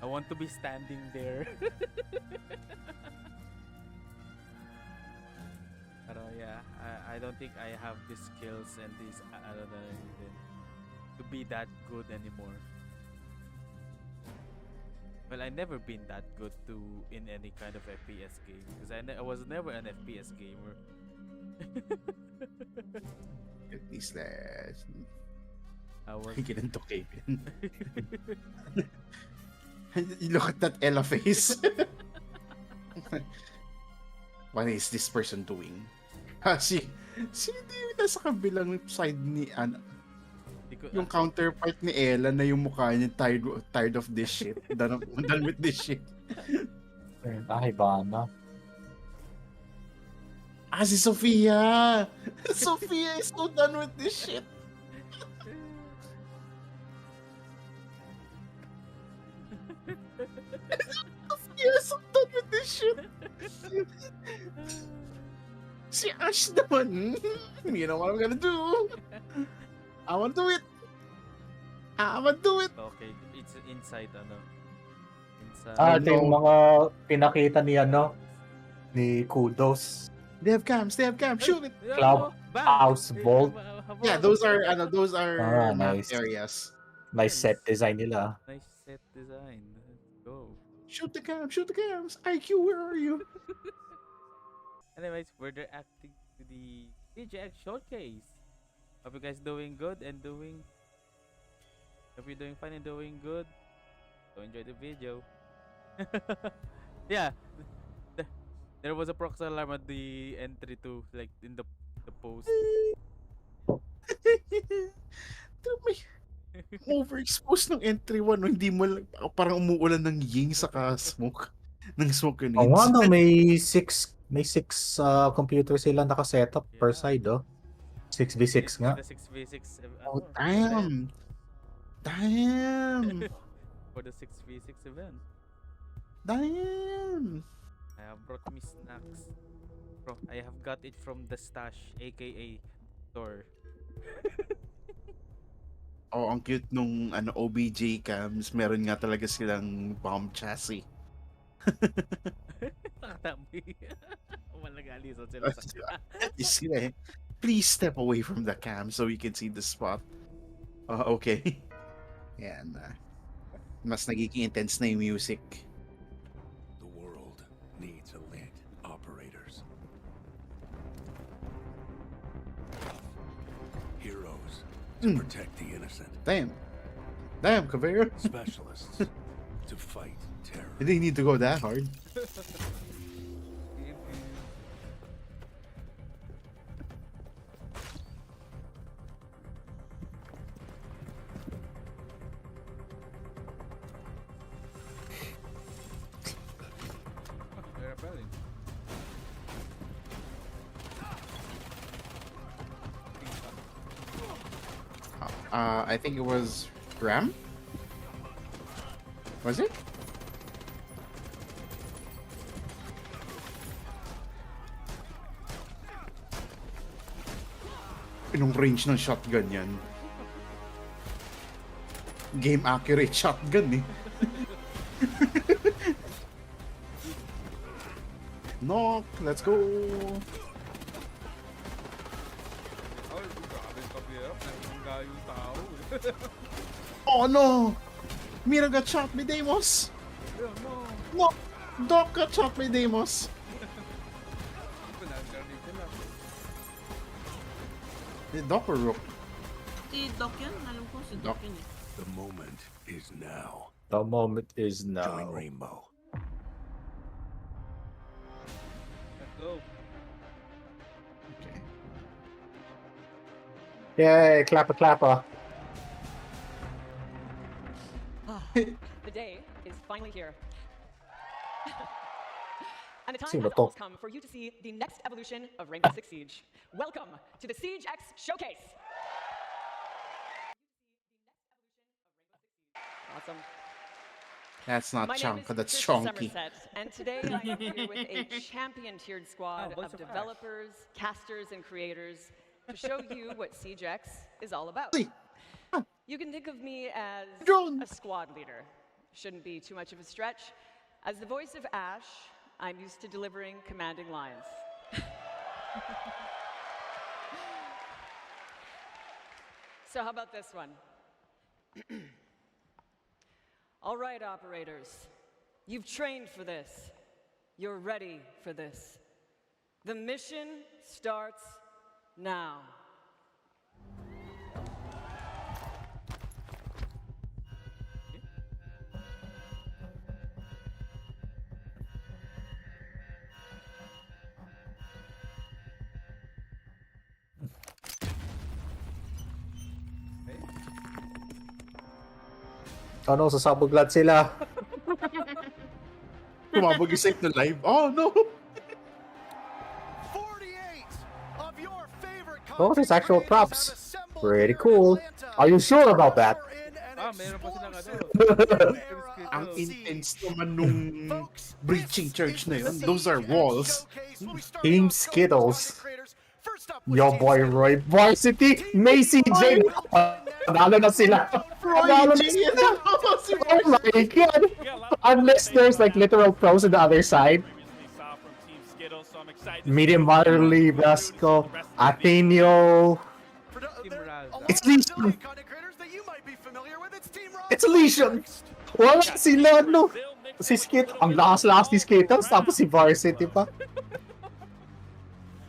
I want to be standing there. Pero yeah, I don't think I have the skills and this to be that good anymore. Well, I never been that good in any kind of FPS game because I was never an FPS gamer. Slash. I was. Ganito Kevin. You look at that Ella face. What is this person doing? Si yung nasa kabilang side ni yung counterpart ni Ella na yung mukha niya tired of this shit. Done with this shit. Ay, bana. Si Sofia! Sofia is so done with this shit. Sofia is so done with this shit. Si Ash naman, you know what I'm gonna do? I wanna do it. Okay, it's inside Inside. Ito yung mga pinakita ni ni Kudos. They have cams. Shoot it. Club House Vault. Yeah, those are map nice. areas. Nice set design nila. Nice set design. Let's go. Shoot the cams. IQ, where are you? Anyways, we're reacting to the CGX showcase. Hope you guys doing good and hope you're doing fine and doing good. So enjoy the video. Yeah, there was a proxy alarm at the entry too, like in the post. May overexposed ng entry 1, no? Hindi mo parang umuulan ng ying saka smoke. Ng smoke grenades. Oo nga, no, may six computer sila naka-setup per side, 6v6 nga. The 6v6. Oh, damn. For the 6v6 event. Damn. I have brought me snacks. Bro, I have got it from the stash, aka store. Oh, ang cute nung OBJ cams. Meron nga talaga silang bomb chassis. Nakatambi. Malagali sa sila sa Sila eh. Please step away from the cam so we can see the spot. Okay. Yan. Mas nagiging intense na yung music. The world needs elite operators. Heroes to protect the innocent. Damn, Kavera. Specialists to fight terror. You didn't need to go that hard. They're rebelling. I think it was Ram? Was it? Pinong range ng shotgun yan. Game accurate shotgun eh. Knock, let's go. Oh no! Mira got shot by Deimos! No! Doc got shot by Deimos! Doc or Rook? Si Doc yun? Alam ko si Doc yun eh. The moment is now. The moment is Join now. Rainbow. Let's go. Okay. Yay, clap. The day is finally here. And the time Sino has to? almost come for you to see the next evolution of Rainbow Six Siege. Welcome to the Siege X Showcase. Awesome. That's not My name Chonka, is that's Trisha Chonky. Somerset, and today I am here with a champion-tiered squad voice of of developers, casters, and creators to show you what Siege X is all about. Hey. You can think of me as Drone. a squad leader. shouldn't be too much of a stretch. As the voice of Ash, I'm used to delivering commanding lines. So how about this one? All right, operators. You've trained for this. You're ready for this. The mission starts now. Ano, sasabog lahat sila. Tumabog yung site na live. Oh, no! 48 of your favorite Oh, there's actual content props. creators have assembled Pretty here in cool. Atlanta. Are you sure about that? Usher in an Meron pa silang ano. explosive era Ang of intense Siege. naman nung Folks, breaching this church is na the yun. Those are Siege walls. Showcase. We'll be starting Team off Skittles. content creators. First up was Yo Team boy, Skittles. Roy Varsity, Macy J. Panalo na sila. Panalo na sila. Oh my god. Unless there's like literal pros on the other side. Medium Marley, Brasco, Ateneo. It's Legion. It's Legion. Wala sila, no? Si Skit, ang lakas-lakas ni Skittles, tapos si Varsity pa.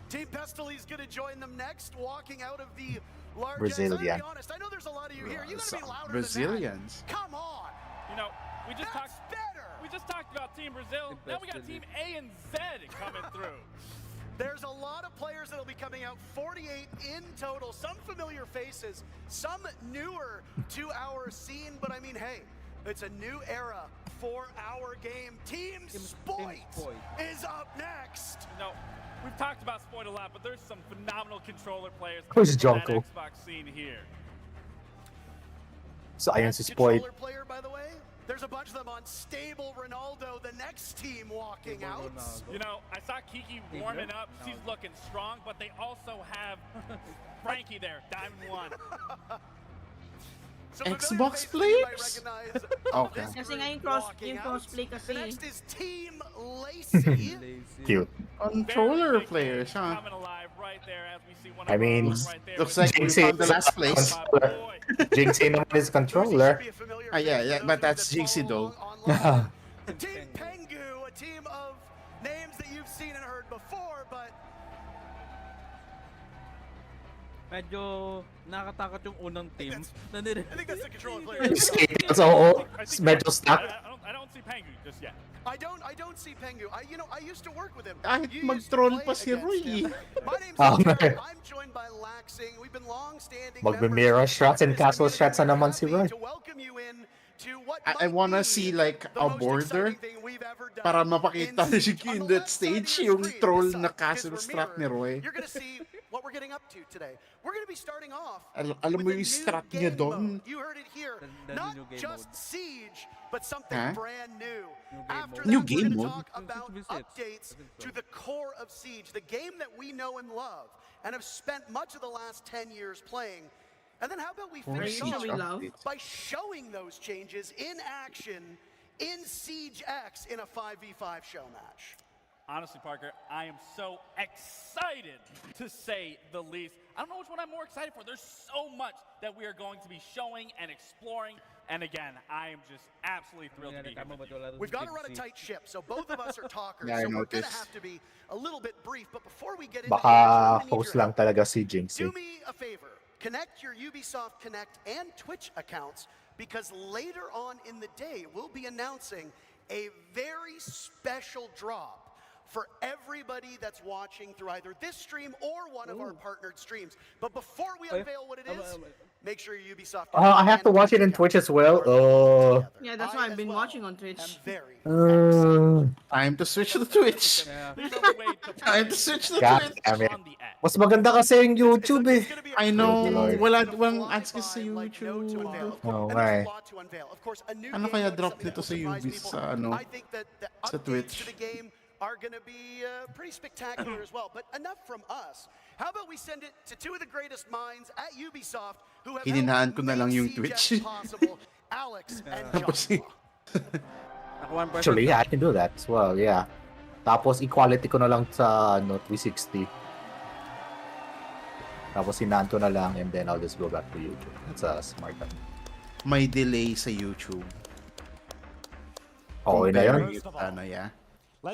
Team Pestily going to join them next, walking out of the large. Brazilian. Honest, I know there's a lot of you here. You gotta be louder Brazilians. Than that. Come on. You know, we just That's talked. better. We just talked about Team Brazil. Now we got Team A and Z coming through. There's a lot of players that'll be coming out, 48 in total. Some familiar faces, some newer to our scene, but I mean, hey, it's a new era for our game. Team Spoit is up next. You know, we've talked about Spoit a lot, but there's some phenomenal controller players Who's from that Jonko? Xbox scene here. So ayun si Best Spoit. controller player, by the way. There's a bunch of them on Stable Ronaldo, the next team walking out. You know, I saw Kiki warming up. She's looking strong, but they also have Frankie there, Diamond 1. Some familiar Xbox faces you might players? recognize. Okay. This Kasi group nga walking yung out. crossplay kasi. The next is Team Lacey. Cute. Controller Very big players, game huh? coming alive right there as we see one I of our mean, own right there Looks with like we Jinxie found the is last place. controller. Jinxie naman is controller. Ah, yeah, but that's Jinxie though. Team Pengu, a team of names that you've seen and heard before, but Medyo nakakatakot yung unang team. I think that's the controller player. Skittles, oo. I think Medyo stuck. I don't see Pengu just yet. I don't see Pengu. I used to work with him. Kahit You used to mag-troll play pa si against Roy. him. My name's Oh, Jared. man. I'm joined by Laxing. We've been long-standing Magbe-mirror members shots and of this castle community. shots na naman We're si happy Roy. to welcome you in to what I might wanna be see like the a most border exciting thing we've ever done para mapakita in Siege. in On the that left side of stage your yung screen, troll this na side, castle because we're strat ni mirrored, Roy. You're gonna see what we're getting up to today. We're gonna be starting off Alam mo with yung the new strat niya game doon? mode. You heard it here. The Not new game just mode. Siege, but something Huh? brand new. After mode. New that, game we're mode? gonna talk about Since we said, updates I think to so. the core of Siege, the game that we know and love and have spent much of the last 10 years playing. And then how about we finish Siege off we love. by showing those changes in action in Siege X in a 5v5 show match. Honestly, Parker, I am so excited to say the least. I don't know which one I'm more excited for. There's so much that we are going to be showing and exploring. And again, I am just absolutely thrilled to be here with you. We've got to run a tight ship, so both of us are talkers, Yeah, I so we're going to noticed. have to be a little bit brief. But before we get into Baka the action, I'm gonna need host your lang help. talaga si Do Jinxie. me a favor. Connect your Ubisoft Connect and Twitch accounts because later on in the day, we'll be announcing a very special drop for everybody that's watching through either this stream or one of our partnered streams. But before we unveil what it is, make sure your Ubisoft I have to watch it in Twitch as well. Yeah, that's why I've been watching on Twitch. I'm very Time to switch to Twitch. There's no way to Time to switch to God Twitch. damn it. on the X. Mas maganda kasi yung YouTube eh. I know, Lord. walang ads kasi sa YouTube. Oh, my. Ano kaya drop nito sa Ubis sa ano? I think that the sa updates Twitch? to the game are going to be pretty spectacular as well. But enough from us. How about we send it to two of the greatest minds at Ubisoft who have Hininaan helped ko na lang make yung Siege Twitch. X possible, Alex and Tapos Joshua. Ako 1% Actually, yeah, I can do that as well, yeah. Tapos equality ko na lang sa 360. Tapos sinaan ko na lang and then I'll just go back to YouTube. That's a smart one. May delay sa YouTube. Okay na yun. Compare with, yeah.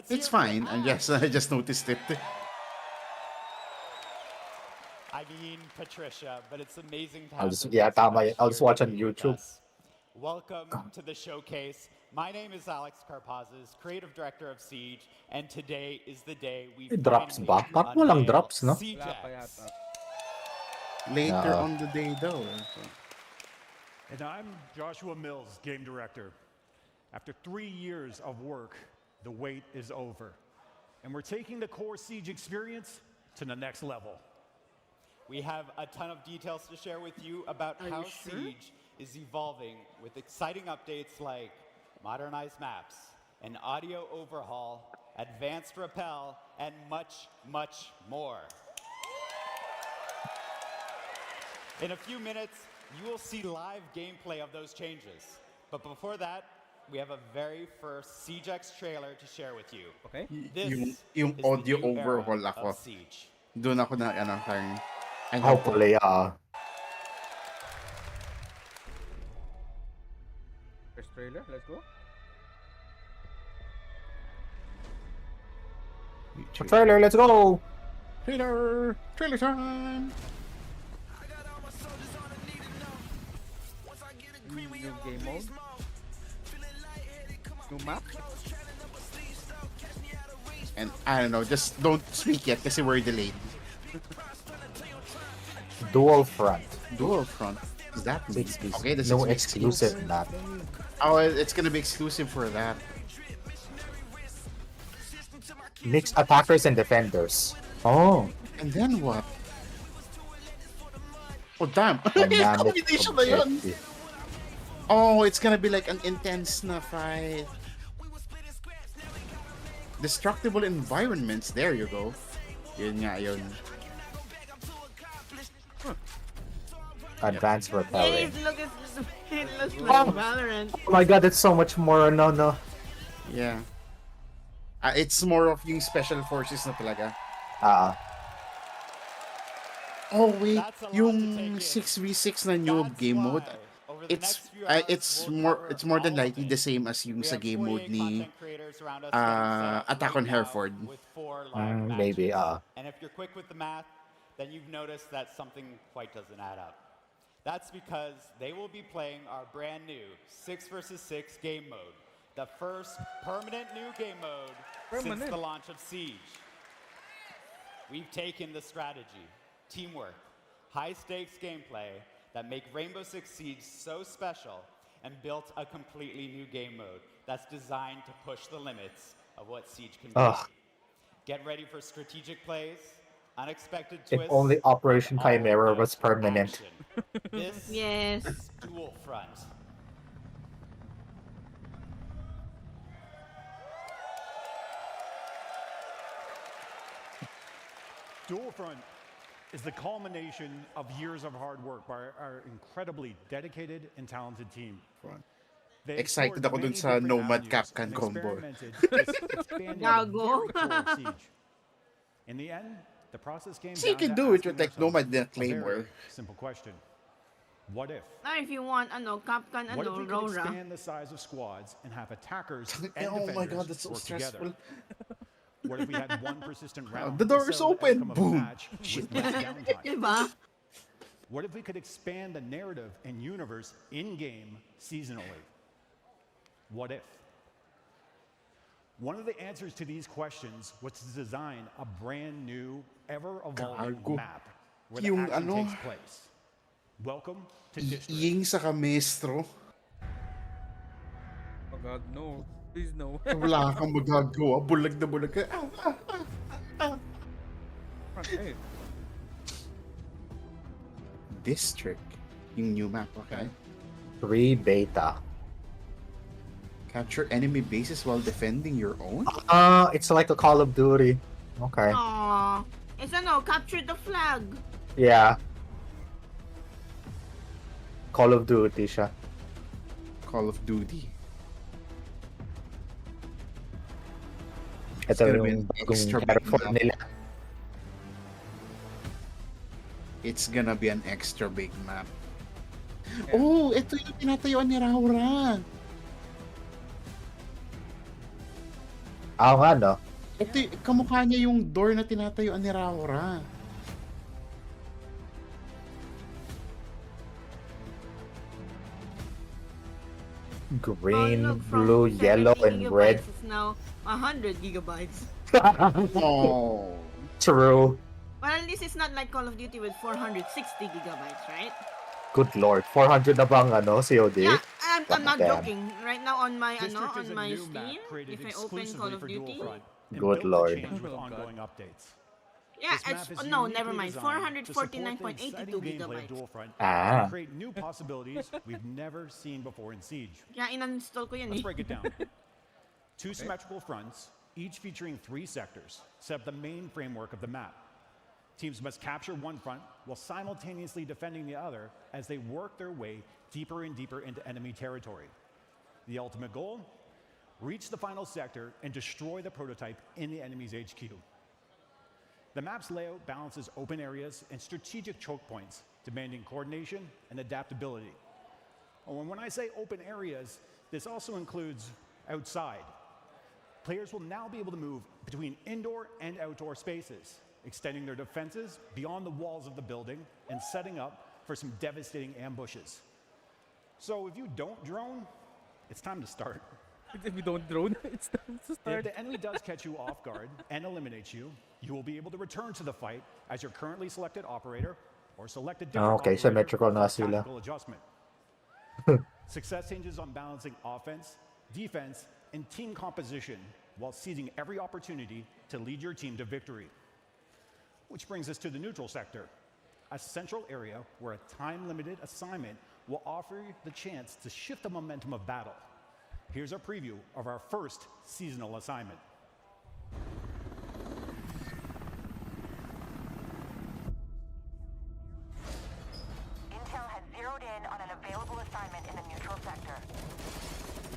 It's fine. I just noticed it. I mean, Patricia, but it's amazing to I'll have just- those yeah, so tama much yan. I'll just here watch on with YouTube. us. Welcome to the showcase. My name is Alex Karpazis, creative director of Siege, and today is the day we Drops finally ba? Parang walang unveil drops, no? Siege Wala pa X. yata. Later on the day though. And I'm Joshua Mills, game director. After 3 years of work, the wait is over. And we're taking the core Siege experience to the next level. We have a ton of details to share with you about Are how you sure? Siege is evolving with exciting updates like modernized maps, an audio overhaul, advanced rappel, and much, much more. In a few minutes, you will see live gameplay of those changes. But before that, we have a very first Siege X trailer to share with you. Okay. This Yung is audio the new era overhaul ako. of Siege. Doon ako na parang Hopefully, First trailer, let's go. trailer, let's go! Trailer time. New game mode. New map. And I don't know, just don't speak yet kasi we're delayed. Dual front. Dual front. Is that Big mean? exclusive. Okay, this No is exclusive map. Oh, it's gonna be exclusive for that. Mix attackers and defenders. Oh. And then what? Oh damn! Dynamic Combination na yun. objective. Oh, it's gonna be like an intense na fight. Destructible environments. There you go. Yun nga yun. Advanced repelling. It looks like Valorant. Oh my god, it's so much more no. Yeah. It's more of yung special forces na talaga. Oh wait, That's a lot to yung take in. 6v6 na new That's game mode, why, over the it's next few hours, it's we'll more than cover likely all the of it. same as yung We sa have game 48 mode ni content creators around us getting set up Attack right on now Hereford. with 4 live Maybe, matches. And if you're quick with the math, then you've noticed that something quite doesn't add up. That's because they will be playing our brand new 6 versus 6 game mode, the first permanent new game mode since the launch of Siege. We've taken the strategy, teamwork, high-stakes gameplay that make Rainbow Six Siege so special and built a completely new game mode that's designed to push the limits of what Siege can do. Get ready for strategic plays, unexpected If twists. only Operation and all Chimera out was permanent. action. This Yes. is Dual Front. Dual Front is the culmination of years of hard work by our incredibly dedicated and talented team. They Excited explored ako dun many sa different Nomad avenues Capcan and combo. experimented with expanding the Gago. very core of Siege. In the end, the process came So you down can to do it asking with like ourselves Nomad and a Claymore. very simple question. What if? Now if you want Capcan What if we could Rora. expand the size of squads and have attackers and Oh defenders my god, that's so work stressful. together? What if we had one persistent round? The door to is settle the open. outcome of a Boom. match with less downtime? Diba? What if we could expand the narrative and universe in-game seasonally? What if? One of the answers to these questions was to design a brand new, ever-evolving Gago. map where the Yung action ano? takes place. Welcome to District. Ying sa kamestro. Oh god, no. Please no. Wala kang magagawa. Bulag na bulag ka. Okay. District. Yung new map, okay? 3 beta. Capture enemy bases while defending your own? It's like a Call of Duty. Okay. Aww. It's capture the flag. Yeah. Call of Duty siya. Call of Duty. Ito gonna be yung an bagong extra big Hereford map. nila. It's gonna be an extra big map. Oh, ito yung tinatayuan ni Raura. Oo nga, no? Ito, kamukha niya yung door na tinatayuan ni Raura. Green, Oh, look, from blue, 70 yellow, and red. gigabytes, it's now 100 gigabytes. Oh. True. Well, at least it's not like Call of Duty with 460 gigabytes, right? Good lord. 400 na bang COD? Yeah, I'm not Damn. joking. Right now on my District is a my new map Steam, created if I open Call exclusively of for Duty, Dual-Front and Good built to lord. change with Oh, God. ongoing updates. yeah, This map it's is no, uniquely never mind. designed to support the exciting 449.82 gameplay of gigabytes. Dual-Front Ah. and create new possibilities we've never seen before in Siege. Kaya in-uninstall ko yan Let's eh. break it down. Two symmetrical fronts, each featuring 3 sectors, set up the main framework of the map. Teams must capture one front while simultaneously defending the other as they work their way deeper and deeper into enemy territory. The ultimate goal? Reach the final sector and destroy the prototype in the enemy's HQ. The map's layout balances open areas and strategic choke points, demanding coordination and adaptability. And when I say open areas, this also includes outside. Players will now be able to move between indoor and outdoor spaces, extending their defenses beyond the walls of the building and setting up for some devastating ambushes. So if you don't drone, it's time to start. If we don't drone, it's time to If start. the enemy does catch you off guard and eliminates you, you will be able to return to the fight as your currently selected operator or select a different Okay, operator symmetrical for na a sila. tactical adjustment. Success hinges on balancing offense, defense, and team composition while seizing every opportunity to lead your team to victory. Which brings us to the neutral sector, a central area where a time-limited assignment will offer you the chance to shift the momentum of battle. Here's a preview of our first seasonal assignment. Intel has zeroed in on an available assignment in the neutral sector.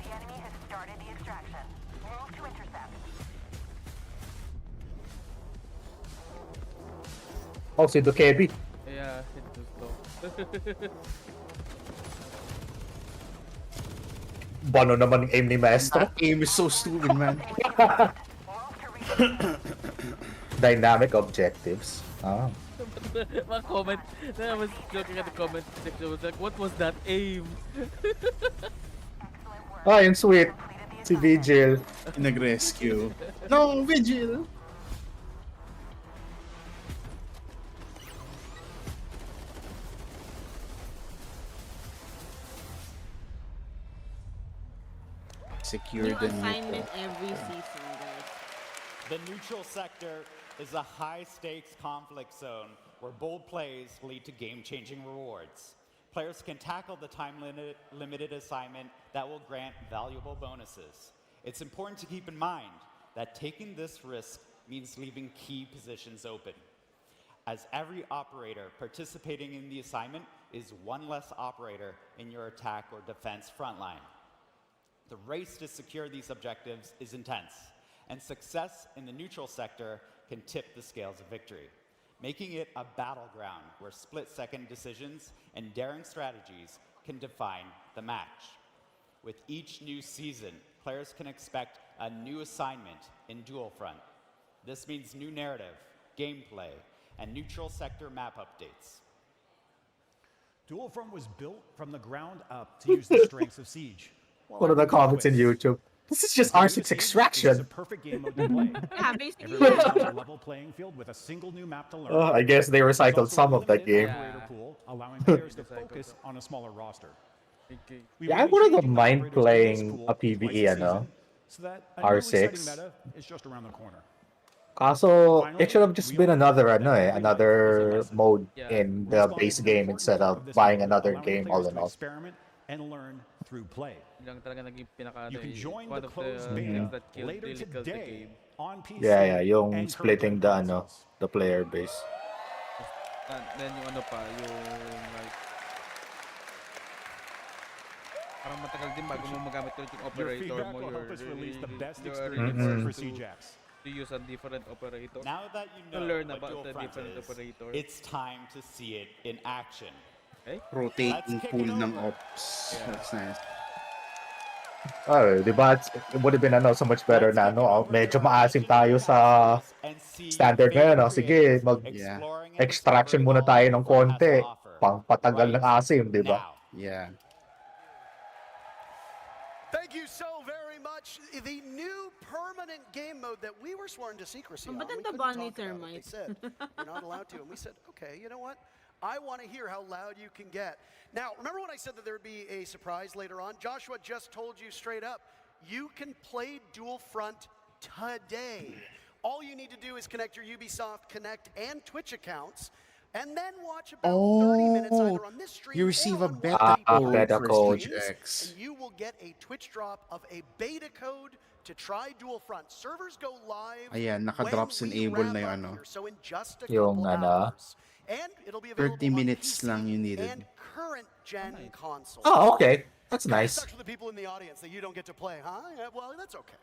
The enemy has started the extraction. Move to intercept. Oh, si Dukebi. Yeah, it was low. Bano naman yung aim ni Maestro. That aim is so stupid, man. Dynamic objectives. Ah. Mga comment. Then I was looking at the comment section. I was like, what was that aim? Ah, yung sweet. Si Vigil. Nag-rescue. No, Vigil! Secure New the assignment neutral. every season, guys. The neutral sector is a high-stakes conflict zone where bold plays lead to game-changing rewards. Players can tackle the time-limited assignment that will grant valuable bonuses. It's important to keep in mind that taking this risk means leaving key positions open, as every operator participating in the assignment is one less operator in your attack or defense frontline. The race to secure these objectives is intense, and success in the neutral sector can tip the scales of victory, making it a battleground where split-second decisions and daring strategies can define the match. With each new season, players can expect a new assignment in Dual Front. This means new narrative, gameplay, and neutral sector map updates. Dual Front was built from the ground up to use the strengths of Siege. One of the comments in YouTube. This is just R6 This is a Extraction. perfect game mode to play. Yeah, basically, Everyone yeah. has a level playing field with a single new map to learn. I guess they There's recycled also some a of that limited game. operator pool, allowing players to focus on a smaller roster. Okay. We Yeah, I will be wouldn't changing the mind operators in this playing pool a twice PvE, season, ano? so that a new exciting R6. meta is just around the corner. Kaso, it should have just we been all another, know that every life is a another lesson. mode Yeah. in the Respawn base is an game important instead part of this buying mode, another allowing game players all in to all. experiment and learn through play. Yun lang talaga naging pinaka You can join one the of closed the beta things that later really kills the today game. on PC. Yeah, yung and splitting current-gen the consoles. the player base. And then yung ano pa, yung like parang matagal din bago mo magamit ulit yung Your operator feedback mo. will help us release the best you're experience already for forced to CJAX. to use a different operator. Now that you To know learn what about dual the front different is, operator. it's time to see it in action. Okay. Rotating kick pool it ng over. ops. Yeah. That's nice. Oh, di ba? It would have been so much better na medyo maasim tayo sa standard ngayon. Sige, mag-extraction muna tayo ng konti. Pangpatagal ng asim, di ba? Yeah. Thank you so very much. The new permanent game mode that we were sworn to secrecy on. But then We the couldn't bunny talk about it. termite. They said you're not allowed to, and we said, okay, you know what? I want to hear how loud you can get. Now, remember when I said that there would be a surprise later on? Joshua just told you straight up, you can play Dual Front today. All you need to do is connect your Ubisoft Connect and Twitch accounts, and then watch about 30 minutes either on this stream You receive or a on beta code beta for code. Siege X. and you will get a Twitch drop of a beta code to try Dual Front. Servers go live Ayan, naka-drops when we enable wrap na yung up ano. here, so in just a Yung couple hours. And it'll be available 30 minutes on PC lang you needed. and current gen consoles. Oh, okay. That's Kinda nice. sucks for the people in the audience that you don't get to play, huh? Yeah, well, that's okay.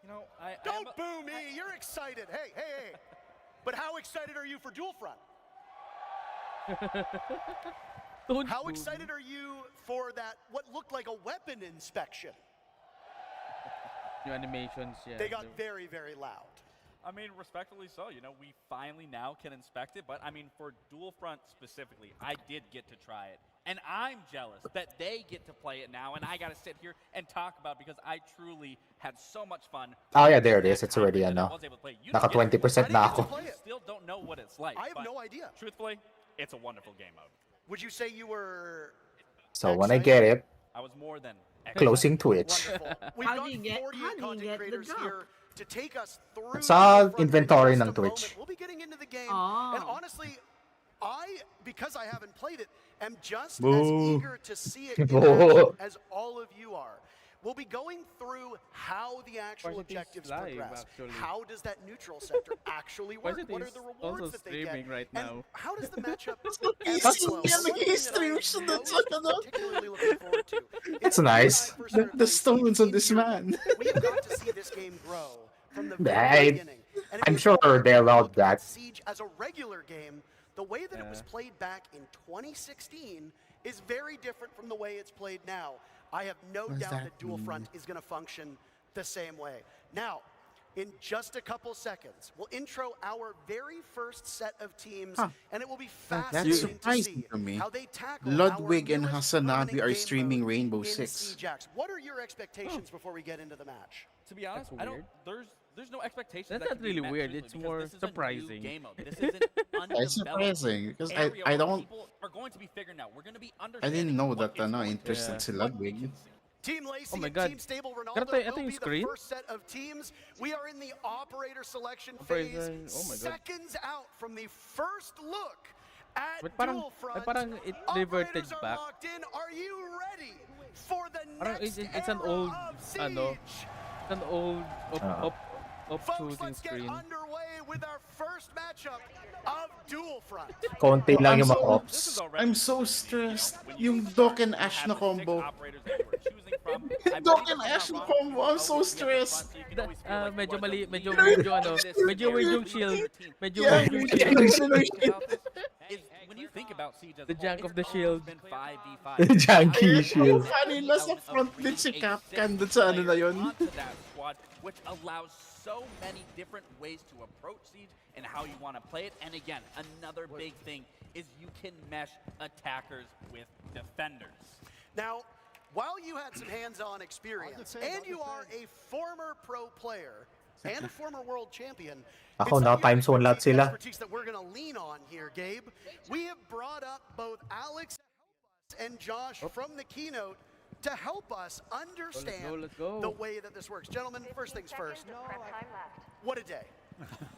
You know, Don't boo me. You're excited. Hey, hey, hey. But how excited are you for Dual Front? How excited are you for that, what looked like a weapon inspection? New animations, yeah. They got very, very loud. I mean, respectfully so. You know, we finally now can inspect it. But I mean, for Dual Front specifically, I did get to try it. And I'm jealous that they get to play it now. And I got to sit here and talk about it because I truly had so much fun. Oh yeah, there it is. It's already Naka 20% na ako. You still don't know what it's like. I have but no idea. Truthfully, it's a wonderful game mode. Would you say you were So when I get it, I was more than closing Twitch. We've How got do you get- 48 how do you content get the creators drop? here to take us through Sa Dual Front in inventory just ng a Twitch. moment. We'll be getting into the game. Oh. And honestly, because I haven't played it, am just as Boo. eager to see it in Boo. action as all of you are. We'll be going through how the actual Why is it objectives live, progress. actually? How does that neutral sector actually Why is work? it What are is the also rewards that they get? streaming right And now? how does the matchup Easy ebb flow? yan, One thing that I nag-i-stream am siya most doon sa ano. particularly looking forward to That's is when I nice. first started The playing stones Siege on this in Europe, man. we have got to see this game grow from the very I- beginning. And if I'm you sure go back they and allowed look at that. Siege as a regular game, the way that it was played back in 2016 is very different from the way it's played now. I have no What does doubt that that Dual mean? Front is going to function the same way. Now, in just a couple seconds, we'll intro our very first set of teams, and it will be That's fascinating to surprising see to me. how they tackle Ludwig our and newest Hasanabi permanent are game streaming mode Rainbow in Six. Siege X. What are your expectations before we get into the match? To be honest, That's I don't. weird. There's no expectation. That's that not can be really met, weird, truthfully, it's because more this is a new surprising. game mode. This isn't undeveloped It's surprising because area I where don't people are going to be figuring out. We're going to be I understanding didn't know what that it's going to interested Yeah. si what we Ludwig. can see. Team Lacey Oh my and God. Team Stable Ronaldo Ito yung will be screen? the first set of teams. We are in the operator selection Operator- phase, oh my God. seconds out from the first look at But parang- Dual Front. parang it reverted Operators are back. locked in. Are you ready for the Parang next it's an era old, of Siege? it's an old up Folks, shooting let's get screen. underway with our first matchup of Dual Front. Konti lang yung mga so- ops. This is already I'm so stressed. Yung Doc and Ash na combo. Doc and Ash na combo. I'm so stressed. Medyo mali, medyo weird yung medyo weird yung shield. Medyo Yeah, weird yung yeah, shield. When you think about Siege as The a whole, jank of it's the shield. always been 5v5. Janky shield. Funny, nasa front din si Capcan dun sa ano na yun. Onto that squad, which allows so many different ways to approach Siege and how you want to play it. And again, another big thing is you can mesh attackers with defenders. Now, while you had some hands-on experience, and you are a former pro player and a former world champion, Ako, it's now not your time zone lahat sila. expertise that we're going to lean on here, Gabe. We have brought up both Alex and Josh from the keynote to help us understand let's go. the way that this works. Gentlemen, first things first, what a day.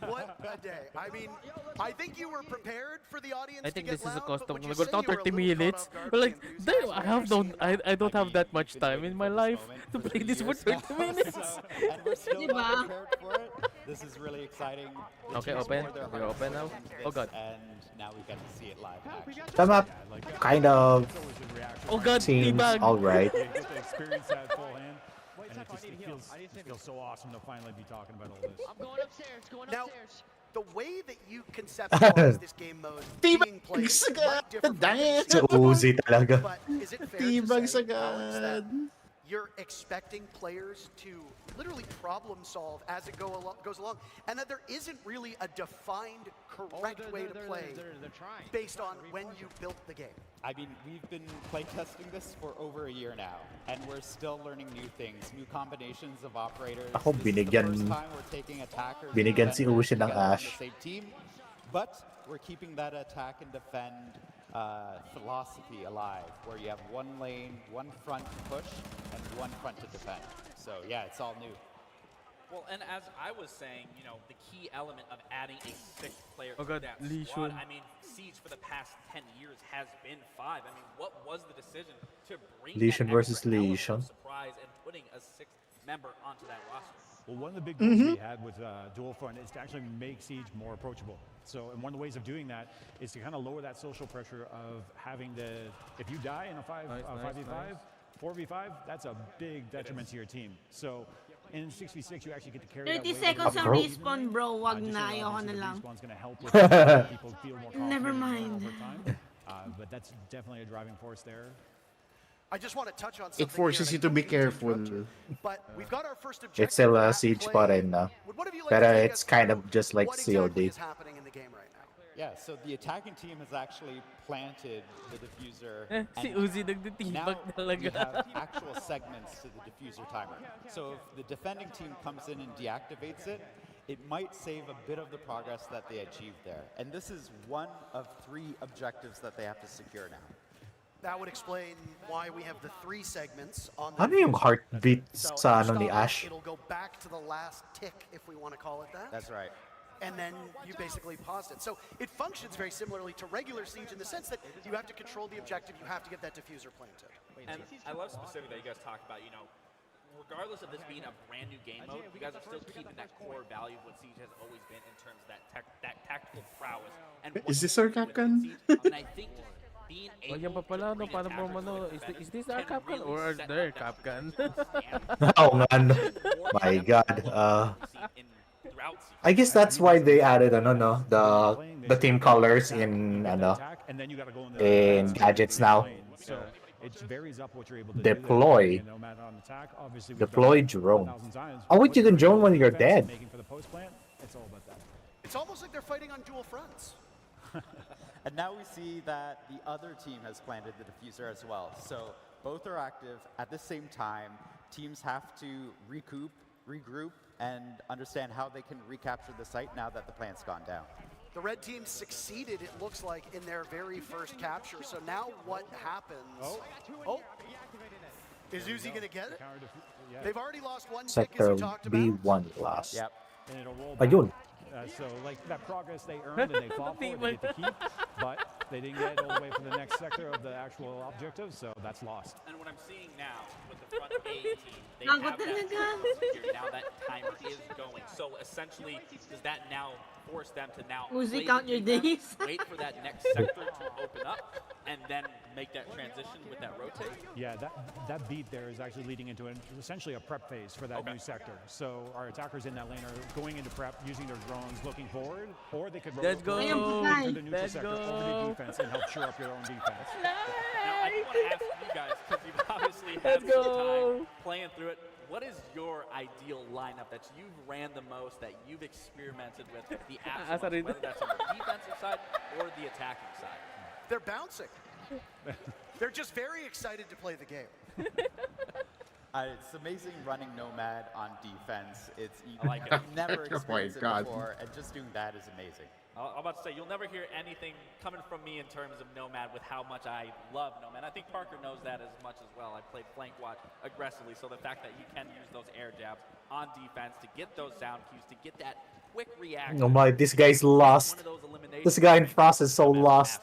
What a day. I mean, I think you were prepared for the audience I think to this get is a loud, cost but of would you say you were a 30 little caught minutes. off guard But with like, the damn, enthusiasm I don't have that much time in my life to play this for 30 minutes. And we're still Diba? not prepared for it. This is really exciting. The Okay, teams open. poured their We're hearts open now. into Oh this, God. And now we get to see it live in action. Tama. Kind of Oh God, seems teabag. alright. You get to experience that full hand. And It feels so awesome to finally be talking about all this. I'm going upstairs. Now, the way that you conceptualize this game mode being played might differ from Si Uzi talaga. but is it fair to say, Alex, that you're expecting players to literally problem solve as it goes along, and that there isn't really a defined correct way to play based on when you built the game? I mean, we've been playtesting this for over a year now, and we're still learning new things, new combinations of operators. Ako This is the binigyan first time we're taking attackers and binigyan si defenders Uzi ng together on Ash. the same team, but we're keeping that attack and defend philosophy alive, where you have one lane, one front to push, and one front to defend. So yeah, it's all new. Well, and as I was saying, you know, the key element of adding a sixth player Oh to God, that Lee squad, Shun. I mean, Siege for the past 10 years has been 5. I mean, what was the decision to bring Lee that Shun versus extra Lee element Shun. of surprise and putting a sixth member onto that roster? Well, one of the big goals we had with Dual Front is to actually make Siege more approachable. So, and one of the ways of doing that is to kind of lower that social pressure of having if you die in a 5v5, 4v5, that's a big detriment to your team. So, in 6v6, you actually get to carry 30 that weight seconds of on the respawn, bro. Wag na, ayoko na lang. Respawn's going to help with making people feel more confident Never and learn mind. over time. But that's definitely a driving force there. I just want to touch on something It forces here, you to and I be don't mean careful. interrupt you, but we've got our first objective It's still a at Siege play. pa rin, no? Would one of you like Pero to take it's us kind through of just like what exactly COD. is happening in the game right now? Yeah, so the attacking team has actually planted the diffuser. Si and Uzi now nagtitibag we talaga. have actual segments to the diffuser timer. So if the defending team comes in and deactivates it, it might save a bit of the progress that they achieved there. And this is one of 3 objectives that they have to secure now. That would explain why we have the 3 segments on the Ano yung diffuser. heartbeat So sa each ano ni stop, Ash? it'll go back to the last tick, if we want to call it that. That's right. And then you basically paused it. So it functions very similarly to regular Siege in the sense that you have to control the objective, you have to get that diffuser planted. And I love specifically that you guys talk about, you know, regardless of this being a brand new game mode, you guys are still keeping that core value of what Siege has always been in terms of that tactical prowess. And Is this our Capcan? And I think just being Oh, yan able pa pala, no? to bring Paano attackers mo to ano? the Is this defense our can Capcan really or are set their up that Capcan? Oo nga, no? My God. I guess that's why they added ano, no? The team colors in ano, in gadgets now. So it varies up what you're able to Deploy. do. Nomad on attack, obviously Deploy drone. Oh, wait, you can drone when you're dead. Making for the post plant, it's all about that. It's almost like they're fighting on dual fronts. And now we see that the other team has planted the diffuser as well. So both are active at the same time. Teams have to recoup, regroup, and understand how they can recapture the site now that the plant's gone down. The red team succeeded, it looks like, in their very first capture. So now what happens? Oh. Is Uzi going to get it? They've already lost one tick, as Sector you talked about. B1 lost. Yep. And it'll roll Ayun. back. So like that progress they earned and they fought for, they get to keep, but they didn't get all the way for the next sector of the actual objective, so that's lost. And what I'm seeing now with the front A team, they have that secure. Now that timer is going. So essentially, does that now force them to now Uzi, play count the your defense, days. wait for that next sector to open up, and then make that transition with that rotate? Yeah, that beat there is actually leading into essentially a prep phase for that new sector. So our attackers in that lane are going into prep, using their drones, looking forward, or they could Let's go. into the neutral Let's sector go. over the defense and help shore up your own defense. Now, I do want to ask you guys, because you've obviously had Let's some go. time playing through it. What is your ideal lineup that you've ran the most, that you've experimented with the absolute, whether that's on the defensive side or the attacking side? They're bouncing. They're just very excited to play the game. It's amazing running Nomad on defense. I like it. You've never Oh my experienced it God. before, and just doing that is amazing. I'm about to say, you'll never hear anything coming from me in terms of Nomad with how much I love Nomad. I think Parker knows that as much as well. I played flank watch aggressively, so the fact that you can use those air jabs on defense to get those sound cues, to get that quick reaction. Oh my, this guy's lost. This guy in Frost is so lost.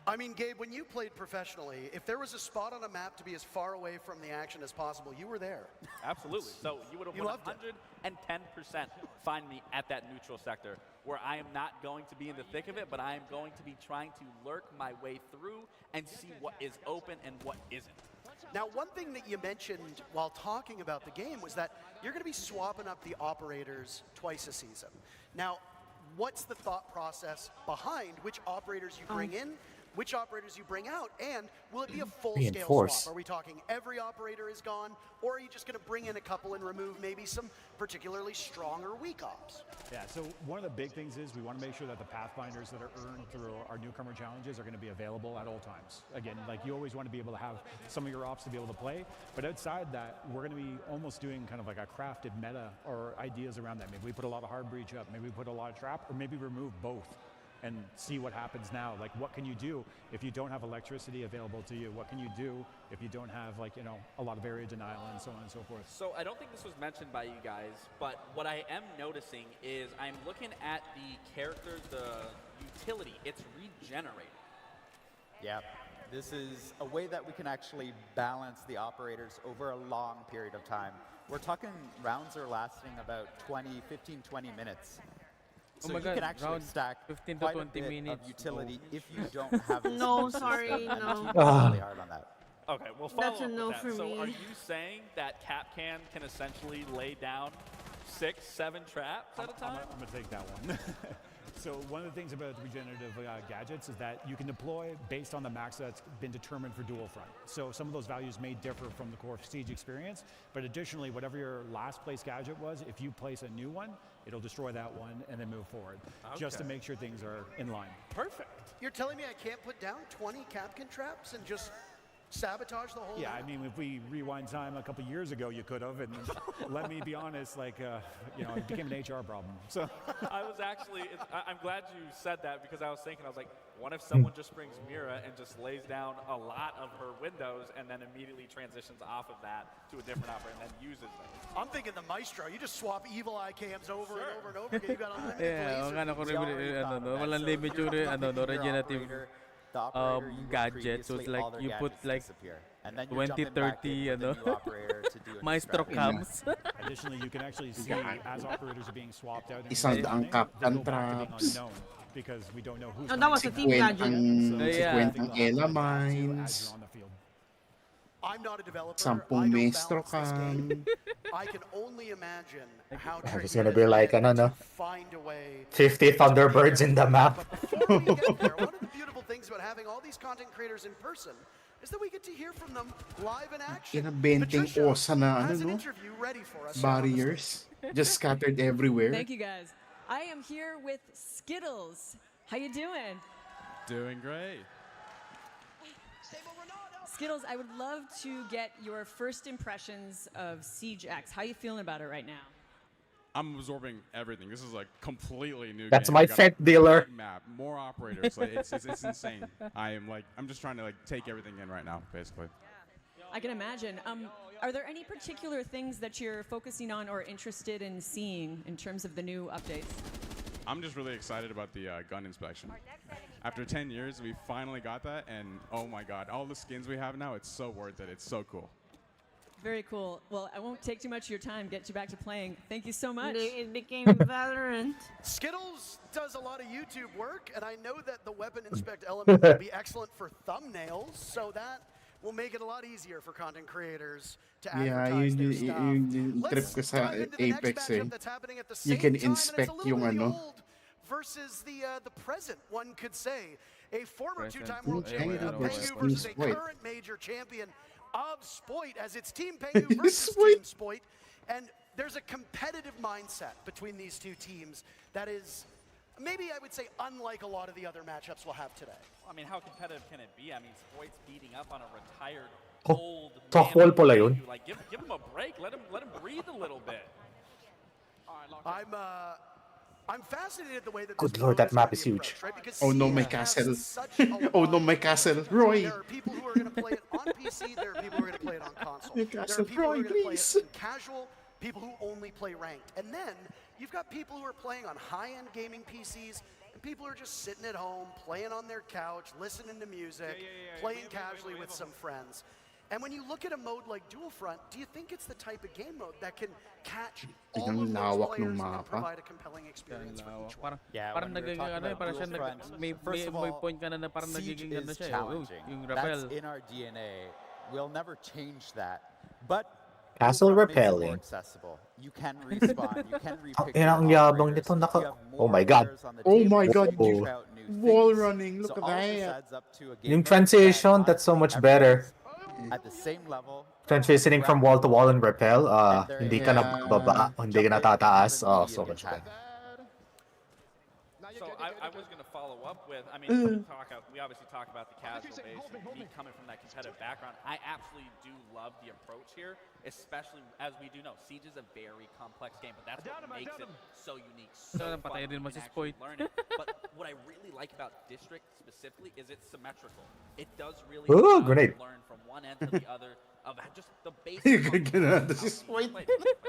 I mean, Gabe, when you played professionally, if there was a spot on a map to be as far away from the action as possible, you were there. Absolutely. So you would have 110% find me at that neutral sector, where I am not going to be in the thick of it, but I am going to be trying to lurk my way through and see what is open and what isn't. Now, one thing that you mentioned while talking about the game was that you're going to be swapping up the operators twice a season. Now, what's the thought process behind which operators you bring in, which operators you bring out, and will it be a full-scale swap? Are we talking every operator is gone, or are you just going to bring in a couple and remove maybe some particularly strong or weak ops? Yeah, so one of the big things is we want to make sure that the Pathfinders that are earned through our newcomer challenges are going to be available at all times. Again, like you always want to be able to have some of your ops to be able to play, but outside that, we're going to be almost doing kind of like a crafted meta or ideas around that. Maybe we put a lot of hard breach up, maybe we put a lot of trap, or maybe remove both and see what happens now. Like, what can you do if you don't have electricity available to you? What can you do if you don't have, like, you know, a lot of area denial and so on and so forth? So I don't think this was mentioned by you guys, but what I am noticing is I'm looking at the character, the utility. It's regenerating. Yeah, this is a way that we can actually balance the operators over a long period of time. We're talking rounds are lasting about 15, 20 minutes. So you can actually stack 15 to quite 20 a bit minutes. of utility if you don't have this No, system. sorry, I'm no. really hard on that. Okay, we'll follow That's a up no with that. for So me. are you saying that Capcan can essentially lay down 6, 7 traps at a time? I'm going to take that one. So one of the things about regenerative gadgets is that you can deploy based on the max that's been determined for dual front. So some of those values may differ from the core Siege experience, but additionally, whatever your last place gadget was, if you place a new one, it'll destroy that one and then move forward, just to make sure things are in line. Perfect. You're telling me I can't put down 20 Capcan traps and just sabotage the whole Yeah, map? I mean, if we rewind time a couple years ago, you could have, and let me be honest, like, you know, it became an HR problem. So I was actually, I'm glad you said that because I was thinking, I was like, what if someone just brings Mira and just lays down a lot of her windows and then immediately transitions off of that to a different operator and then uses them? I'm thinking the Maestro. You just swap evil eye cams over and over and over again. You got unlimited Yeah, lasers. ang ano ko walang limit yung regenerative gadget. So it's like you put like 20, 30 Maestro cams. additionally, you can actually see as operators are being swapped out. Isang daang they Captain go back to being traps. unknown because we don't know who's Oh, that was a team gadget. Kwentang Ela Mines. I'm not a developer. Sampung I don't Maestro balance this cam. game. I can only imagine how It's tricky gonna it be is like, I don't know, to find a way 50 Thunderbirds in the map. But before we get there, one of the beautiful things about having all these content creators in person is that we get to hear from them live in action. Yan ang benteng Patricia osa na has an ano, no? interview ready for us. Barriers. Just scattered everywhere. Thank you guys. I am here with Skittles. How you doing? Doing great. Skittles, I would love to get your first impressions of Siege X. How you feeling about it right now? I'm absorbing everything. This is like completely new. That's game. my We got a scent dealer. big map, more operators. Like it's insane. I'm just trying to like take everything in right now, basically. I can imagine. Are there any particular things that you're focusing on or interested in seeing in terms of the new updates? I'm just really excited about the gun inspection. After 10 years, we finally got that, and oh my God, all the skins we have now, it's so worth it. It's so cool. Very cool. Well, I won't take too much of your time. Get you back to playing. Thank you so much. It became Valorant. Skittles does a lot of YouTube work, and I know that the weapon inspect element will be excellent for thumbnails, so that will make it a lot easier for content creators to advertise their stuff. Yung trip ko Let's sa dive into the next Apex eh. matchup that's happening at the You same can time, and it's inspect a little yung bit of the ano. old versus the present, one could say. A former Present. two-time world Yeah, champion yeah, of yeah, Pengu yeah. versus a Spoit. current major champion of Spoit, as it's Team Pengu versus Team Spoit. And there's a competitive mindset between these two teams that is, maybe I would say, unlike a lot of the other matchups we'll have today. I mean, how competitive can it be? I mean, Spoit's beating up on a retired Oh, old Tohol man. pala yun. Like, give him a break. Let him breathe a little bit. I'm fascinated the way that Good this lord, mode that map gonna is be huge. approached, right? Because Oh no, Siege my has castle. such a Oh lot no, of my castle. Roy. There are people who are going to play it on PC. There are people who are going to play it on console. Your There are castle, people who Roy, are going to play please. it in casual, people who only play ranked. And then you've got people who are playing on high-end gaming PCs, and people who are just sitting at home, playing on their couch, listening to music, playing casually with some friends. And when you look at a mode like Dual Front, do you think it's the type of game mode that can catch all Tignan of yung those lawak ng players and mapa. provide a compelling experience for each one? Yeah, Parang when we're naging talking ano, about parang siya Dual Front, may first of all, point ka na parang Siege nagiging ano is siya. challenging. Yung That's rappel. in our DNA. We'll never change that. But Castle Battlefront makes it more repelling. accessible. You can respawn, you can repick Yan your ang yabang operators. nito. You have Oh more my god. players on the Oh table, my so god, you can you- try out new Wall things. running, look So at all of this that. adds up to a game Yung mode transition, that that's so much honestly, better. everybody's at the same level. Transitioning from wall to wall and repel, hindi ka na Yeah. bababa, hindi ka na tataas. Oh, so much better. So I was going to follow up with, I mean, we obviously talk about the casual base and me coming from that competitive background. I absolutely do love the approach here, especially as we do know, Siege is a very complex game, but that's what makes it so unique, so fun Patay din mo when si actually Spoit. learn it. But what I really like about District specifically is it's symmetrical. It does really Ooh, allow you grenade. to learn from one end to the other of just the basic Ganun, functions of si how Spoit. you play.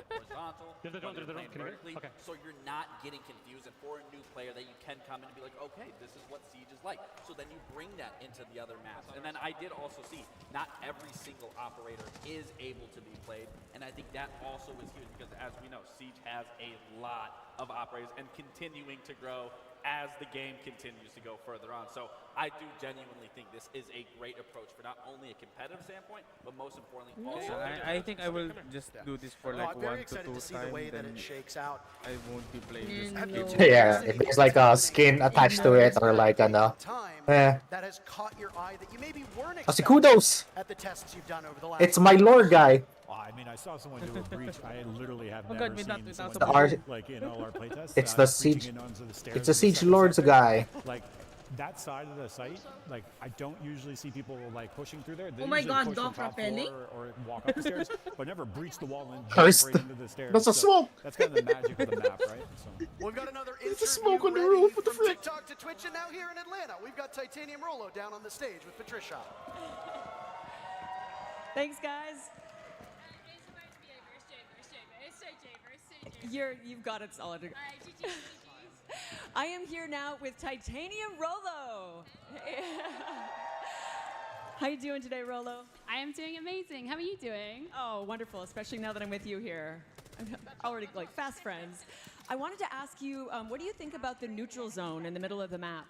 Horizontal, whether you're playing vertically, so you're not getting confused. And for a new player, that you can come in and be like, okay, this is what Siege is like. So then you bring that into the other maps. And then I did also see not every single operator is able to be played, and I think that also is huge because, as we know, Siege has a lot of operators and continuing to grow as the game continues to go further on. So I do genuinely think this is a great approach for not only a competitive standpoint, but most importantly also. I think I will just do this for like I'm very 1 to excited 2 to see the times, way that then it shakes out. I won't be playing this Have you game. two Yeah, sitting if there's like a skin attached to it or like ano. time Eh. that has caught your eye that you maybe weren't Kasi expecting kudos! at the tests you've done over the last It's my lore guy. I mean, I saw someone do a breach. I literally have Oh never God, without- seen without someone the do, like in all our playtests. It's the breaching siege. in onto the stairs It's the in the siege second lord's sector. guy. Like that side of the site, like I don't usually see people like pushing through there. They Oh my usually God, push from dog top rappelling? floor or walk up the stairs, but never breach the wall and jump Cursed. right into the stairs. That's a So smoke. That's kind of the magic of the map, right? So. We've got another There's a interview smoke on the ready roof. What the from frick? TikTok to Twitch, and now here in Atlanta, we've got Titanium Rolo down on the stage with Patricia. Thanks, guys. You've got it solid. I am here now with Titanium Rolo. How you doing today, Rolo? I am doing amazing. How are you doing? Oh, wonderful, especially now that I'm with you here. I'm already like fast friends. I wanted to ask you, what do you think about the neutral zone in the middle of the map?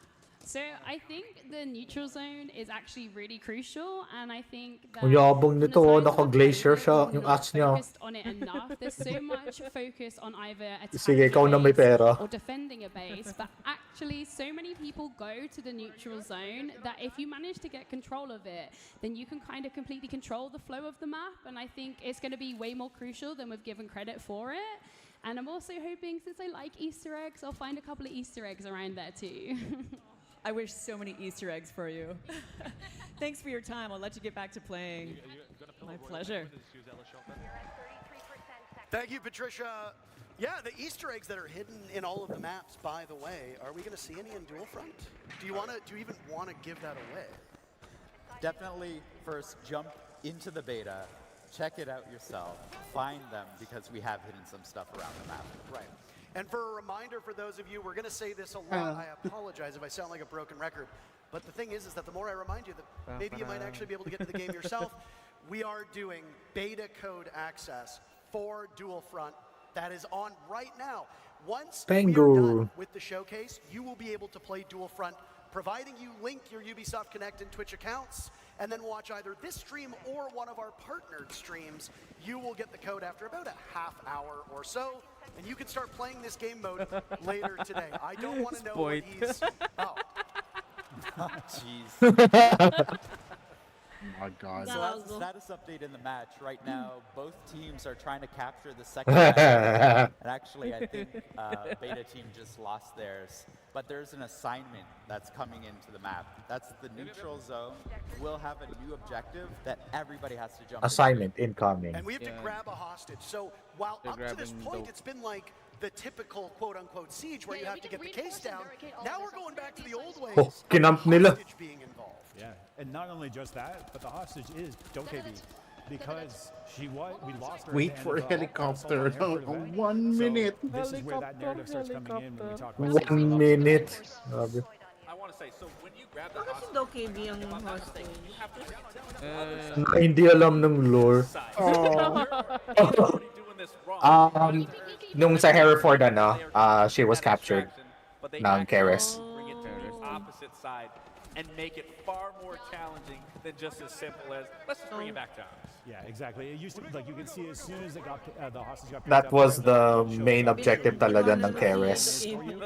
So I think the neutral zone is actually really crucial, and I think that Ang yabang from the nito, sides of the naka-glacier planet, siya, we're yung not axe niya. focused on it enough. There's so much focus on either Sige, attacking ikaw a na may base pera. or defending a base, but actually so many people go to the neutral zone that if you manage to get control of it, then you can kind of completely control the flow of the map, and I think it's going to be way more crucial than we've given credit for it. And I'm also hoping, since I like Easter eggs, I'll find a couple of Easter eggs around there too. I wish so many Easter eggs for you. Thanks for your time. I'll let you get back to playing. My pleasure. Thank you, Patricia. Yeah, the Easter eggs that are hidden in all of the maps, by the way, are we going to see any in Dual Front? Do you even want to give that away? Definitely first jump into the beta, check it out yourself, find them because we have hidden some stuff around the map. Right. And for a reminder for those of you, we're going to say this a lot. I apologize if I sound like a broken record. But the thing is that the more I remind you that maybe you might actually be able to get to the game yourself, we are doing beta code access for Dual Front that is on right now. Once we are done with the showcase, you will be able to play Dual Front, providing you link your Ubisoft Connect and Twitch accounts, and then watch either this stream or one of our partnered streams. You will get the code after about a half hour or so, and you can start playing this game mode later today. I don't want to know what he's... Oh. Jeez. Oh my God. So as a status update in the match, right now, both teams are trying to capture the second match. And actually, I think Beta team just lost theirs. But there's an assignment that's coming into the map. That's the neutral zone. We'll have a new objective that everybody has to jump Assignment into. incoming. And we have to grab a hostage. So while up to this point, it's been like the typical quote-unquote siege where you have to get the case down. Now we're going back to the old ways. Oh, kinamp nila. Hostage being involved. Yeah, and not only just that, but the hostage is Dokkaebi, because we lost her. Wait at the for a end of the helicopter. assault on airport event. 1 minute. So this is where that narrative starts coming in when we talk about 1 minute. Grabe. I want to say, so when you grab the Bakit si Dokkaebi ang hostage? you have to Na hindi alam ng lore. Nung sa Hereford, she was captured ng Keres. Bring it to the opposite side and make it far more challenging than just as simple as, let's just bring it back to arms. Yeah, exactly. It used to like you can see as soon as they got the hostage got picked That up, was right, the like, main show objective you talaga the ng story Keres. for you,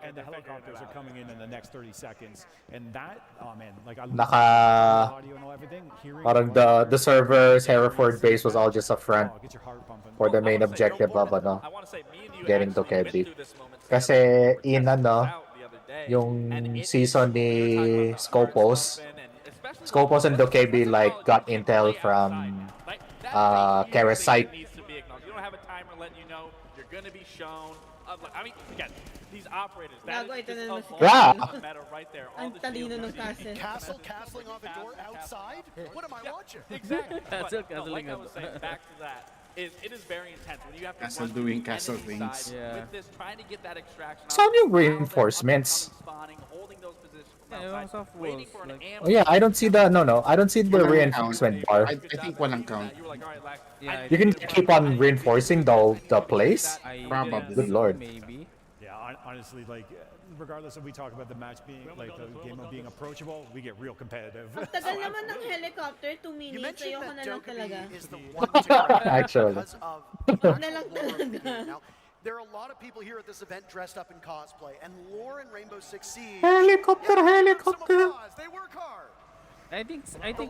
and the helicopters are coming in the next 30 seconds. And that, oh man, like I love Naka the audio and all everything. Hearing parang what the server's Hereford base was all just a front oh, get your heart pumping. for the main objective of ano, I want to say me and you getting to actually went Kebi. through this moment Kasi together. We were in testing this ano, out the other day, yung and it is season we were talking ni about the heart Scopos, pumping, and especially with Scopos and let's Dokebi like acknowledge got you can intel play from outside now. Like, that is a huge Keres thing site. that needs to be acknowledged. You don't have a timer letting you know you're going to be shown. I mean, again, these operators, that Gago, is ito just na a naman si Yeah. volume of meta right there. All Ang the talino shields ng you see. Castle. Castling off a door outside? What am I watching? Exactly. Castle But, no, like castling I up. was saying, back to that, it is very intense when you have to Castle run doing the castle enemy things. side Yeah. with this, trying to get that extraction out, Saan yung while they're reinforcements? up and coming, spawning, holding those positions from Yeah, yung outside, soft waiting walls, for an like- ambush. Oh yeah, I don't see the I don't see the Walang reinforcement count. bar. I think walang count. You were like, all right, Lax, Yeah, You can keep on reinforcing the place. I Probably. didn't Good see, lord. maybe. Yeah, honestly, like regardless if we talk about the match being like the game of being approachable, we get real competitive. Ang tagal naman ng helicopter, 2 You minutes. mentioned Ayoko na that lang talaga. Dokkaebi is the one to Actually. because of Na lang actual lore of the talaga. game. Now, there are a lot of people here at this event dressed up in cosplay, and lore in Rainbow Six Siege. Helicopter, Some helicopter. applause. They work hard. I think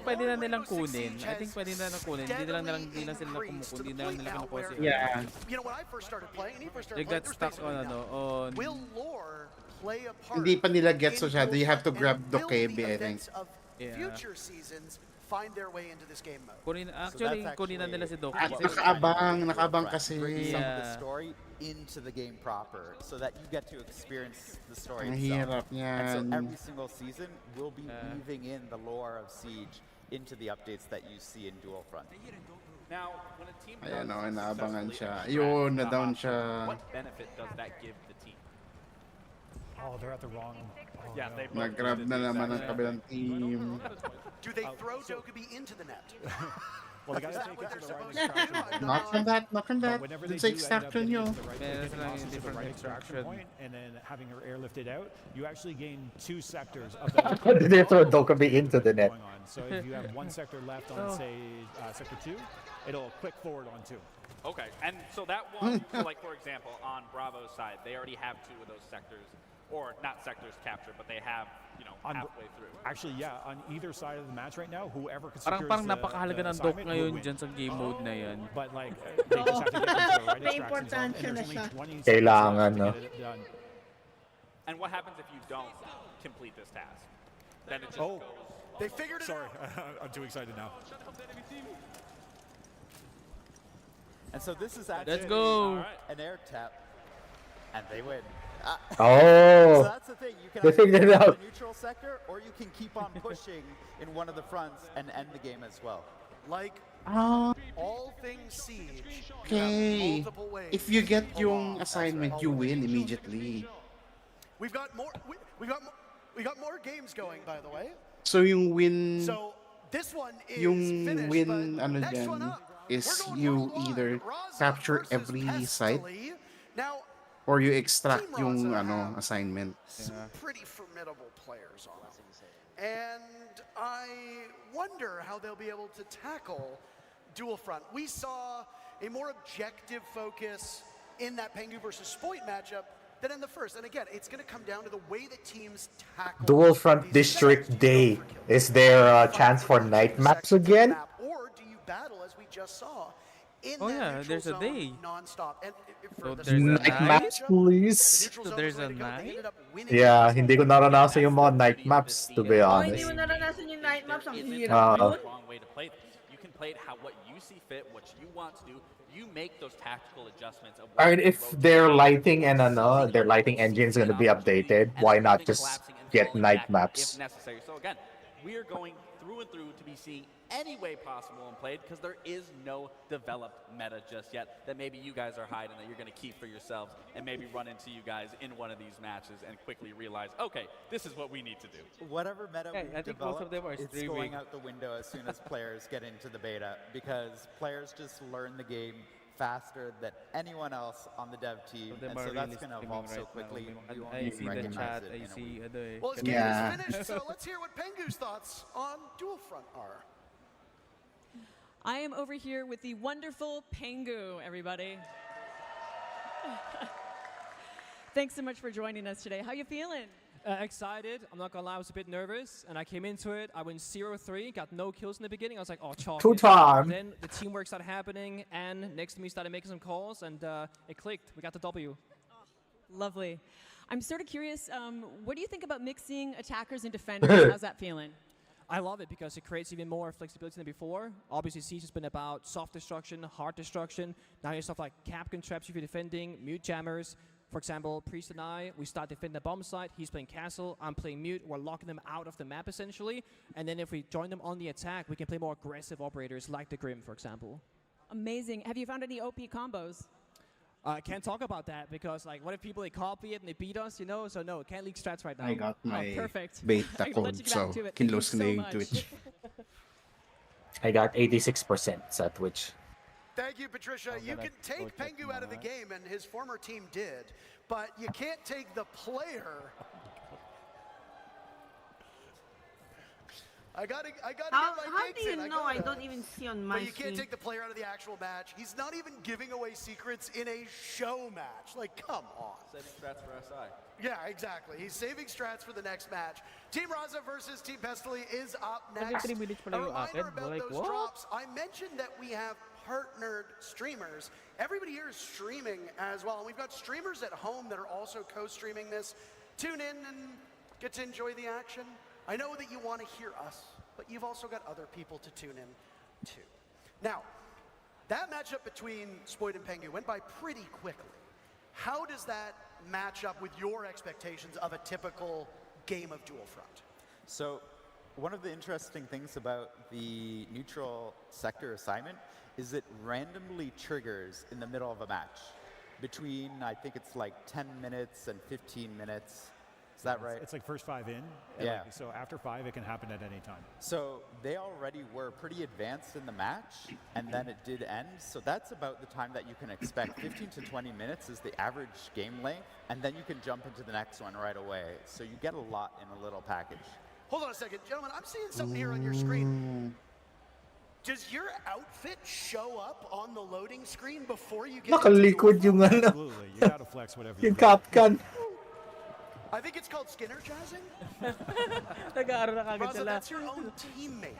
pwede na nilang kunin. I think pwede na nilang kunin. Hindi lang sila na kumukuha. Hindi na lang nila kinukuha si Yeah. You know, when I first started playing, and he first started They playing, got there was stuck on basically on will lore play a part? Hindi pa nila gets in masyado. You have to Dota, grab and will Dokkaebi, the I think. events of Yeah. future seasons find their way into this game mode? Actually, kunin na nila si Doc. At Kasi- nakaabang kasi. Bring some of the Yeah. story into the game proper so that you get to experience the story Mahirap itself. And so yan. every single season we'll be weaving in the lore of Siege into the updates that you see in Dual Front. Now, when a team Ayan o, does inaabangan successfully siya. extract Yun, the na-down hostage, siya. What benefit does that give the team? Oh, they're at the wrong. Oh, Yeah, no. they both Nag-grab did na the naman exact ang same kabilang thing. team. Do they throw Dokkaebi into the net? Well, they gotta Is that take what it to they're the right supposed to do? extraction. Not from that, not from that. But whenever Dun they sa do end up extraction getting nyo. into the right, Yeah, getting that's like a hostage to the different right extraction extraction. point and then having her airlifted out, you actually gain 2 sectors of that. They throw Dokkaebi into the net. Going on. So if you have 1 sector left on, say, sector 2, it'll click forward on 2. Okay, and so that one, so like for example, on Bravo's side, they already have 2 of those sectors, or not sectors captured, but they have, you know, halfway through. Actually, yeah, on either side of the match right now, whoever can Parang secures napakahalaga the ng Doc assignment ngayon will win. dyan sa game mode na yan. But like, they just have to get into the right May extraction zone, and importansya na there's only siya. 20 seconds Kailangan, left no? to get it done. And what happens if you don't complete this task? Then it just Oh, goes. They figured it sorry, out. I'm too excited now. And so this is actually Let's go. an air tap, and they win. Oh. So that's the thing. You can They either figured it go to out. the neutral sector, or you can keep on pushing in one of the fronts and end the game as well. Like Ah, all things Siege, you have okay. multiple ways If you get to yung pull off. assignment, you win immediately. We've got more. We got more games going, by the way. So yung win, So this one is yung finished, win but ano next one dyan up, is we're going you worldwide. either Raza capture versus every site Pestily. Now, or you extract Team yung Raza ano have assignment. some pretty formidable players on them. And I wonder how they'll be able to tackle Dual Front. We saw a more objective focus in that Pengu versus Spoit matchup than in the first. And again, it's going to come down to the way that teams tackle Dual Front these District sectors. Do you go Day. for kills? Is there a Fight chance for each night maps section of the again? map, or do you battle as we just saw in Oh, that yeah, neutral there's a zone day. non-stop? And for So the there's a Spoit Night night? maps, matchup, please. the neutral So zone there's was the way a to go. They night? ended up winning Yeah, this hindi ko one. naranasan yung mga That's the night beauty of maps, this to scene be as well. Oh, hindi mo honest. naranasan yung night maps. Ang There isn't hirap Ah. yun. a wrong way to play this. You can play it how what you see fit, what you want to do. You make those tactical adjustments. Of Alright, what if rotation their is, lighting and seizing ano, up their those lighting engine is season gonna be opportunities, updated, and why then not even just collapsing and get falling night back maps? if necessary. So again, we are going through and through to be seeing any way possible and played because there is no developed meta just yet that maybe you guys are hiding that you're going to keep for yourselves and maybe run into you guys in one of these matches and quickly realize, okay, this is what we need to do. Whatever meta Yeah, we've I think most of developed, them are it's streaming. going out the window as soon as players get into the beta because players just learn the game faster than anyone else on the dev team, Them and are so that's really going to streaming evolve so right now. quickly. You won't I even see the recognize chat. it I in a see week. Well, his game Yeah. is finished, so let's hear what Pengu's thoughts on Dual Front are. I am over here with the wonderful Pengu, everybody. Thanks so much for joining us today. How you feeling? Excited. I'm not gonna lie, I was a bit nervous, and I came into it. I went 0-3, got no kills in the beginning. I was like, oh, chalk. Two it. time. Then the teamwork started happening, and next to me started making some calls, and it clicked. We got the W. Lovely. I'm sort of curious, what do you think about mixing attackers and defenders? How's that feeling? I love it because it creates even more flexibility than before. Obviously, Siege has been about soft destruction, hard destruction. Now you have stuff like Capcan traps if you're defending, mute jammers. For example, Priest and I, we start defending the bomb site. He's playing castle, I'm playing mute. We're locking them out of the map essentially. And then if we join them on the attack, we can play more aggressive operators like the Grim, for example. Amazing. Have you found any OP combos? I can't talk about that because, like, what if people they copy it and they beat us, you know? So no, can't leak strats right now. I got my perfect. beta I'm gonna let code, you get so back to it. can Thank you lose so na yung much. Twitch. I got 86% sa Twitch. Thank you, Patricia. You can take Pengu out of the game, and his former team did, but you can't take the player. I gotta How get my do takes you in. know? I gotta. don't even see on my But you can't screen. take the player out of the actual match. He's not even giving away secrets in a show match. Like, come on. Saving strats for SI. Yeah, exactly. He's saving strats for the next match. Team Raza versus Team Pestily is up Every next. 3 minutes pala A yung reminder akin. about Like, those what? drops. I mentioned that we have partnered streamers. Everybody here is streaming as well. And we've got streamers at home that are also co-streaming this. Tune in and get to enjoy the action. I know that you want to hear us, but you've also got other people to tune in too. Now, that matchup between Spoid and Pengu went by pretty quickly. How does that match up with your expectations of a typical game of Dual Front? So one of the interesting things about the neutral sector assignment is it randomly triggers in the middle of a match between, I think it's like 10 minutes and 15 minutes. Is that right? It's like first 5 in. and Yeah. like, so after 5, it can happen at any time. So they already were pretty advanced in the match, and then it did end. So that's about the time that you can expect. 15 to 20 minutes is the average game length, and then you can jump into the next one right away. So you get a lot in a little package. Hold on a second, gentlemen. I'm seeing something here on your screen. Does your outfit show up on the loading screen before you get into Nakalikod yung ano. Absolutely. You gotta flex whatever you Yung got. Capcan. I think it's called skinner jazzing. Nag-aaral na kagad Raza, sila. that's your own teammate.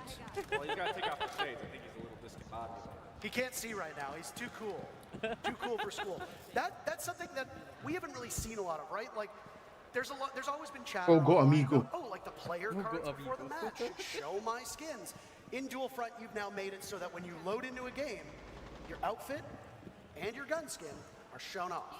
Well, he's got to take off the shades. I think he's a little discombobulated. He can't see right now. He's too cool. Too cool for school. That's something that we haven't really seen a lot of, right? Like, there's always been chatter. Ogo online amigo. about, oh, like the player cards before the match. Show my skins. In Dual Front, you've now made it so that when you load into a game, your outfit and your gun skin are shown off.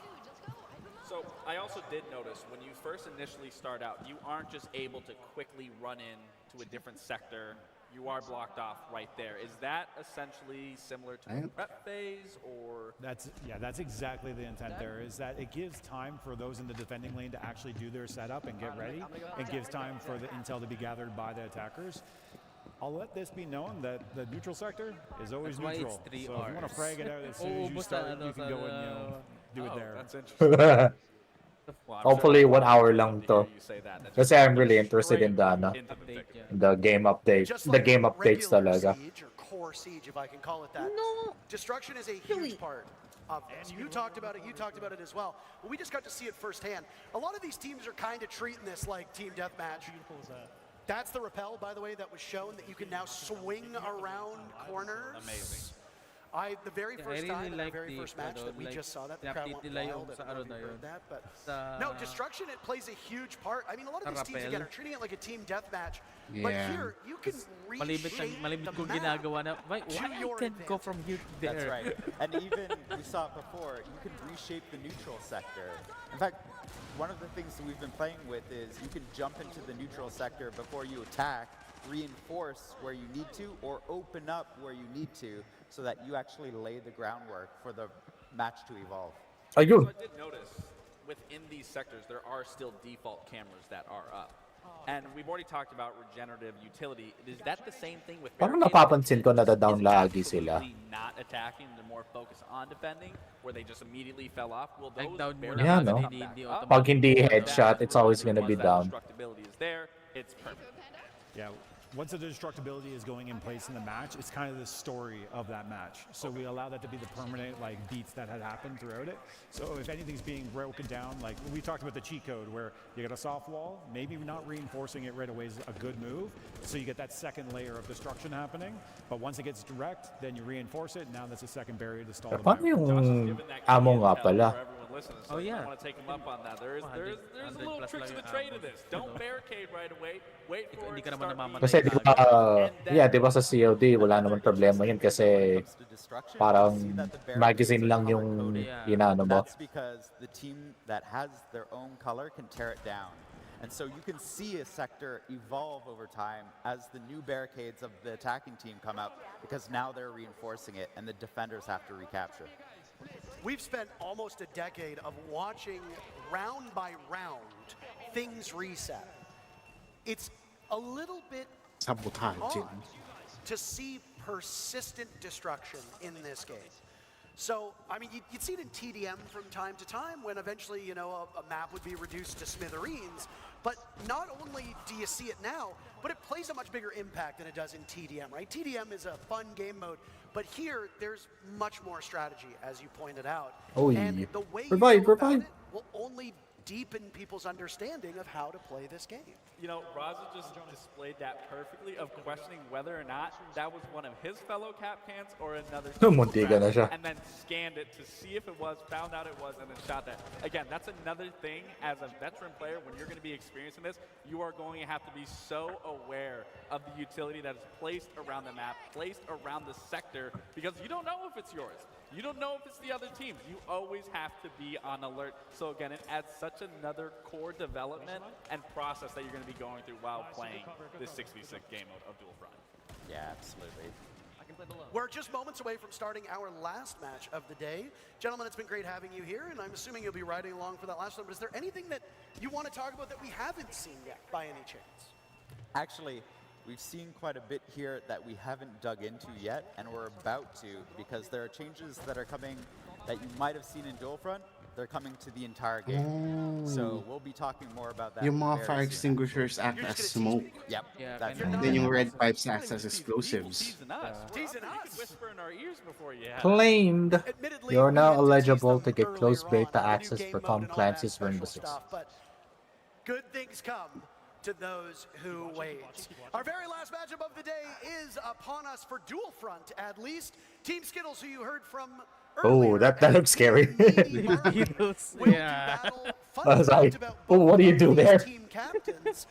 So I also did notice when you first initially start out, you aren't just able to quickly run in to a different sector. You are blocked off right there. Is that essentially similar to the prep phase, or? That's exactly the intent there, is that it gives time for those in the defending lane to actually do their setup and get ready. It gives time for the intel to be gathered by the attackers. I'll let this be known that the neutral sector is always That's why it's neutral. 3 So if you want to hours. frag it out as soon as you Uubos start, na, you can go and do it there. That's interesting. Well, I'm Hopefully sure 1 hour lang hear to. you say that. That's Kasi just I'm really interested straight in the, ano, into the thick of it. the game update. Just The like game updates regular talaga. Siege or core siege, if I can call it that. No. Destruction is a huge part of this. You talked about it. You talked about it as well. But we just got to see it firsthand. A lot of these teams are kind of treating this like team deathmatch. That's the rappel, by the way, that was shown that you can now swing around corners. Amazing. The very Yeah, first I time really in like the very the, first match that we like, just saw that, the the crowd update went nila wild. yung sa I don't know ano if na you heard yun. that, but Sa- no, Destruction, it plays a huge part. I mean, a lot of these teams, Rappel. again, are treating it like a team deathmatch. But Yeah. here, you can Malimit, reshape malimit the kong map. ginagawa na, why to I your can go advantage. from here to there? That's right. And even, we saw it before, you can reshape the neutral sector. In fact, one of the things that we've been playing with is you can jump into the neutral sector before you attack, reinforce where you need to, or open up where you need to, so that you actually lay the groundwork for the match to evolve. Ayun. So I did notice within these sectors there are still default cameras that are up. And we've already talked about regenerative utility. Is that the same thing with Parang barricades? napapansin ko nada-down lagi sila. Absolutely not attacking. They're more focused on defending, where they just immediately fell off. Will those Down muna Yeah, barricades no? come back up? Pag hindi Or headshot, that it's always remember, gonna be once that down. destructibility is there, it's perfect. Yeah, once the destructibility is going in place in the match, it's kind of the story of that match. So we allow that to be the permanent like beats that had happened throughout it. So if anything's being broken down, like we talked about the cheat code where you get a soft wall, maybe not reinforcing it right away is a good move. So you get that second layer of destruction happening. But once it gets direct, then you reinforce it. Now that's a second barrier to stall them out. Paano yung amo nga pala? So I want to take them up on that. There's a little trick to the trade of this. Don't barricade right away. Wait for it to start being Kasi di ba, di ba sa COD, wala naman problema yun kasi parang magazine lang yung ginano mo. That's because the team that has their own color can tear it down. And so you can see a sector evolve over time as the new barricades of the attacking team come up, because now they're reinforcing it and the defenders have to recapture. We've spent almost a decade of watching round by round things reset. It's a little bit Sabotage. odd to see persistent destruction in this game. So, I mean, you'd see it in TDM from time to time when eventually, you know, a map would be reduced to smithereens. But not only do you see it now, but it plays a much bigger impact than it does in TDM, right? TDM is a fun game mode, but here there's much more strategy, as you pointed out. Oh, and the way you revive, go about revive. it will only deepen people's understanding of how to play this game. You know, Raza just displayed that perfectly of questioning whether or not that was one of his fellow cap cans or another Muntikan na siya. and then scanned it to see if it was, found out it was, and then shot that. Again, that's another thing as a veteran player, when you're going to be experiencing this, you are going to have to be so aware of the utility that is placed around the map, placed around the sector, because you don't know if it's yours. You don't know if it's the other team. You always have to be on alert. So again, it adds such another core development and process that you're going to be going through while playing this 6v6 game of Dual Front. Yeah, absolutely. We're just moments away from starting our last match of the day. Gentlemen, it's been great having you here, and I'm assuming you'll be riding along for that last one. But is there anything that you want to talk about that we haven't seen yet, by any chance? Actually, we've seen quite a bit here that we haven't dug into yet, and we're about to, because there are changes that are coming that you might have seen in Dual Front. They're coming to the entire game. So we'll be talking more about that. Yung mga very fire soon. extinguishers act as smoke. Yep. That's And then yung red pipes act as explosives. Teasing us. Whisper in our ears before you have Claimed. Admittedly, You're we now had to tease eligible them to get earlier closed on beta the new access game for mode Tom and all that Clancy's special Rainbow Six. stuff, but good things come to those who wait. Our very last matchup of the day is upon us for Dual Front, at least. Team Skittles, who you heard from Oh, that looks scary. Yeah. I was like, oh, what do you do there? team captains.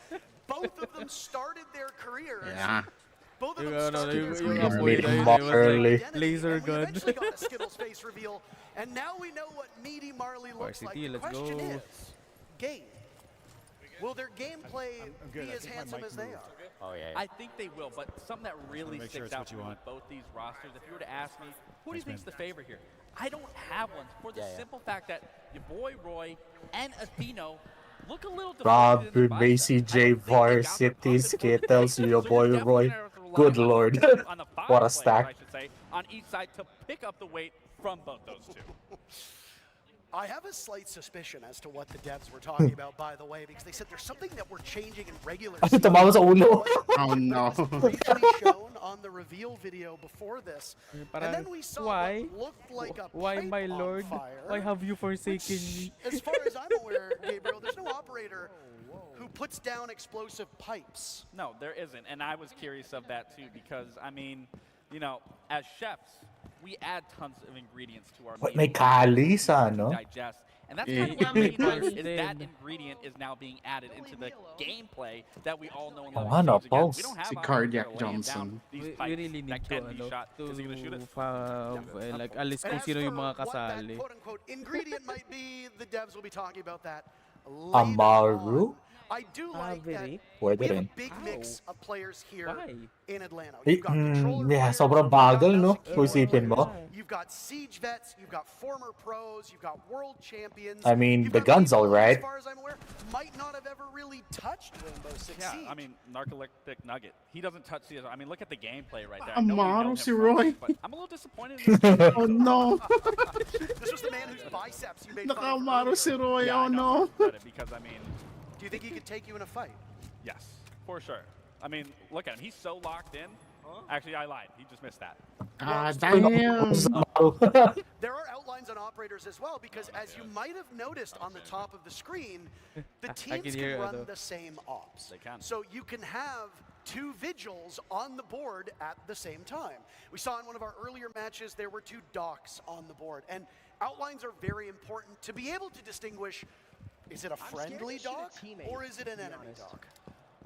Both of them started their careers. Yeah. Both of Yung them ano, started their yung careers apoy with na yun, Mark it was early. like laser and we gun. eventually got a Skittles face reveal, and now we know what Meaty Marley looks like. Varsity, The let's question go. is, game. Will their gameplay be as handsome as they are? Oh, yeah. I think they will, but something that really make sure sticks it's out what to you me want. with both these rosters, if you were to ask me, who do you think's the favorite here? I don't have one for the simple fact that your boy Roy and Atheno look a little Rob, deflated in their biceps. Macy I J, don't think they got the Varsity, perfect Skittles, rotation, your so boy you're definitely Roy. gonna have to rely Good on lord. on the five What a players, stack. I should say, on each side to pick up the weight from both those two. I have a slight suspicion as to what the devs were talking about, by the way, because they said there's something that we're changing in regular Ay, tumawa sa ulo. Oh no. briefly shown on the reveal video before this. And then we saw why? what looked like a Why, pipe my on lord? fire, Why have you forsaken me? as far as I'm aware, Gabriel, there's no operator who puts down explosive pipes. No, there isn't, and I was curious of that too because I mean, you know, as chefs, we add tons of ingredients to our What, meal may kalis, ano? digest, and that's Yeah, kind of what yeah, made may this kalis is that din. ingredient is now being added into the gameplay that we all know and Oh, love. ano, Because, again, Pulse. we don't have Si operators Cardiac that are laying down Johnson. these We pipes really need that to, can be ano, shot. Is he gonna shoot it? like, alis kung And sino as yung for mga what that kasali. quote-unquote ingredient might be, the devs will be talking about that later Amaru? on. I do like that Pwede we have rin. a big mix of players here Why? in Atlanta. Eh, You've got controller yeah, players, sobrang you've got bagal, no? mouse and Kung keyboard isipin mo. players, you've got siege vets, you've got former pros, you've got world champions. I mean, you've the got gun's people who, alright. as far as I'm aware, might not have ever really touched Rainbow Six Yeah, Siege. I mean, Narcoleptic Nugget. He doesn't touch the other. I mean, look at the gameplay right there. I know we know Amaro him si from Roy. it, but I'm a little disappointed in this. Oh no. This was the man whose biceps you made fun of Nakamaro si earlier. Roy. Yeah, Oh I know, no. I read it because, I mean, Do you think he could take you in a fight? yes, for sure. I mean, look at him. He's so locked in. Actually, I lied. He just missed that. Ah, damn. There are outlines on operators as well, because as you might have noticed on the top of the screen, the teams can can hear it, run though. the same ops. They can. So you can have two vigils on the board at the same time. We saw in one of our earlier matches there were two docks on the board, and outlines are very important to be able to distinguish, is it a friendly dock or is it an enemy dock?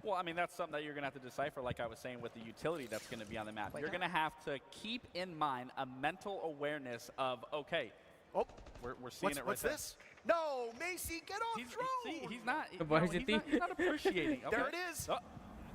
Well, I mean, that's something that you're going to have to decipher, like I was saying, with the utility that's going to be on the map. You're going to have to keep in mind a mental awareness of, okay, oh, we're seeing it right what's there. this? No, Macy, get off drone! See, he's not, Why is it he's not appreciating. Okay. There it is.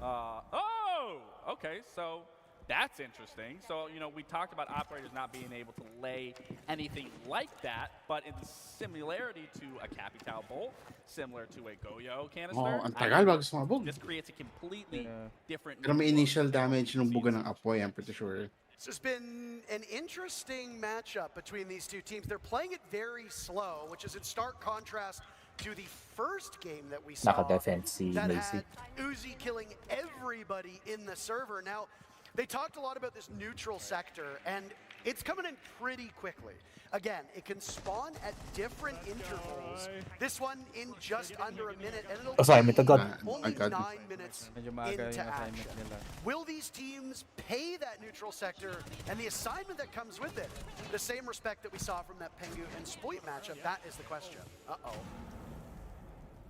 Oh, okay, so that's interesting. So, you know, we talked about operators not being able to lay anything like that, but in similarity to a Capital Bolt, similar to a Goyo canister, Oh, ang tagal bago sumabog. this creates a completely different... Pero may initial damage nung buga ng apoy, I'm pretty sure. This has been an interesting matchup between these two teams. They're playing it very slow, which is in stark contrast to the first game that we saw Naka-defense si that Macy. had Uzi killing everybody in the server. Now, they talked a lot about this neutral sector, and it's coming in pretty quickly. Again, it can spawn at different intervals. This one in just under a minute, and it'll Assignment be agad. only Agad. 9 minutes Medyo maaga into yung assignment action. nila. Will these teams pay that neutral sector and the assignment that comes with it the same respect that we saw from that Pengu and Spoit matchup? That is the question. Uh-oh.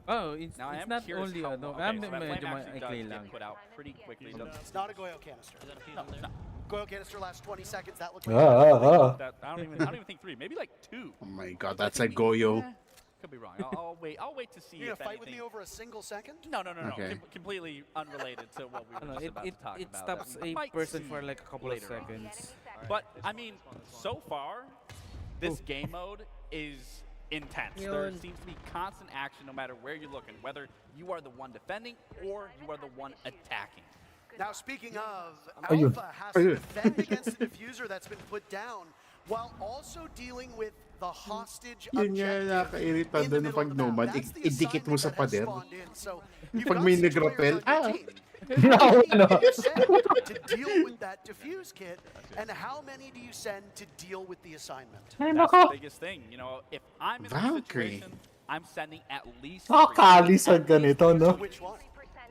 Oh, it's, Now, I it's am not curious only how ano. long- I'm okay, so that medyo flame actually maikli does lang. get put out pretty quickly. It's not a Goyo canister. No, it's not. Goyo canister lasts 20 seconds. That looks Ah, like That, I don't even think 3, maybe like 2. Oh my god, that's a Goyo. Could be wrong. I'll wait to see You're if gonna fight with anything. me over a single second? No. Okay. Completely unrelated to what we were Ano, just it, about it, to talk it about. stops that we a might person see for like a couple of later on. seconds. But I mean, so far, this game mode is intense. There Yun. seems to be constant action no matter where you're looking, whether you are the one defending or you are the one attacking. Now, speaking of, Ayun. Alpha has to defend against the diffuser that's been put down while also dealing with the hostage Yun nga objective nakakairita in the doon middle pag of the map. nomad, That's the idikit mo sa assignment that has pader. spawned in. So, you've Pag got may 6 players nag-rappel, on your ah! team. How many do you send to deal with that diffuse kit, and how many do you send to deal with the assignment? That's the biggest thing. You know, if I'm in this Valkyrie. situation, I'm sending at least Nakakali sa at least ganito, no? Which one?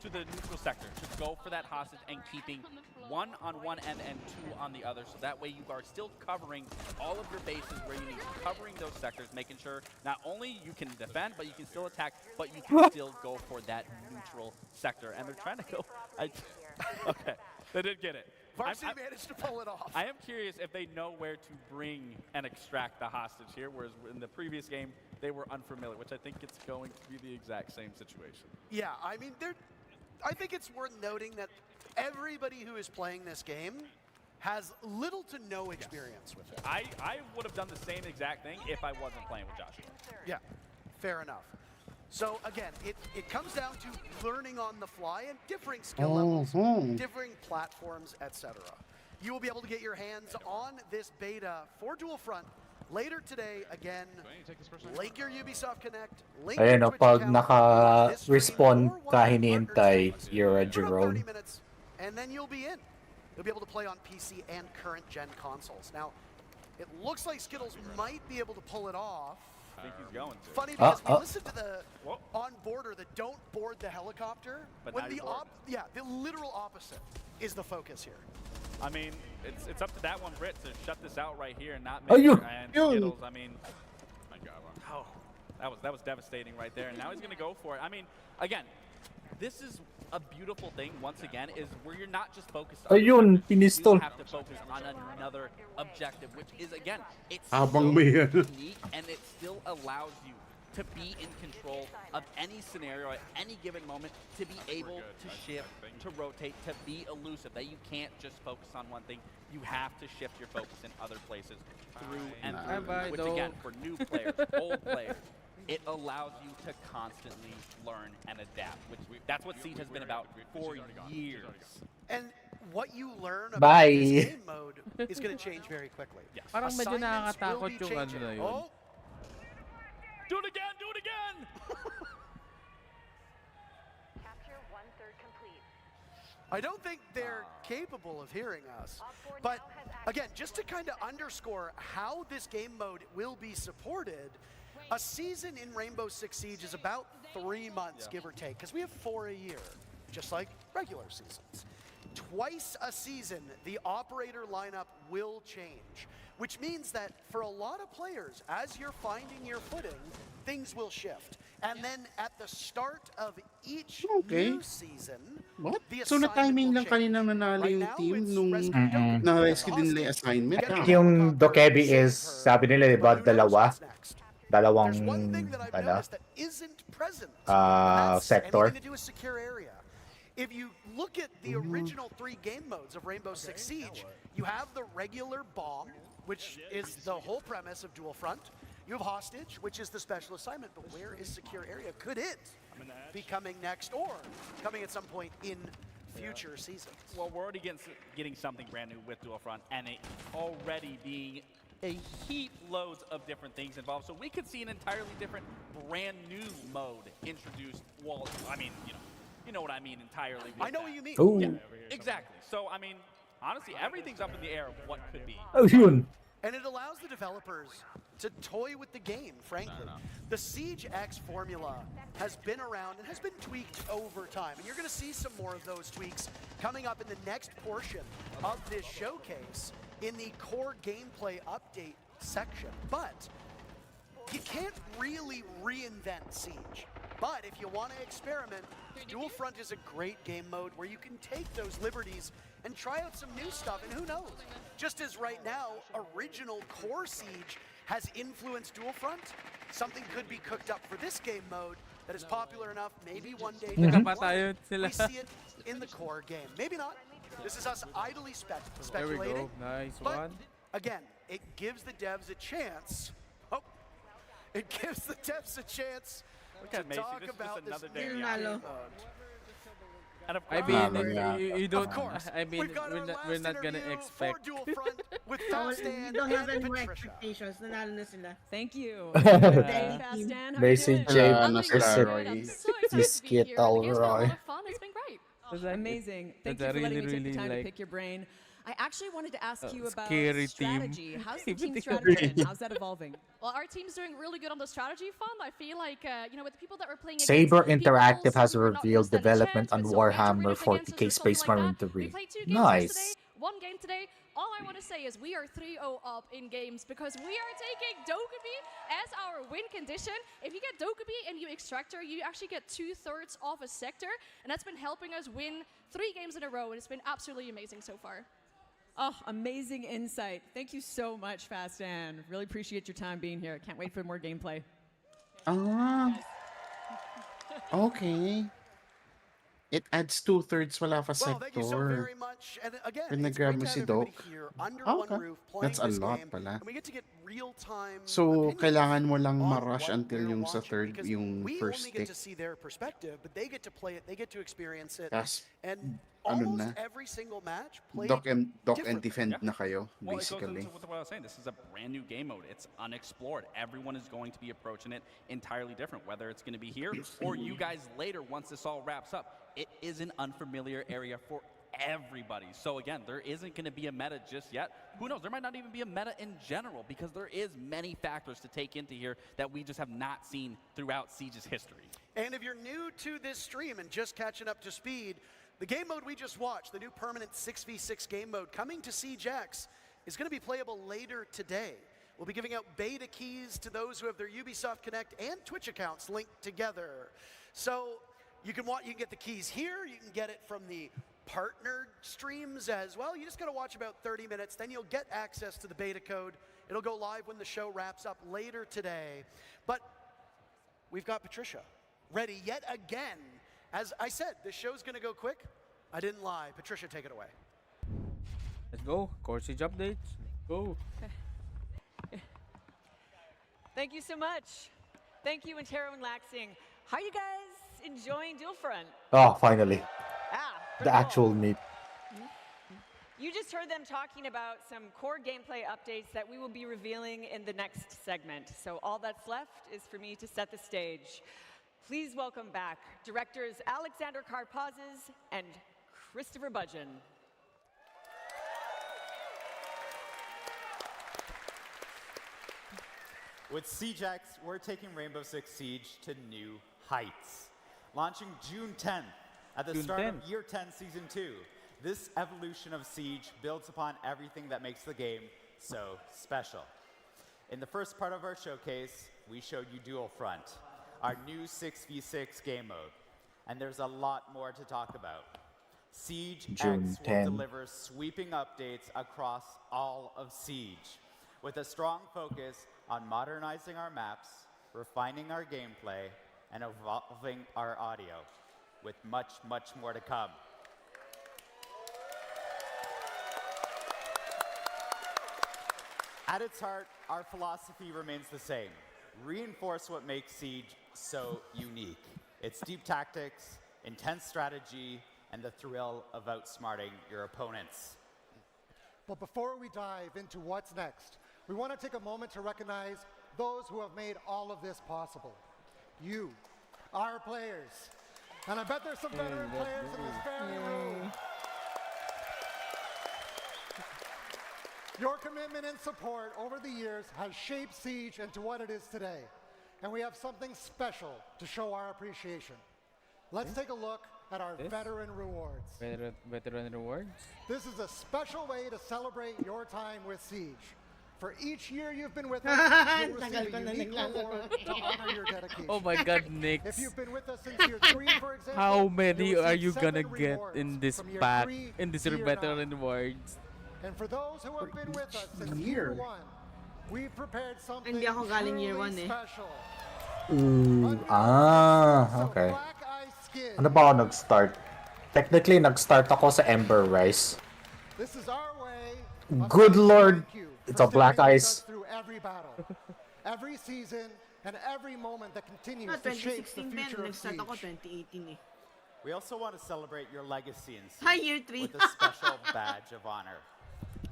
to the neutral sector to go for that hostage and keeping 1 on one end and 2 on the other, so that way you are still covering all of your bases where you need to, covering those sectors, making sure not only you can defend, but you can still attack, but you can still go for that neutral sector. And they're trying to go. Okay, they did get it. Varsity managed to pull it off. I am curious if they know where to bring and extract the hostage here, whereas in the previous game they were unfamiliar, which I think it's going to be the exact same situation. Yeah, I mean, I think it's worth noting that everybody who is playing this game has little to no experience with it. I would have done the same exact thing if I wasn't playing with Joshua. Yeah, fair enough. So again, it comes down to learning on the fly and differing skill levels, differing platforms, etc. You will be able to get your hands on this beta for Dual Front later today. Again, link your Ubisoft Connect, link Ayan your o, Twitch pag account, naka-respawn this stream, ka or one of our hinihintay, partner you're a streams for about Jerome. 30 minutes, and then you'll be in. You'll be able to play on PC and current gen consoles. Now, it looks like Skittles might be able to pull it off. I think he's going to. Funny because we listened to the on-boarder, the don't board the helicopter. But when now the you board. the literal opposite is the focus here. I mean, it's up to that one Brit to shut this out right here and not Oh, make you- it. And you- Skittles, I mean, my God, wow. That was devastating right there. And now he's gonna go for it. I mean, again, this is a beautiful thing. Once again, is where you're not just focused on. Ayun, pinistol. You have to focus on another objective, which is again, it's Habang so may- unique and it still allows you to be in control of any scenario at any given moment, to be able to shift, to rotate, to be elusive, that you can't just focus on one thing. You have to shift your focus in other places through and through, Bye-bye, which again, for new players, old players, it allows you to constantly learn and adapt, which that's what Siege has been about for years. And what you learn about Bye. this game mode is going to change very quickly. Yes. Parang medyo Assignments nakakatakot will be yung ano changing. na yun. Oh, Do it again! Do it again! Capture 1/3 complete. I don't think they're capable of hearing us. But again, just to kind of underscore how this game mode will be supported, a season in Rainbow Six Siege is about 3 months, give or take, because we have 4 a year, just like regular seasons. Twice a season, the operator lineup will change, which means that for a lot of players, as you're finding your footing, things will shift. And then at the start of each new season, What? the So na-timing lang kanina nanalo yung team nung na-rescue din nila yung assignment. I think yung Dokebi is, sabi nila, diba, dalawang sector. To do a secure area. If you look at the original 3 game modes of Rainbow Six Siege, you have the regular bomb, which is the whole premise of Dual Front. You have Hostage, which is the special assignment, but where is secure area? Could it be coming next or coming at some point in future seasons? Well, we're already getting something brand new with Dual Front, and it already being a heap loads of different things involved. So we could see an entirely different brand new mode introduced. Well, I mean, you know what I mean entirely. I know what you mean. Ooh. Yeah, exactly. So, I mean, honestly, everything's up in the air of what could be. Oh, yun. And it allows the developers to toy with the game, frankly. The Siege X formula has been around and has been tweaked over time. And you're going to see some more of those tweaks coming up in the next portion of this showcase in the core gameplay update section. But you can't really reinvent Siege. But if you want to experiment, Dual Front is a great game mode where you can take those liberties and try out some new stuff, and who knows? Just as right now, original core Siege has influenced Dual Front, something could be cooked up for this game mode that is popular enough, maybe one day down the line, we see it in the core game. Maybe not. This is us idly speculating. There we go. Nice but one. again, it gives the devs a chance. It gives the devs a chance to Macy, talk this is about just another this day new in the mode. And of I course, mean, you don't. Of course. I mean, We've got our we're last not gonna interview expect. for Dual Front with Oh, Fast you Dan don't have and any more Patricia. expectations. Nanalo na sila. Thank you. Thank Fast you. Dan, how Macy are you doing? J. I'm doing good. Roy. I'm so excited to be Biscuit here. The game's been a lot Alroy. of fun. It's been great. Exactly. Amazing. Thank That's you for letting me really, take the time really to pick your brain. I actually wanted to ask you about scary team. strategy. How's the team Scary strategy? team. How's that evolving? Well, our team's doing really good on the strategy front. I feel like, with the people that we're playing Saber against, Interactive people has who are not revealed gonna stand a development chance on with some major Warhammer win 40k against us or Space something Marine like that. 3. We played 2 games yesterday, Nice. 1 game today. All I want to say is we are 3-0 up in games because we are taking Dokkaebi as our win condition. If you get Dokkaebi and you extract her, you actually get 2/3 of a sector, and that's been helping us win 3 games in a row, and it's been absolutely amazing so far. Oh, amazing insight. Thank you so much, Fast Dan. Really appreciate your time being here. Can't wait for more gameplay. Ah. Okay. It adds 2/3 wala pa Well, thank you so sector. very much. And again, When it's nag-grab great mo to si have everybody Doc. here under Ah, one okay. roof playing That's a this lot game, pala. and we get to get real-time So, opinions kailangan mo lang on ma-rush what until we're yung sa watching, third, because yung we first only get stick. to see their perspective, but they get to play it, they get to experience it, Tas, and ano almost na, every single match played Doc and differently. defend na kayo, Well, it goes basically. into what I was saying. This is a brand new game mode. It's unexplored. Everyone is going to be approaching it entirely different, whether it's going to be here or you guys later once this all wraps up. It is an unfamiliar area for everybody. So again, there isn't going to be a meta just yet. Who knows? There might not even be a meta in general because there is many factors to take into here that we just have not seen throughout Siege's history. And if you're new to this stream and just catching up to speed, the game mode we just watched, the new permanent 6v6 game mode coming to Siege X, is going to be playable later today. We'll be giving out beta keys to those who have their Ubisoft Connect and Twitch accounts linked together. So you can get the keys here, you can get it from the partnered streams as well. You just got to watch about 30 minutes, then you'll get access to the beta code. It'll go live when the show wraps up later today. But we've got Patricia, ready yet again. As I said, this show's gonna go quick. I didn't lie. Patricia, take it away. Let's go. Core Siege updates. Let's go. Thank you so much. Thank you, Intero and Laxing. How are you guys enjoying Dual Front? Oh, finally. Pretty The actual meat. You just heard them talking about some core gameplay updates that we will be revealing in the next segment. So all that's left is for me to set the stage. Please welcome back directors Alexander Karpazes and Christopher Budgeon. With SiegeX, we're taking Rainbow Six Siege to new heights. Launching June 10th at the start of Year 10 Season 2, this evolution of Siege builds upon everything that makes the game so special. In the first part of our showcase, we showed you Dual Front, our new 6v6 game mode. And there's a lot more to talk about. Siege X will deliver sweeping updates across all of Siege, with a strong focus on modernizing our maps, refining our gameplay, and evolving our audio, with much, much more to come. At its heart, our philosophy remains the same. Reinforce what makes Siege so unique. Its deep tactics, intense strategy, and the thrill of outsmarting your opponents. But before we dive into what's next, we want to take a moment to recognize those who have made all of this possible. You, our players. And I bet there's some veteran players in this very room. Your commitment and support over the years has shaped Siege into what it is today. And we have something special to show our appreciation. Let's take a look at our veteran rewards. Veteran rewards? This is a special way to celebrate your time with Siege. For each year you've been with us, you'll receive a unique reward to honor your dedication. Oh my God, Nick. If you've been with us since year 3, for example, how many you'll are receive you 7 gonna get in this from year pack, 3 in this to year veteran 9. rewards? And for those who have been with us since year 1, we've prepared something Hindi ako galing year truly 1 eh. special. Okay. Ano ba ako nag-start? Technically, nag-start ako sa Ember Rise. This is our way Good Lord, it's a Black Ice. through every battle, every season, and every moment that continues to shape the 2016 future of nag-start ako Siege. 2018 eh. We also want to celebrate your legacy in Siege Hi, year 3. with a special badge of honor.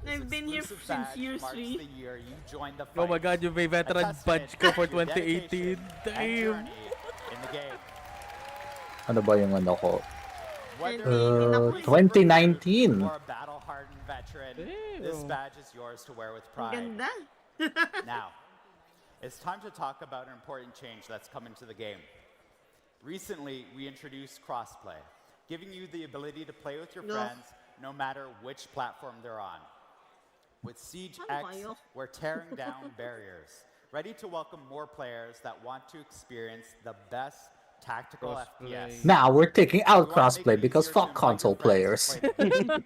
I've been here Exclusive since badge year marks 3. the year you joined the Oh my fight. God, you may veteran A testament badge ko for to your 2018. dedication and Damn. journey in the game. Ano ba yung ano ko? Whether 2019. or a battle-hardened veteran, this badge is yours to wear with pride. Ganda. Now, it's time to talk about an important change that's come into the game. Recently, we introduced crossplay, giving you the ability to play with your friends no matter which platform they're on. With Siege X, we're tearing down barriers, ready to welcome more players that want to experience the best tactical FPS. Now we're taking out crossplay because fuck console players. Continue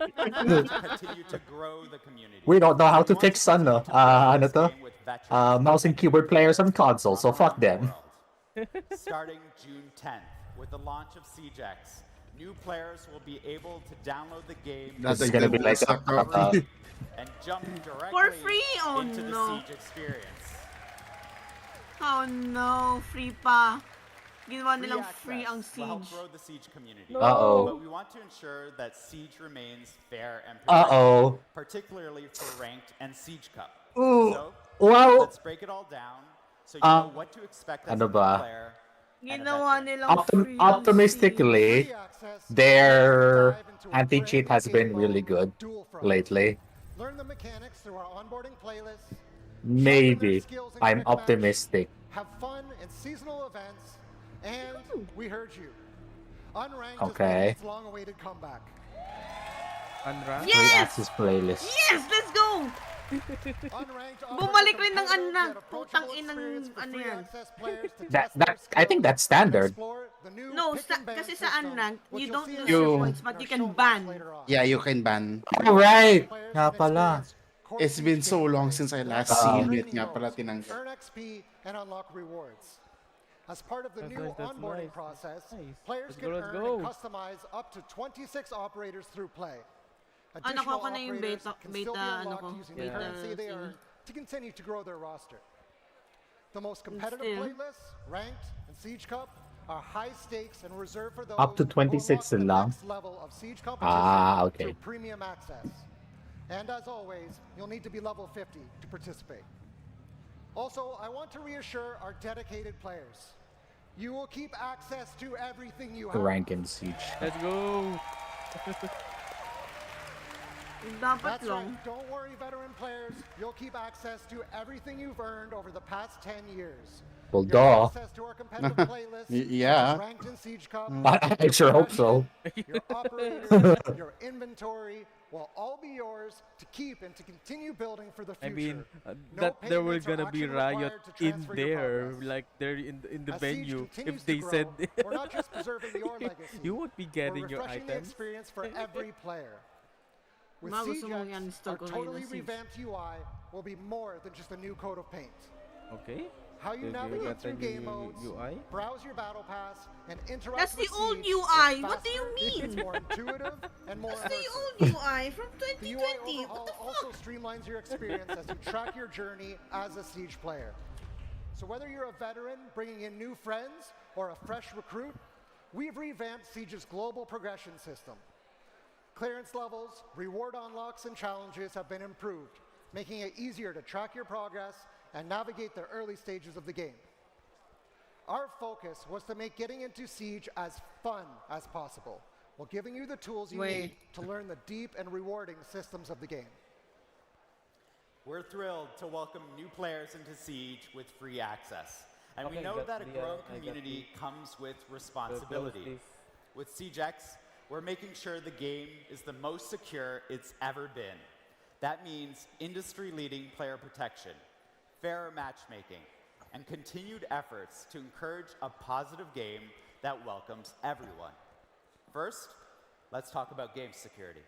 to grow the community. We don't know how to fix ano to? Mouse and keyboard players on console, so fuck them. Starting June 10th, with the launch of Siege X, new players will be able to download the game. This is gonna be like and jump directly For free? Oh into the no. Siege experience. Oh no, free pa. Ginawa nilang Free free ang access will help Siege. grow the Siege community. Uh-oh. But we want to ensure that Siege remains fair and Uh-oh. particularly for Ranked and Siege Cup. Ooh. So, Well, let's break it all down so you know what to expect as ano a new ba? player. Ginawa nilang free ang Optimistically, their anti-cheat has been really good lately. Learn the mechanics through our onboarding playlist. Maybe. I'm optimistic. Have fun in seasonal events, and we heard you. Unranked Okay. is its long-awaited comeback. Unranked? Free access playlist. Yes, let's go! Bumalik rin ng unranked. Putang inang ano yan. I think that's standard. No, kasi sa unranked, you don't lose You- your points, but you can ban. Yeah, you can ban. Alright. Nga pala. It's been so long since I last seen it. Nga pala tinanggal. Earn XP and unlock rewards. As part of the That's new nice, that's onboarding nice. process, Nice. players Let's can go, let's earn go. and customize up to 26 operators through play. Ah, Additional nakuha ko na yung operators beta, can still be beta, ano unlocked ko, using the beta currency they thingy. earn to continue to grow their roster. The most competitive Still. playlists, ranked, and Siege Cup are high stakes and reserved for those Up to who 26 unlock the lang. next level of Siege competition Ah, okay. through premium access. And as always, you'll need to be level 50 to participate. Also, I want to reassure our dedicated players. You will keep access to everything you The have. rank in Siege. Let's go. Dapat That's lang. right. Don't worry, veteran players. You'll keep access to everything you've earned over the past 10 years. Well, You'll duh. have access to our competitive playlists, Yeah. such as ranked in Siege Cup. I sure hope so. Your operators, your inventory will all be yours to keep and to continue building for the I future. mean, No that there were payments or gonna be action riot required to in transfer your there, progress. like they're in the As Siege venue. continues If they to said grow, we're not just preserving your legacy. you won't be We're getting your refreshing the items. experience for every player. With Ma, gusto Siege mo X, yan, install our ko ngayon totally ng Siege. revamped UI will be more than just a new coat of paint. Okay. How you They navigate got through the game new modes, UI? browse your battle pass, and interact That's with the old Siege UI. is What do you faster, mean? It's more intuitive and more That's the immersive. old UI from The 2020. UI overhaul also streamlines your experience as you track your journey as a Siege player. So whether you're a veteran bringing in new friends or a fresh recruit, we've revamped Siege's global progression system. Clearance levels, reward unlocks, and challenges have been improved, making it easier to track your progress and navigate the early stages of the game. Our focus was to make getting into Siege as fun as possible, while giving you the tools you need to learn the deep and rewarding systems of the game. We're thrilled to welcome new players into Siege with free access. And we Okay, know got that a the, growing I got community the- comes with responsibility. please. With Siege X, we're making sure the game is the most secure it's ever been. That means industry-leading player protection, fairer matchmaking, and continued efforts to encourage a positive game that welcomes everyone. First, let's talk about game security.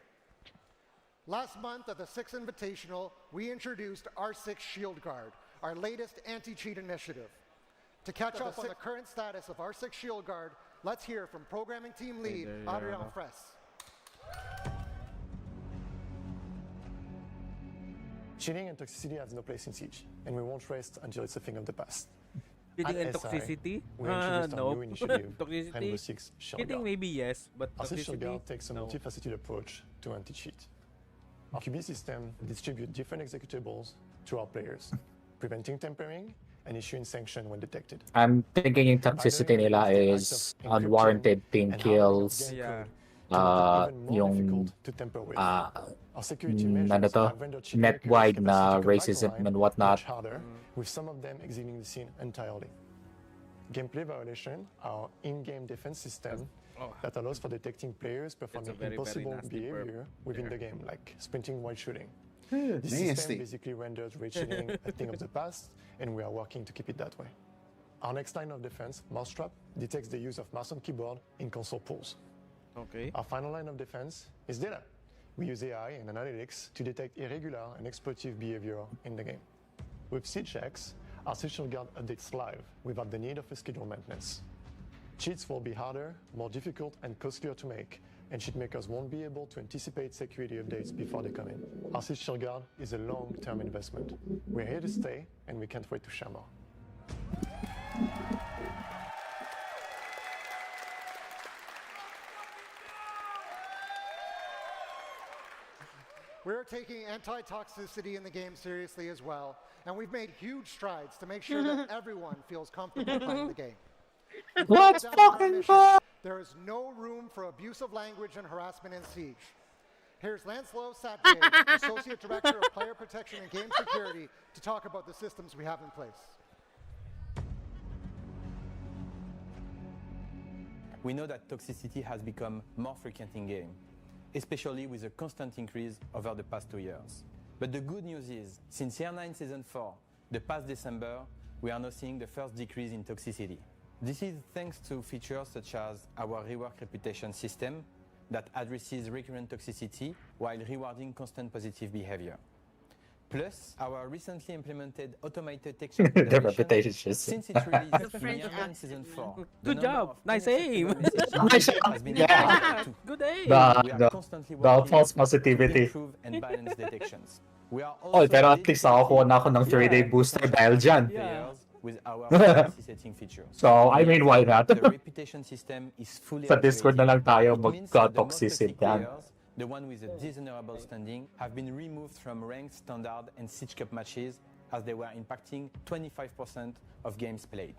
Last month at the Six Invitational, we introduced R6 Shield Guard, our latest anti-cheat initiative. To catch up on the current status of R6 Shield Guard, let's hear from programming team lead Adrian Fress. Cheating and toxicity have no place in Siege, and we won't rest until it's a thing of the past. Cheating At and SI, toxicity? we introduced No. our new initiative, Toxicity? Rainbow Six Shield Cheating Guard. maybe yes, but Our Six Shield toxicity? Guard takes a No. multifaceted approach to anti-cheat. Our QB system distributes different executables to our players, preventing tampering and issuing sanction when detected. I'm thinking yung toxicity nila is unwarranted team kills. Yung ano to, net-wide na racism and whatnot. Much harder, with some of them exiting the scene entirely. Gameplay violation are in-game defense system that allows for detecting players performing very, very impossible nasty behavior within the game, like sprinting while shooting. Nasty. This system basically renders raid shooting a thing of the past, and we are working to keep it that way. Our next line of defense, Mousetrap, detects the use of mouse on keyboard in console pools. Okay. Our final line of defense is data. We use AI and analytics to detect irregular and exploitative behavior in the game. With Siege X, our Siege Guard updates live without the need of a scheduled maintenance. Cheats will be harder, more difficult, and costlier to make, and cheat makers won't be able to anticipate security updates before they come in. Our Siege Guard is a long-term investment. We're here to stay, and we can't wait to share more. We're taking anti-toxicity in the game seriously as well, and we've made huge strides to make sure that everyone feels comfortable playing the game. Let's fucking go! There is no room for abusive language and harassment in Siege. Here's Lancelot Satjay, Associate Director of Player Protection and Game Security, to talk about the systems we have in place. We know that toxicity has become more frequent in game, especially with a constant increase over the past 2 years. But the good news is, since Year 9 Season 4, the past December, we are now seeing the first decrease in toxicity. This is thanks to features such as our rework reputation system that addresses recurrent toxicity while rewarding constant positive behavior. Plus, our recently implemented automated texture Their moderation, reputation is just... since its release The in French Year 9 accent, Season man. 4, Good job. Nice aim. Nice shot. has been Yeah. improved too. Good aim. We are The constantly the working false to positivity. improve and balance detections. We are Oh, also pero at least nakakuha na ako ng 3-day dedicated booster to dahil dyan. players with our privacy setting features. So, I mean, why not? The reputation system is fully Sa Discord na lang tayo It means that the most magka-toxicity toxic yan. players, the one with a dishonorable standing, have been removed from ranked, standard, and Siege Cup matches as they were impacting 25% of games played.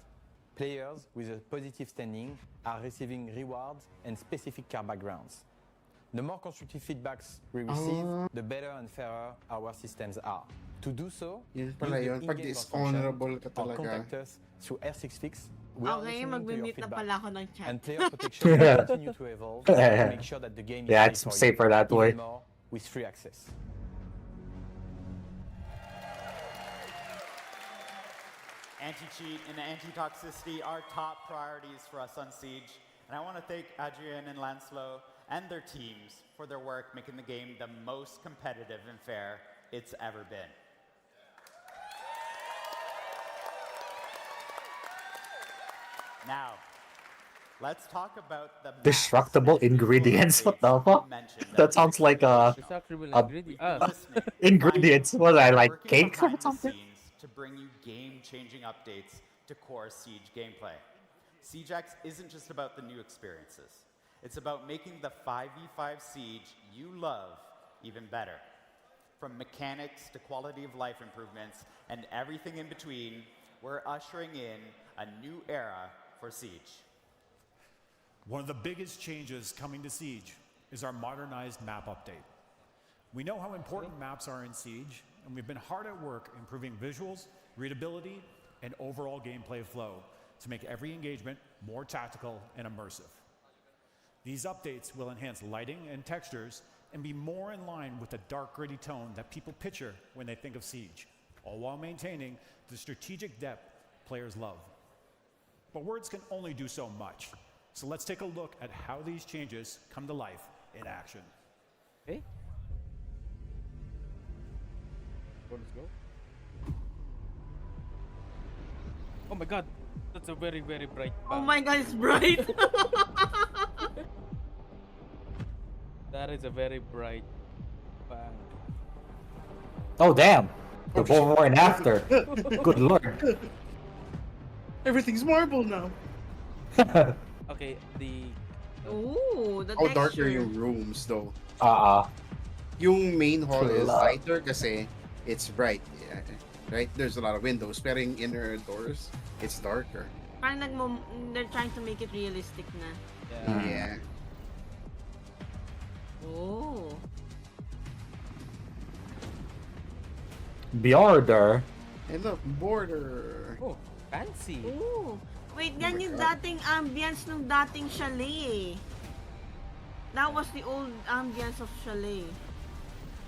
Players with a positive standing are receiving rewards and specific car backgrounds. The more constructive feedbacks we receive, the better and fairer our systems are. To do so, Yun use pala the yun. Pag in-game dishonorable ka function or talaga. contact us through R6Fix. We are Okay, listening to your mag-mute na feedback, pala ako ng chat. and player protection will continue to evolve to make sure that the game is Yeah, safe it's for safer you, that way. even more with free access. Anti-cheat and anti-toxicity are top priorities for us on Siege. And I want to thank Adrian and Lanslow and their teams for their work making the game the most competitive and fair it's ever been. Now, let's talk about the Destructible ingredients? What the fuck? That sounds like a ingredients. What I like cake or something? To bring you game-changing updates to core Siege gameplay. SiegeX isn't just about the new experiences. It's about making the 5v5 Siege you love even better. From mechanics to quality of life improvements and everything in between, we're ushering in a new era for Siege. One of the biggest changes coming to Siege is our modernized map update. We know how important maps are in Siege, and we've been hard at work improving visuals, readability, and overall gameplay flow to make every engagement more tactical and immersive. These updates will enhance lighting and textures and be more in line with the dark, gritty tone that people picture when they think of Siege, all while maintaining the strategic depth players love. But words can only do so much. So let's take a look at how these changes come to life in action. Okay. Let's go. Oh my god, that's a very, very bright Oh bang. my god, it's bright! That is a very bright bang. Oh damn! The before and after. Good lord. Everything's marble now. Okay, the... Ooh, the How texture. darker yung rooms though? Yung main hall is Love. lighter kasi it's bright. Yeah. Right? There's a lot of windows. Pero yung inner doors, it's darker. Parang they're trying to make it realistic na. Yeah. Oh. Bjorder. And look, border. Oh, fancy. Ooh. Wait, yan my yung God. dating ambience nung dating chalet eh. That was the old ambience of chalet.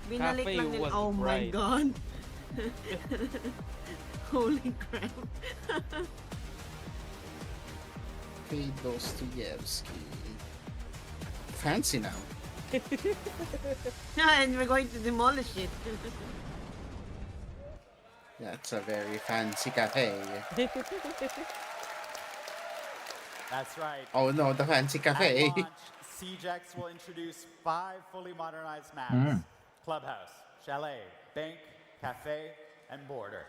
Binalik Cafe lang nila. was Oh my bright. god. Holy crap. Fade Dostoevsky. Fancy now. And we're going to demolish it. That's a very fancy cafe. That's right. Oh no, the fancy cafe. At launch, SiegeX will introduce 5 fully modernized maps. Clubhouse, Chalet, Bank, Cafe, and Border.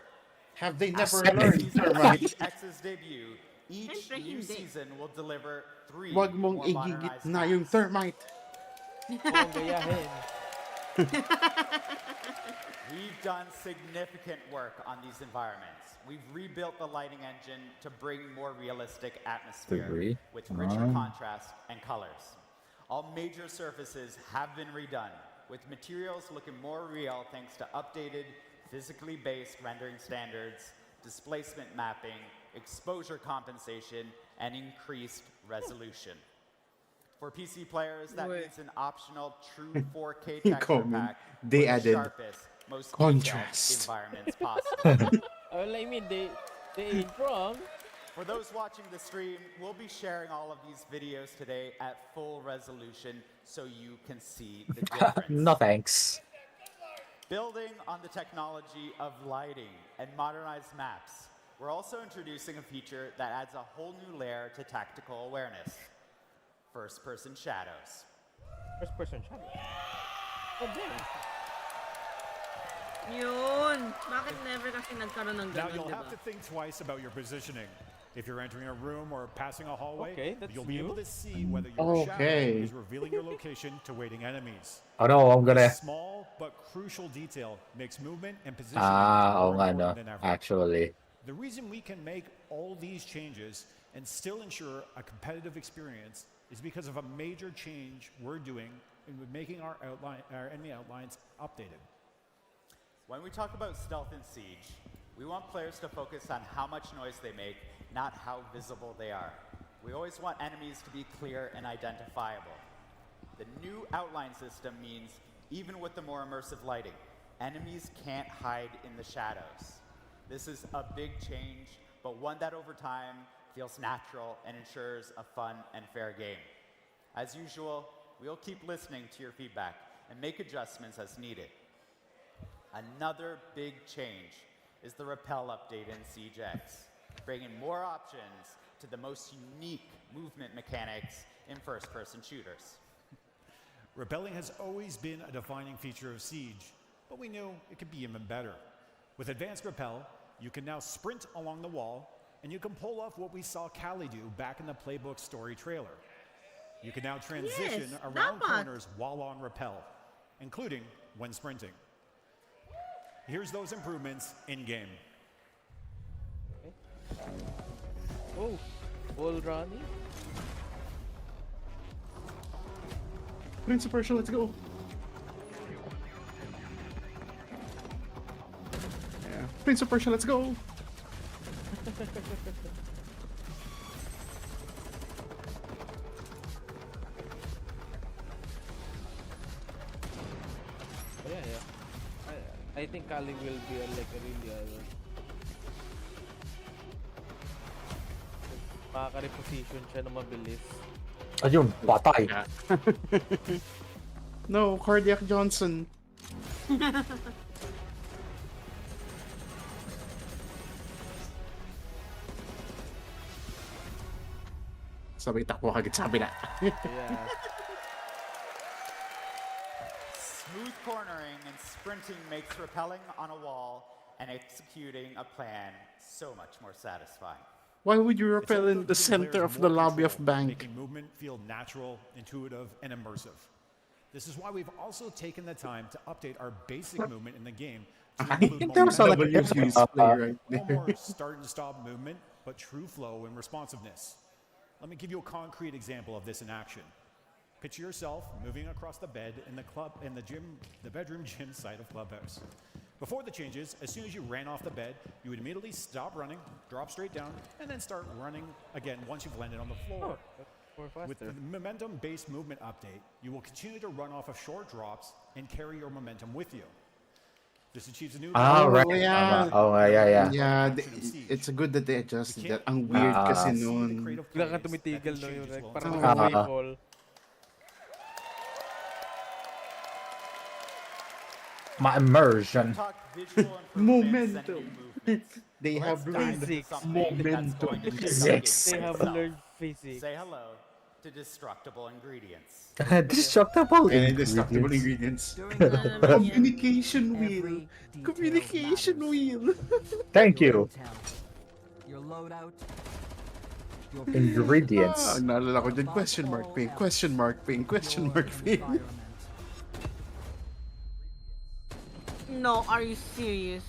Have they never After learned season of termite? SiegeX's debut, each new season will deliver 3 Wag mong more igigit modernized na yung maps. termite. We've done significant work on these environments. We've rebuilt the lighting engine to bring more realistic atmosphere Degree. with richer Oh. contrast and colors. All major surfaces have been redone, with materials looking more real thanks to updated, physically based rendering standards, displacement mapping, exposure compensation, and increased resolution. For PC players, that means an optional true 4K texture Comment. pack They with the added sharpest, most contrast. detailed environments possible. Well, I mean, they ain't wrong. For those watching the stream, we'll be sharing all of these videos today at full resolution so you can see the difference. No thanks. Building on the technology of lighting and modernized maps, we're also introducing a feature that adds a whole new layer to tactical awareness. First-person shadows. First-person shadows? Oh, damn. Yun! Bakit never kasi nagkaroon ng Now ganun, you'll di have ba? to think twice about your positioning. If you're entering a room or passing a hallway, Okay, that's you'll be able new. to see whether your shadow Okay. is revealing your location to waiting enemies. Oh no, I'm gonna... This small but crucial detail makes movement and positioning Oo more nga no, important than ever. actually. The reason we can make all these changes and still ensure a competitive experience is because of a major change we're doing in making our enemy outlines updated. When we talk about stealth in Siege, we want players to focus on how much noise they make, not how visible they are. We always want enemies to be clear and identifiable. The new outline system means, even with the more immersive lighting, enemies can't hide in the shadows. This is a big change, but one that over time feels natural and ensures a fun and fair game. As usual, we'll keep listening to your feedback and make adjustments as needed. Another big change is the Repel update in Siege X, bringing more options to the most unique movement mechanics in first-person shooters. Repelling has always been a defining feature of Siege, but we knew it could be even better. With advanced Repel, you can now sprint along the wall, and you can pull off what we saw Callie do back in the Playbook story trailer. You can now transition around corners while on Repel, including when sprinting. Here's those improvements in-game. Oh, wall running? Prince of Persia, let's go. Yeah. Prince of Persia, let's go. Yeah. I think Kali will be like a really makaka-reposition siya na mabilis. Ayun, patay. No, Cardiac Johnson. Sabay takbo kagad sa kabila. Yeah. Smooth cornering and sprinting makes rappelling on a wall and executing a plan so much more satisfying. Why would you rappel in the center of the lobby of bank? Making movement feel natural, intuitive, and immersive. This is why we've also taken the time to update our basic movement in the game to include There's a like no more start and stop movement, but true flow and responsiveness. Let me give you a concrete example of this in action. Picture yourself moving across the bed in the bedroom gym side of Clubhouse. Before the changes, as soon as you ran off the bed, you would immediately stop running, drop straight down, and then start running again once you've landed on the floor. With the momentum-based movement update, you will continue to run off of short drops and carry your momentum with you. This achieves a new Yeah. Yeah. Yeah, it's good that they adjusted that. Ang weird kasi noon. Bigla kang tumitigil no yung like, parang Ah. freefall. My immersion. Momentum. They have learned Physics. momentum. Physics. They have learned physics. Say hello to destructible ingredients. Destructible Indestructible ingredients. Communication wheel. Communication wheel. Thank you. Your loadout. Ingredients. Naalala ko dyan, question mark ping, question mark ping, question mark ping. No, are you serious?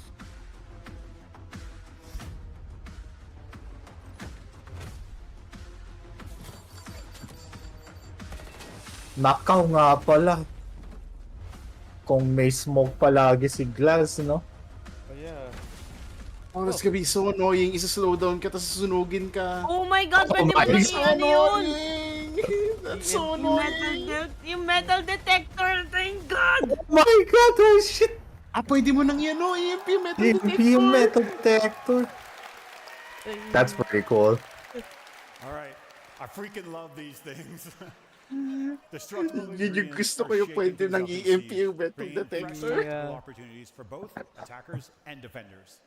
Nakaw nga pala. Kung may smoke palagi si Glass, no? Oh yeah. Oh, that's gonna be so annoying. Isa-slow down ka, tapos susunugin ka. Oh my god, pwede mo my nang God. ano yun! That's so Yung annoying. yung metal detector, thank god! Oh my god, oh shit! Pwede mo nang yan, oh, EMP metal detector. EMP metal detector. That's pretty cool. All right, I freaking love these things. Destructible Yun yung ingredients gusto are ko yung shaking pwede things ng up in EMP Siege, yung metal bringing fresh detector. tactical opportunities for both attackers and defenders.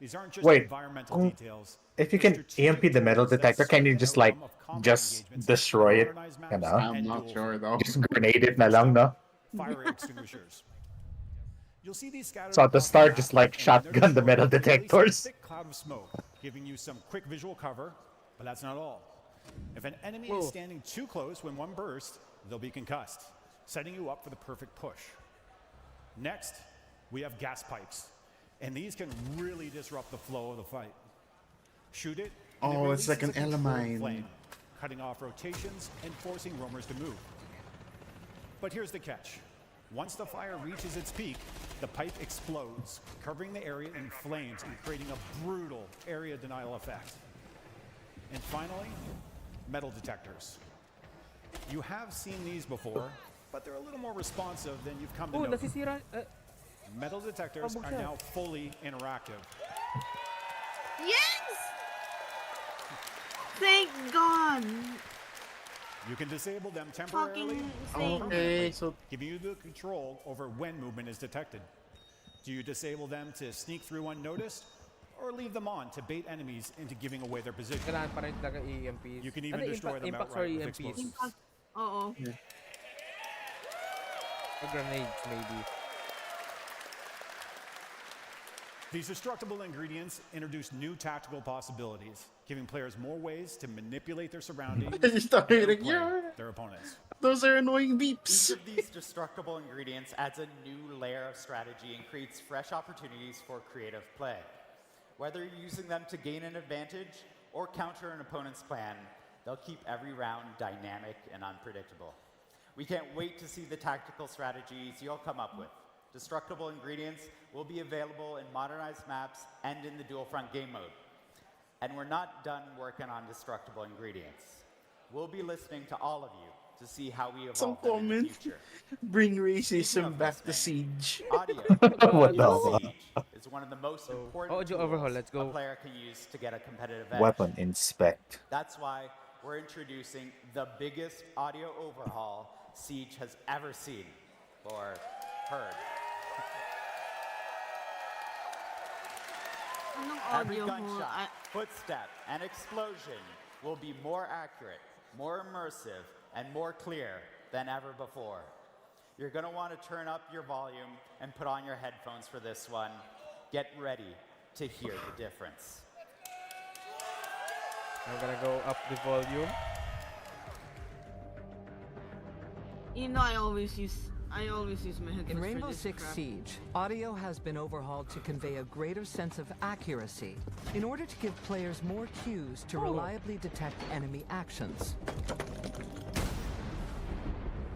These aren't just Wait, environmental kung- details. if you they're can strategic EMP the metal tools that detector, can set you the just like outcome of combat just engagements destroy on it? modernized You maps know? I'm and not dual sure front. though. Just grenade it na lang, no? Fire extinguishers. You'll see these scattered So at the across start, map, just like and when they're shotgun the destroyed, metal they release a detectors. thick cloud of smoke, giving you some quick visual cover, but that's not all. If an enemy is standing too close when one bursts, they'll be concussed, setting you up for the perfect push. Next, we have gas pipes, and these can really disrupt the flow of the fight. Shoot it, and Oh, it it's like an releases a controlled Elamine. flame, cutting off rotations and forcing roamers to move. But here's the catch. Once the fire reaches its peak, the pipe explodes, covering the area in flames and creating a brutal area denial effect. And finally, metal detectors. You have seen these before, but they're a little more responsive than you've come to Oh, know. nasisira. Metal detectors Pabog are siya. now fully interactive. Yes! Thank God! You can disable them temporarily Fucking or thing. permanently, Okay, so giving you the control over when movement is detected. Do you disable them to sneak through unnoticed, or leave them on to bait enemies into giving away their position? Kailangan pa rin talaga EMPs. You can even Ano, destroy them impacts or outright with EMPs? explosives. Oo. Or grenades, maybe. These destructible ingredients introduce new tactical possibilities, giving players more ways to manipulate their surroundings I just thought and like, outplay yeah. their opponents. Those are annoying Each beeps. of these destructible ingredients adds a new layer of strategy and creates fresh opportunities for creative play. Whether you're using them to gain an advantage or counter an opponent's plan, they'll keep every round dynamic and unpredictable. We can't wait to see the tactical strategies you'll come up with. Destructible ingredients will be available in modernized maps and in the dual front game mode. And we're not done working on destructible ingredients. We'll be listening to all of you to see how we Some evolve them in the comment. future. Bring Speaking racism of back to listening, Siege. audio What the in fuck? Siege is one of the most important audio tools overhaul, let's a go. player can use to get a competitive edge. Weapon inspect. That's why we're introducing the biggest audio overhaul Siege has ever seen or heard. Anong Every audio gunshot, hole? footstep, and explosion will be more accurate, more immersive, and more clear than ever before. You're going to want to turn up your volume and put on your headphones for this one. Get ready to hear the difference. I'm gonna go up the volume. You know, I always use my headphones In for Rainbow this Six crap. Siege, audio has been overhauled to convey a greater sense of accuracy in order to give players more cues to reliably detect enemy actions.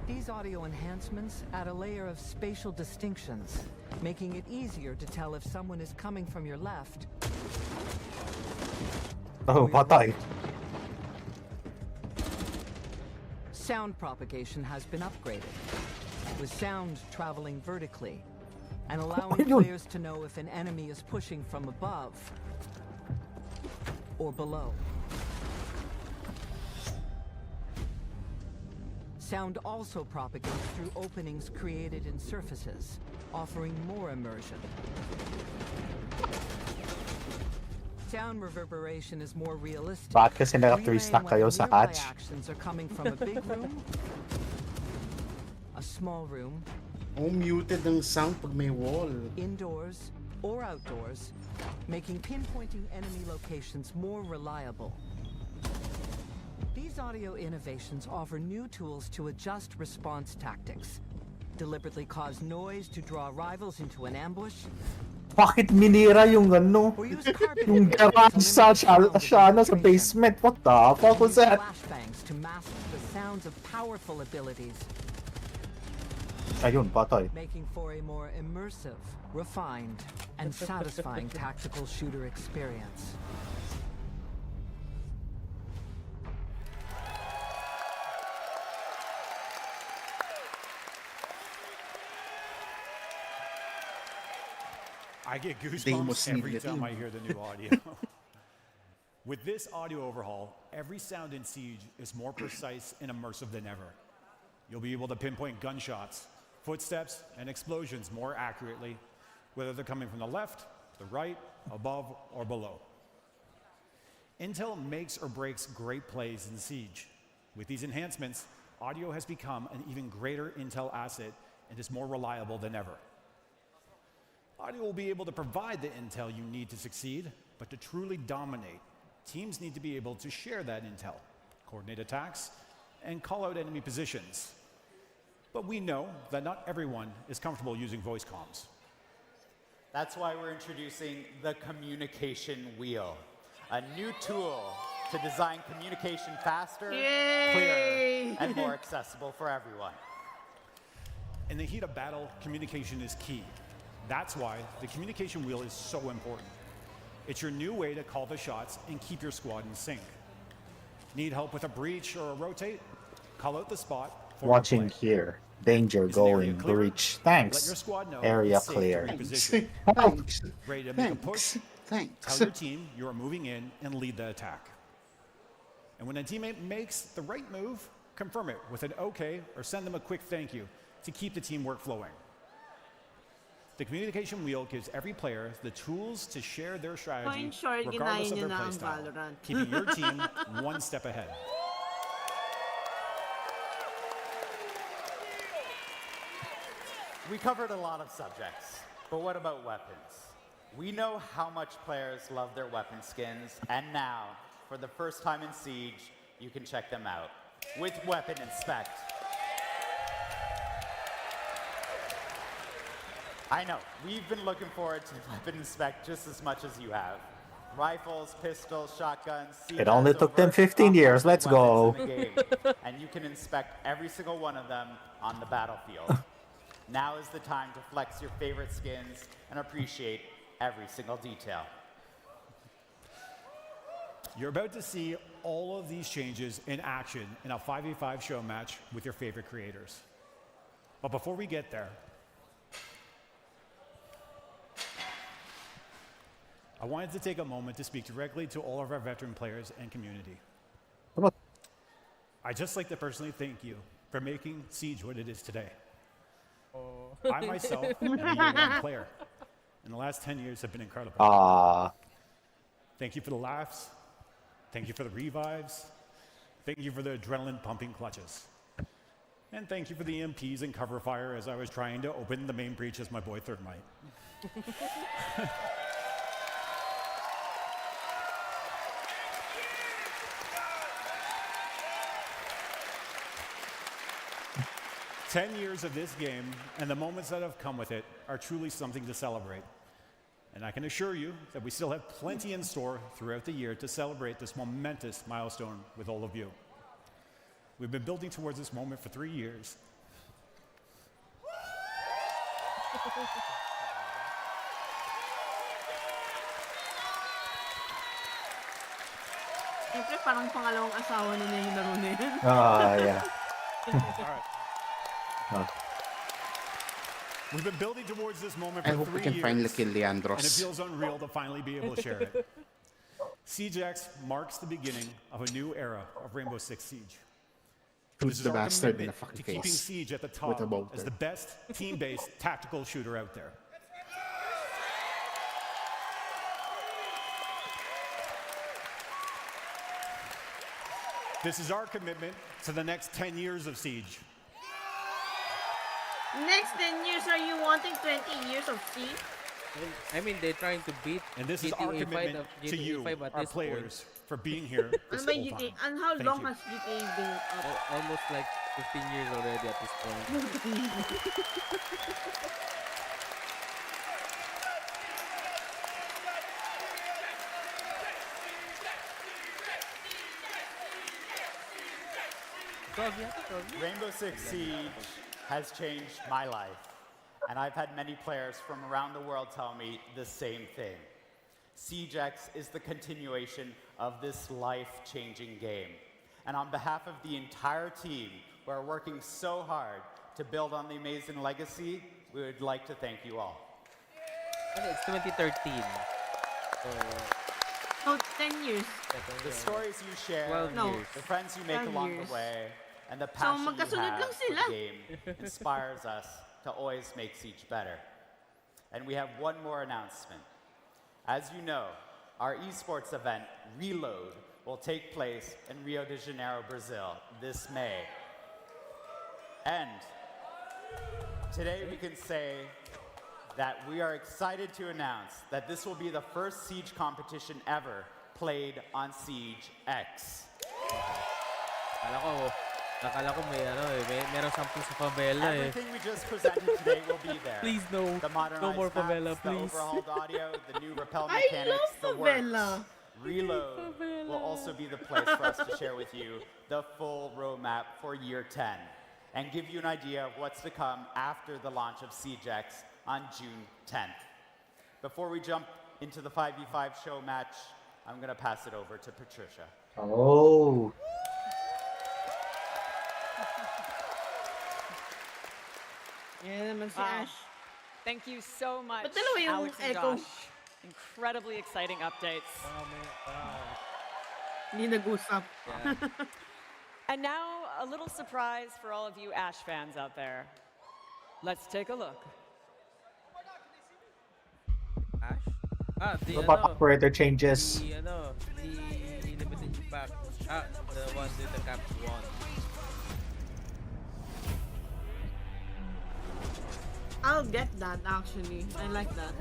These audio enhancements add a layer of spatial distinctions, making it easier to tell if someone is coming from your left. Oh, patay. Sound propagation has been upgraded, with sound traveling vertically and allowing Ayun. players to know if an enemy is pushing from above or below. Sound also propagates through openings created in surfaces, offering more immersion. Sound reverberation is more realistic. Bakit kasi naka-twist relaying kayo whether sa nearby hatch? actions are coming from a big room, a small room, Oh, muted ang sound pag may wall. indoors, or outdoors, making pinpointing enemy locations more reliable. These audio innovations offer new tools to adjust response tactics, deliberately cause noise to draw rivals into an ambush, Bakit minira yung ano? Yung garage sa sa basement? What the fuck was that? flashbangs to mask the sounds of powerful abilities, Ayun, patay. making for a more immersive, refined, and satisfying tactical shooter experience. I get Deimos goosebumps every Media time I Team. hear the new audio. With this audio overhaul, every sound in Siege is more precise and immersive than ever. You'll be able to pinpoint gunshots, footsteps, and explosions more accurately, whether they're coming from the left, the right, above, or below. Intel makes or breaks great plays in Siege. With these enhancements, audio has become an even greater Intel asset and is more reliable than ever. Audio will be able to provide the intel you need to succeed, but to truly dominate, teams need to be able to share that intel, coordinate attacks, and call out enemy positions. But we know that not everyone is comfortable using voice comms. That's why we're introducing the communication wheel, a new tool to design communication faster, clearer, and more accessible for everyone. In the heat of battle, communication is key. That's why the communication wheel is so important. It's your new way to call the shots and keep your squad in sync. Need help with a breach or a rotate? Call out the spot. Watching here. Danger going, breach. Thanks. Area clear. Thanks. Ready to make a push? Tell your team you are moving in and lead the attack. And when a teammate makes the right move, confirm it with an okay or send them a quick thank you to keep the teamwork flowing. The communication wheel gives every player the tools to share their strategy regardless of their playstyle, keeping your team one step ahead. We covered a lot of subjects, but what about weapons? We know how much players love their weapon skins, and now, for the first time in Siege, you can check them out with Weapon Inspect. I know, we've been looking forward to Weapon Inspect just as much as you have. Rifles, pistols, shotguns, It only took them 15 years, let's go. And you can inspect every single one of them on the battlefield. Now is the time to flex your favorite skins and appreciate every single detail. You're about to see all of these changes in action in a 5v5 show match with your favorite creators. But before we get there, I wanted to take a moment to speak directly to all of our veteran players and community. I'd just like to personally thank you for making Siege what it is today. I myself am a year one player, and the last 10 years have been incredible. Thank you for the laughs. Thank you for the revives. Thank you for the adrenaline pumping clutches. And thank you for the EMPs and cover fire as I was trying to open the main breach as my boy Thermite. 10 years of this game and the moments that have come with it are truly something to celebrate. And I can assure you that we still have plenty in store throughout the year to celebrate this momentous milestone with all of you. We've been building towards this moment for 3 years. Siyempre, parang pangalawang asawa nila yung laro na yun. Yeah. We've been building towards this moment I for hope we 3 can finally years, kill Leandros. and it feels unreal to finally be able to share it. Siege X marks the beginning of a new era of Rainbow Six Siege. Who's the our bastard in commitment the fucking to keeping face? Siege at the With a top bolter. as the best team-based tactical shooter out there. This is our commitment to the next 10 years of Siege. Next 10 years, are you wanting 20 years of Siege? I mean, they're trying to beat And this is GTA our 5 commitment of to GTA you, 5 at our this players, for being here this And, by whole GTA, time. and how Thank long you. has GTA been up? Almost like 15 years already at this point. Rainbow Six Siege has changed my life, and I've had many players from around the world tell me the same thing. Siege X is the continuation of this life-changing game. And on behalf of the entire team, who are working so hard to build on the amazing legacy, we would like to thank you all. It's 2013. So 10 years. The stories you share, 12 years. the friends you make 12 along years. the way, And the passion you magkasunod have lang for sila. the game inspires us to always make Siege better. And we have one more announcement. As you know, our esports event, Reload, will take place in Rio de Janeiro, Brazil, this May. And today we can say that we are excited to announce that this will be the first Siege competition ever played on Siege X. Akala ko meron something sa favela eh. Everything we just presented today will be there. Please no. The modernized No more favela, maps, please. the overhauled audio, the new rappel I mechanics, love the favela. works. Reload will also be the place for us to share with you the full roadmap for year 10 and give you an idea of what's to come after the launch of Siege X on June 10th. Before we jump into the 5v5 show match, I'm going to pass it over to Patricia. Oh. Yan naman si Wow. Ash. Thank you so much, Ba't dalawa yung Alex and echo? Josh. Incredibly exciting updates. Hindi nag-usap. And now, a little surprise for all of you Ash fans out there. Let's take a look. Ash? The Robot operator changes. The limited impact. The one with the cap 1. I'll get that actually. I like that.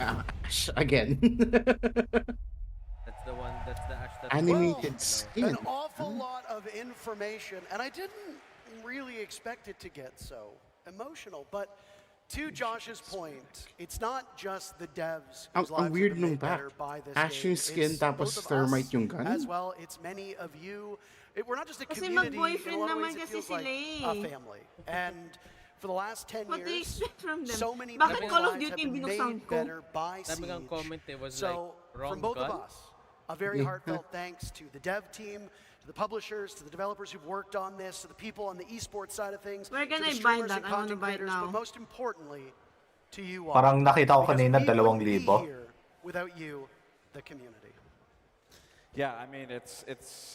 Ash again. That's the one. That's the Ash that Animated skin. An awful lot of information, and I didn't really expect it to get so emotional. But to Josh's point, it's not just the devs whose Ang lives weird have been nung made back. better by this Ash game. yung skin It's tapos both of thermite us yung gun? as well. It's many of you. We're not just a Kasi community. In a mag-boyfriend lot of naman ways, it kasi feels like sila a eh. family. And for the last 10 What do you years, expect from them? so many Bakit people's Call of lives Duty have yung been binuksan made ko? better by Sabi ng Siege. comment, it was So, like wrong from both gun. of us, a very heartfelt thanks to the dev team, to the publishers, to the developers who've worked on this, to the people on the esports side of things, Where can to the I buy streamers that? and I wanna content buy it creators, now. but most importantly, to you all. Parang nakita ko Because kanina, we wouldn't 2,000. be here without you, the community. Yeah, I mean, it's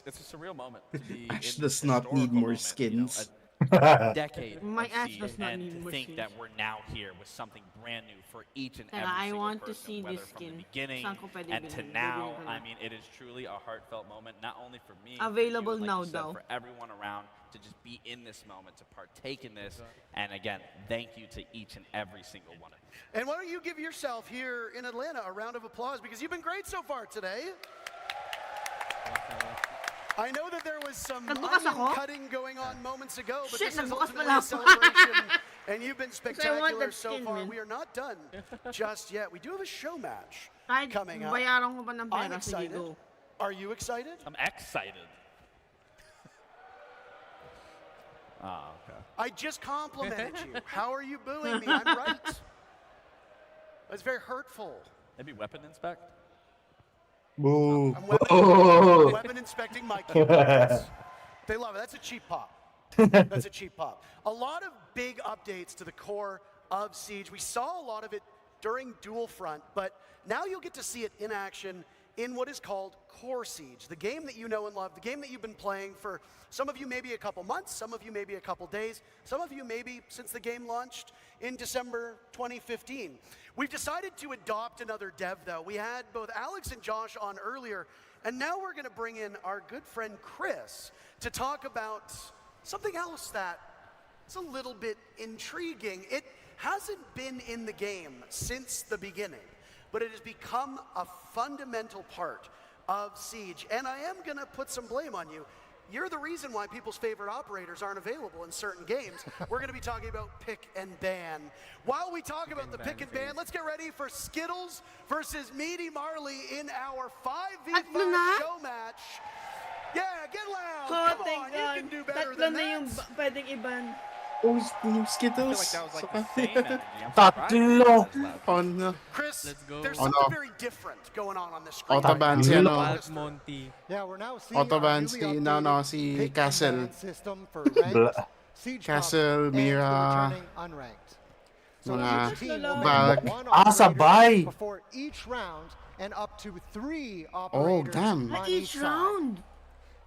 a surreal moment to be Ash in does this not need historical more moment, you know, skins. a decade My of Ash Siege, does not and need to more think skins. that we're now here with something brand new for each and Teka, every I single want to person, see whether this from skin. the beginning Saan ko pwede and to bilhin? now. Bibili ko na. I mean, it is truly a heartfelt moment, not only for me, Available but for you, and like now you said, daw. for everyone around to just be in this moment, to partake in this. And again, thank you to each and every single one of you. And why don't you give yourself here in Atlanta a round of applause, because you've been great so far today. I know that there was some Nagbukas onion ako? cutting going on moments ago, but Shit, this is nagbukas ultimately pala a ako. celebration, and you've been Kasi I want spectacular that so skin, far. man. We are not done just yet. We do have a show match Kahit coming up. bayaran ko pa ng I'm pera, sige excited. go. Are you excited? I'm excited. Oh, okay. I just complimented you. How are you booing me? I'm right. That's very hurtful. Maybe weapon inspect? Boo. I'm weapon inspecting my keyboards. They love it. That's a cheap pop. That's a cheap pop. A lot of big updates to the core of Siege. We saw a lot of it during Dual Front, but now you'll get to see it in action in what is called Core Siege, the game that you know and love, the game that you've been playing for some of you maybe a couple months, some of you maybe a couple days, some of you maybe since the game launched in December 2015. We've decided to adopt another dev though. We had both Alex and Josh on earlier, and now we're going to bring in our good friend Chris to talk about something else that is a little bit intriguing. It hasn't been in the game since the beginning, but it has become a fundamental part of Siege. And I am going to put some blame on you. You're the reason why people's favorite operators aren't available in certain games. We're going to be talking about pick and ban. While we talk about the pick and ban, let's get ready for Skittles versus Meaty Marley in our 5v5 show match. Yeah, get loud. Oh, Come thank on, God. you can do better Tatlo than na yung that. pwedeng iban. Oh, yung Skittles. I feel like that was like Saka- the same energy. I'm surprised it Tatlo. was as loud. Oh no. Chris, Let's go. there's Oh, something no. very different going on the screen. Autoban si ano. Balk Monty. Yeah, we're now seeing Autoban our si newly no updated si pick and Castle. ban system for ranked, siege Castle, combat, and for Mira. returning unranked. So Mga each team will bag. pick one sabay. operator before each round and up to 3 Oh, operators damn. on Each side. round.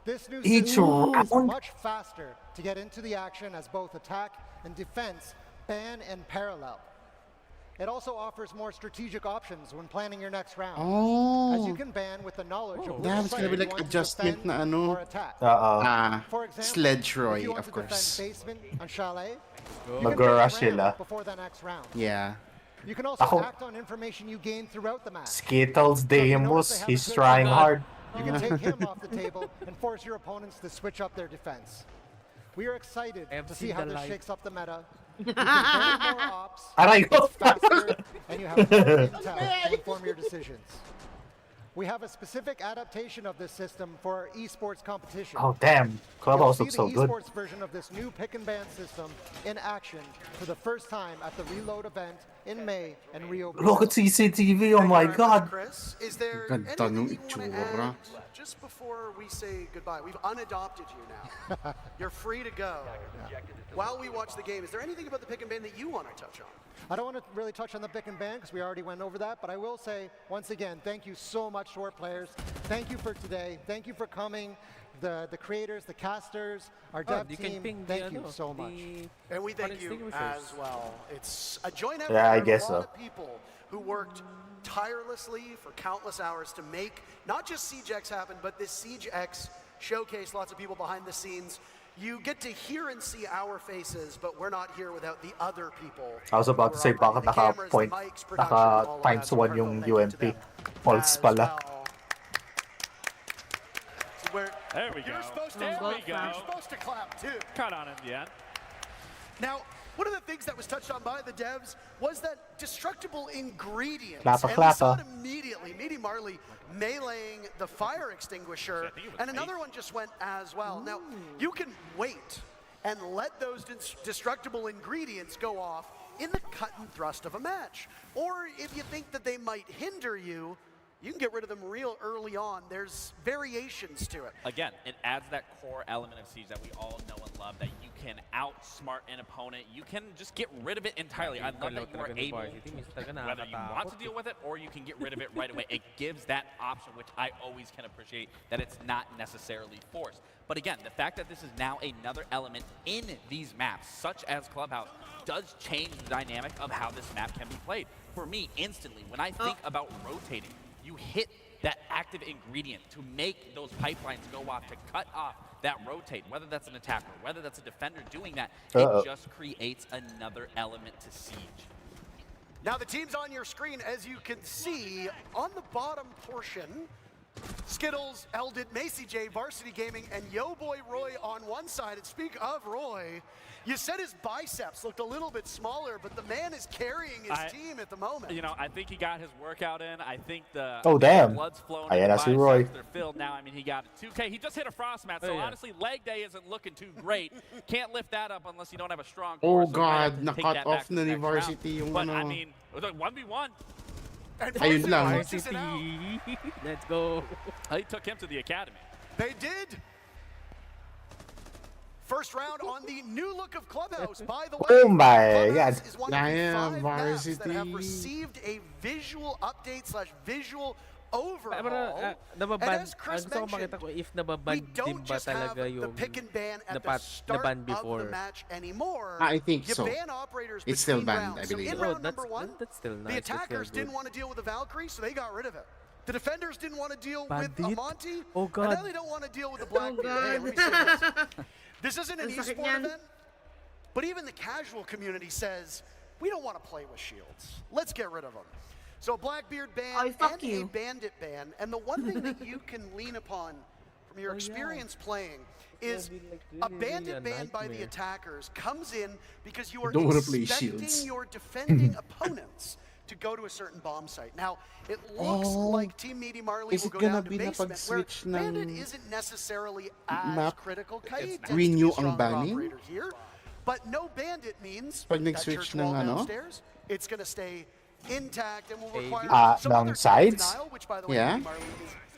This new Each system is round? much faster to get into the action as both attack and defense ban and parallel. It also offers more strategic options when planning your next round, as you Oh. can ban with the knowledge of which Damn, it's site gonna be you like want to adjustment defend na ano. or attack. For example, Sledge if Roy, you want of to defend course. basement on chalet, you can Magura pick ramp sila. before the next round. Yeah. You can also Ako- act on information you gain throughout the match. Skittles So if you notice Demus, they have a he's good trying shot, hard. You can take him off the table and force your opponents to switch up their defense. We are excited to see how this shakes up the meta. You can build more ops, Aray ko. it's faster, and you have more intel to inform your decisions. We have a specific adaptation of this system for our esports competition. Oh, damn. Clubhouse You'll looks see so the good. esports version of this new pick and ban system in action for the first time at the Reload event in May in Rio. Look at CCTV, oh my god. Chris, is there Ganda nung anything you want to itsura. add just before we say goodbye? We've unadopted you now. You're free to go. While we watch the game, is there anything about the pick and ban that you want to touch on? I don't want to really touch on the pick and ban because we already went over that, but I will say, once again, thank you so much to our players. Thank you for today. Thank you for coming. The creators, the casters, our dev you can team, ping thank the, you ano, so much. And we thank you extinguishers. as well. It's a joint effort Yeah, I of guess a lot so. of people who worked tirelessly for countless hours to make not just Siege X happen, but this Siege X showcase. Lots of people behind the scenes. You get to hear and see our faces, but we're not here without the other people. I was about to say, who are bakit operating the cameras, the naka-point, mics, production, all of that. naka-times So 1 heartfelt yung thank you to UMP. them Pulse as pala. well. There we go. You're supposed to, There we go. You're supposed to clap too. Caught on in the end. Now, one of the things that was touched on by the devs was that destructible ingredients. Clappa, and we saw clappa. it immediately. Meaty Marley meleeing the fire extinguisher, and another one just went as well. Now, you can wait and let those destructible ingredients go off in the cut and thrust of a match. Or if you think that they might hinder you, you can get rid of them real early on. There's variations to it. Again, it adds that core element of Siege that we all know and love, that you can outsmart an opponent. You can just get rid of it entirely. I love that you are able to, whether you want to deal with it or you can get rid of it right away. It gives that option, which I always can appreciate, that it's not necessarily forced. But again, the fact that this is now another element in these maps, such as Clubhouse, does change the dynamic of how this map can be played. For me, instantly, when I think about rotating, you hit that active ingredient to make those pipelines go off, to cut off that rotate, whether that's an attacker, whether that's a defender doing that, it just creates another element to Siege. Now the team's on your screen, as you can see, on the bottom portion, Skittles, Eldit, Macy J, Varsity Gaming, and Yo Boy Roy on one side. And speak of Roy, you said his biceps looked a little bit smaller, but the man is carrying his team at the moment. You know, I think he got his workout in. I think the Oh, damn. blood's flowing. Ayan in the na si Roy. biceps. They're filled now. I mean, he got a 2K. He just hit a frost mat, so Oh, yeah. honestly, leg day isn't looking too great. Can't lift that up unless you don't have a strong Oh core. so you might have God, to take na-cut that off back to na the ni next round. Varsity yung But I ano. mean, it was a 1v1. Ayun lang. Let's go. He took him to the academy. They did. First round on the new look of Clubhouse, by the way. Oh my Clubhouse god. is one of the Damn, 5 maps that have Varsity. received a visual update / visual overhaul. Pero and nababan, as Chris gusto ko mentioned, makita ko if nababan din don't ba just have talaga the yung pick and ban at the start naban of before. the match anymore. I think you so. ban operators It's still between banned, rounds. I believe. So in Oh, round number 1, that's still nice. the That's still attackers didn't good. want to deal with the Valkyrie, so they got rid of it. The defenders didn't want to deal with Bandit? Amonte, Oh, and God. now they don't want to deal with the Blackbeard. God. Hey, let me say this. This isn't an Ang sakit esport niyan. event, but even the casual community says, we don't want to play with shields. Let's get rid of them. So a Blackbeard ban Oh, fuck and you. a Bandit ban, and the one thing that you can lean upon from your Oh, yeah. experience playing is be like a really, really Bandit a ban by the nightmare. attackers comes in because you are Don't wanna play expecting shields. your defending opponents to go to a certain bomb site. Now, it looks Oh. like Team Meaty Marley Is will it go gonna down to be na basement, where pag-switch ng Bandit isn't necessarily as map? critical. Kaid tends Renew to be a ang stronger banning? operator here, but no Bandit means Pag that nag-switch church wall ng ano? downstairs, it's going to stay intact and will require some ng other kind of sides? denial, which by the way, Yeah. Meaty Marley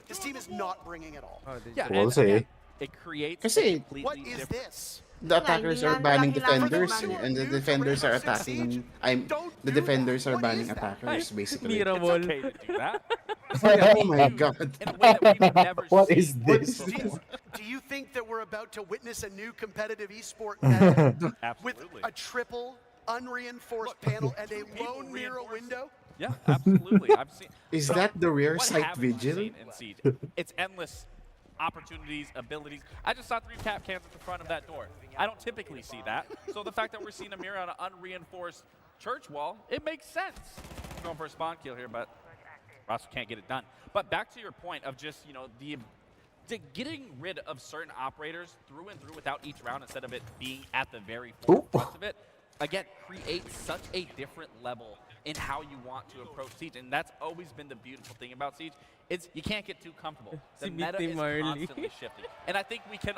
his team is not bringing at all. Yeah, We'll and see. again, it creates a Kasi- completely What is different. this? the attackers are banning defenders, and the defenders are attacking. The defenders are banning attackers, basically. It's okay to do that. Oh my god. In a way that we've never What seen is this? before. Do you think that we're about to witness a new competitive esport meta with a triple unreinforced panel and a lone mirror window? Yeah, absolutely. I've seen. Is that the rare what sight haven't we vigil? seen in Siege? It's endless opportunities, abilities. I just saw 3 cap cans at the front of that door. I don't typically see that. So the fact that we're seeing a mirror on an unreinforced church wall, it makes sense. I'm going for a spawn kill here, but Ross can't get it done. But back to your point of just, getting rid of certain operators through and through without each round instead of it being at the very forefront of it, again, creates such a different level in how you want to approach Siege. And that's always been the beautiful thing about Siege, is you can't get too comfortable. The meta is constantly shifting. And I think we can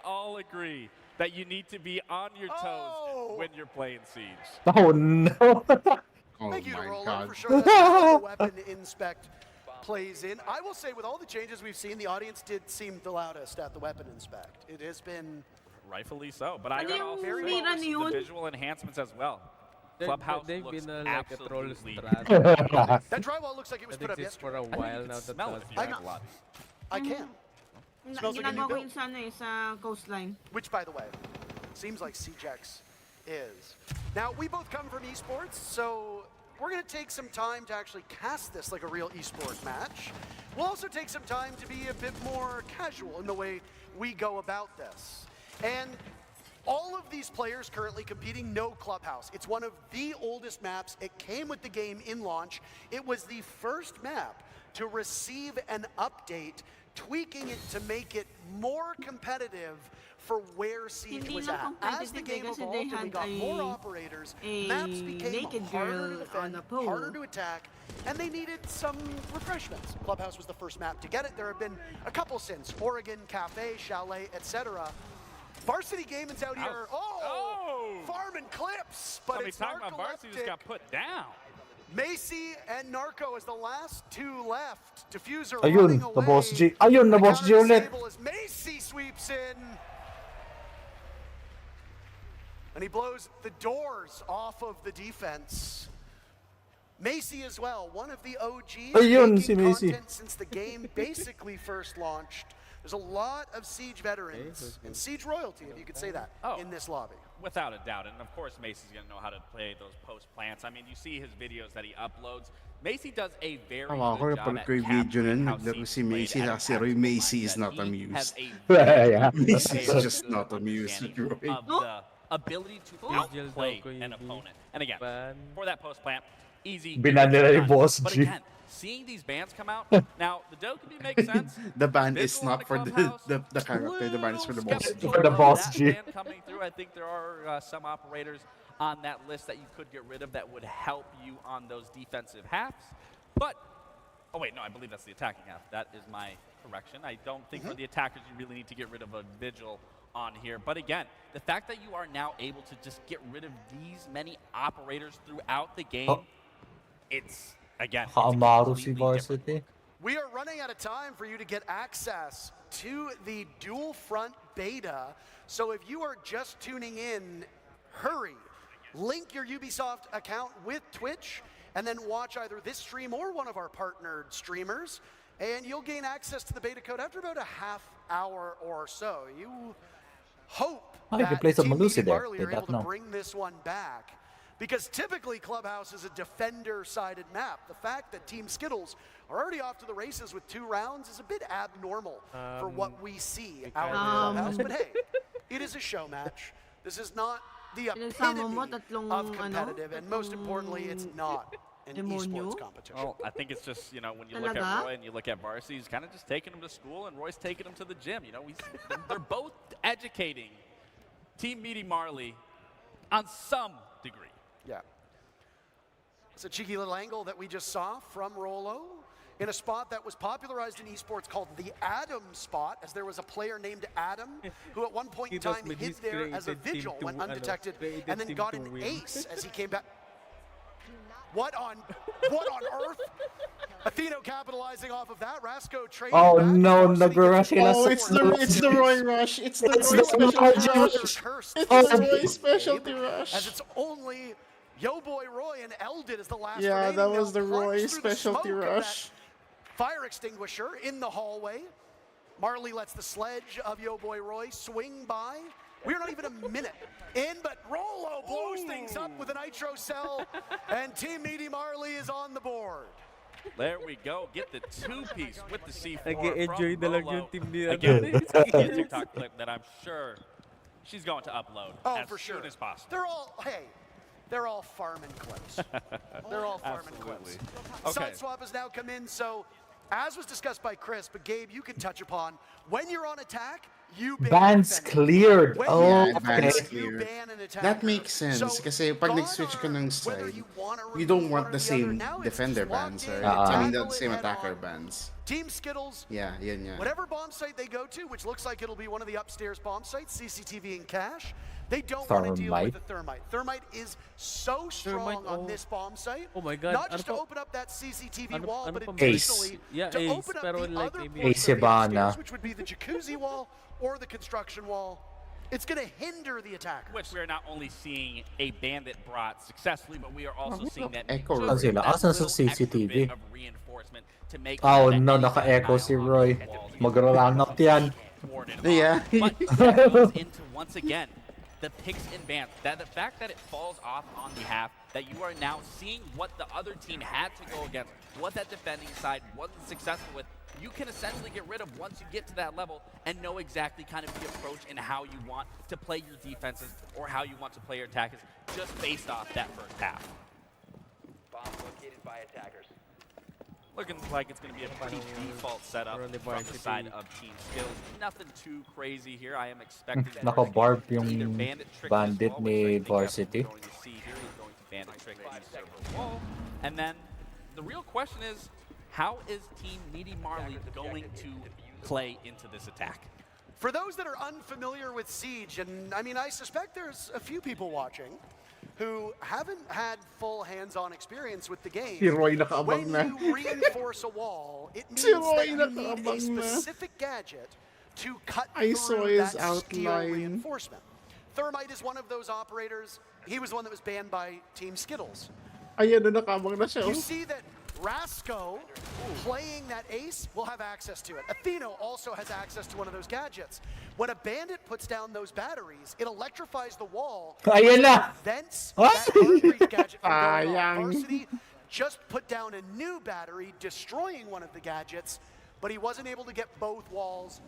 all agree that you need to be on your toes when you're playing Siege. Oh no. Thank you to Roland for showing us how the weapon inspect plays in. I will say, with all the changes we've seen, the audience did seem the loudest at the weapon inspect. It has been rightfully so, but I got all the visual enhancements as well. Clubhouse looks absolutely that drywall looks like it was put up yesterday. for a while now. I can. Smells like a new Ginagawa ko build. yun sa ano eh, sa coastline. Which, by the way, seems like CJX is. Now, we both come from esports, so we're going to take some time to actually cast this like a real esport match. We'll also take some time to be a bit more casual in the way we go about this. And all of these players currently competing know Clubhouse. It's one of the oldest maps. It came with the game in launch. It was the first map to receive an update, tweaking it to make it more competitive for where Siege was at. As the game evolved and we got more operators, maps became harder to defend, harder to attack, and they needed some refreshments. Clubhouse was the first map to get it. There have been a couple since, Oregon, Cafe, Chalet, etc. Varsity Gaming's out here. Farming clips, but it's talking about Varsity just got narcoleptic. put down. Macy and Narco as the last 2 left. Diffuser Ayun, running na away. Boss G. Ayun, na Boss G ulit. Counter-disable as Macy sweeps in. And he blows the doors off of the defense. Macy as well, one of the OGs Ayun, si making Macy. content since the game basically first launched. There's a lot of Siege veterans and Siege royalty, if you could say that, in this lobby. Without a doubt, and of course Macy's going to know how to play those post plants. I mean, you see his videos that he uploads. Macy does a very good job at ko yung video capturing nun, how naglaro Siege si Macy, played at a kasi tactical Macy is mindset. not He has amused. a Yeah. Macy is very just good not amused. understanding of the ability to outplay an opponent. And again, for that post plant, easy. Binan nila yung Boss But G. again, seeing these bans come out, now the Dokkaebi makes sense. The ban is Visual on not for the character, the ban is for the boss. For the Boss That G. ban coming through, I think there are some operators on that list that you could get rid of that would help you on those defensive halves. But, oh wait, no, I believe that's the attacking half. That is my correction. I don't think for the attackers you really need to get rid of a vigil on here. But again, the fact that you are now able to just get rid of these many operators throughout the game, it's, again, it's Kaamaru si Varsity. We are running out of time for you to get access to the dual front beta. So if you are just tuning in, hurry. Link your Ubisoft account with Twitch and then watch either this stream or one of our partnered streamers, and you'll gain access to the beta code after about a half hour or so. You hope I can that play some Team Malusi Media there. Barley Did are able that to now. bring this one back. Because typically Clubhouse is a defender-sided map. The fact that Team Skittles are already off to the races with 2 rounds is a bit abnormal for what we see out in Clubhouse. But hey, it is a show match. This is not the epitome of competitive, and most importantly, it's not an esports competition. Well, I think it's just, when you look at Roy and you look at Varsity, he's kind of just taking him to school, and Roy's taking him to the gym. They're both educating Team Meaty Marley on some degree. Yeah. It's a cheeky little angle that we just saw from Rolo in a spot that was popularized in esports called the Adam spot, as there was a player named Adam who at one point in time hid there as a vigil, went undetected, and then got an ace as he came back. What on earth? Atheno capitalizing off of that, Rasco trading Oh back. no, nag-rush sila Oh, sa it's the Roy Rush. It's the It's Roy the specialty Roy rush. Rush. It's Oh, the Roy specialty rush. As it's only Yo Boy Roy and Eldid as the last Yeah, remaining. that was They'll the plunge Roy through the specialty smoke of that rush. fire extinguisher in the hallway. Marley lets the sledge of Yo Boy Roy swing by. We're not even a minute in, but Rolo blows things up with a nitro cell, and Team Meaty Marley is on the board. There we go. Get the two-piece with the C4 Nag-e-enjoy from na lang Rolo. yung team ni Again, ano, it's a TikTok clip that I'm sure she's going to upload as for soon sure. as possible. They're all farming clips. They're all farming clips. Okay. Side swap has now come in, so as was discussed by Chris, but Gabe, you can touch upon, when you're on attack, you ban Bans defenders. cleared. When Oh, you're Yeah, okay. bans you clear. ban an attacker. That makes sense. So, Kasi pag nag-switch ka ng side, you don't want the same defender bans, right? I mean, the same attacker bans. Team Skittles, Yeah, yun yan. whatever bomb site they go to, which looks like it'll be one of the upstairs bomb sites, CCTV and cache, they don't want to deal with the thermite. Thermite is so strong on this bomb site. Oh my God. Not just to open up that CCTV wall, but pang additionally Yeah, to Ace, open up pero the like other maybe- portion of the Ivana. upstairs, which would be the jacuzzi wall or the construction wall. It's going to hinder the attackers. Which we are not only seeing a bandit brought successfully, but we are also seeing that Echo just sila. that Asan sa little extra CCTV? bit of reinforcement to make Oh sure that no, any naka-echo si dial on Roy. those walls is Mag-rank up yan. thwarted Yeah. off. But that goes into, once again, the picks and bans. That the fact that it falls off on the half, that you are now seeing what the other team had to go against, what that defending side wasn't successful with, you can essentially get rid of once you get to that level and know exactly kind of the approach and how you want to play your defenses or how you want to play your attackers just based off that first half. Bomb located by attackers. Looking like it's going to be a pretty default setup from the side of Team Skills. Nothing too crazy here. I am expecting Naka-barb either yung bandit trick bandit as well, ni which I think that's Varsity. what we're going to see here. He's going to bandit trick the server wall. And then the real question is, how is Team Meaty Marley going to play into this attack? For those that are unfamiliar with Siege, and I mean, I suspect there's a few people watching who haven't had full hands-on experience with the game. Si Roy nakaabang When na. you reinforce a wall, it means Si Roy that you need a nakaabang na. specific gadget to cut I saw through his that steel outline. reinforcement. Thermite is one of those operators. He was the one that was banned by Team Skittles. Ayan, no, nakaabang na siya. You see that Rasco, playing that ace, will have access to it. Atheno also has access to one of those gadgets. When a bandit puts down those batteries, it electrifies the wall. Ayan na! Thence, What? that Hargreaves gadget from going off. Sayang. Varsity just put down a new battery, destroying one of the gadgets, but he wasn't able to get both walls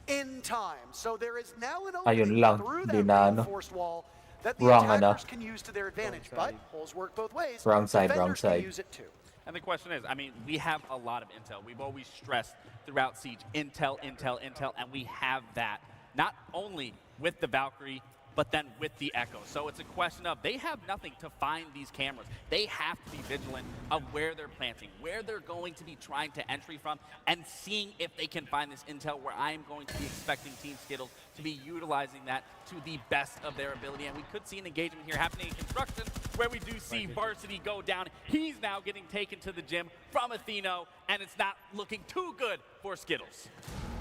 in time. So there is now an Ayun opening lang, through di that na ano. reinforced wall that the Wrong attackers ano. can use to their advantage. But holes work both ways. Wrong side, Defenders wrong can side. use it too. And the question is, I mean, we have a lot of intel. We've always stressed throughout Siege, intel, intel, intel, and we have that not only with the Valkyrie, but then with the Echo. So it's a question of they have nothing to find these cameras. They have to be vigilant of where they're planting, where they're going to be trying to entry from, and seeing if they can find this intel where I am going to be expecting Team Skittles to be utilizing that to the best of their ability. And we could see an engagement here happening in construction where we do see Varsity go down. He's now getting taken to the gym from Atheno, and it's not looking too good for Skittles.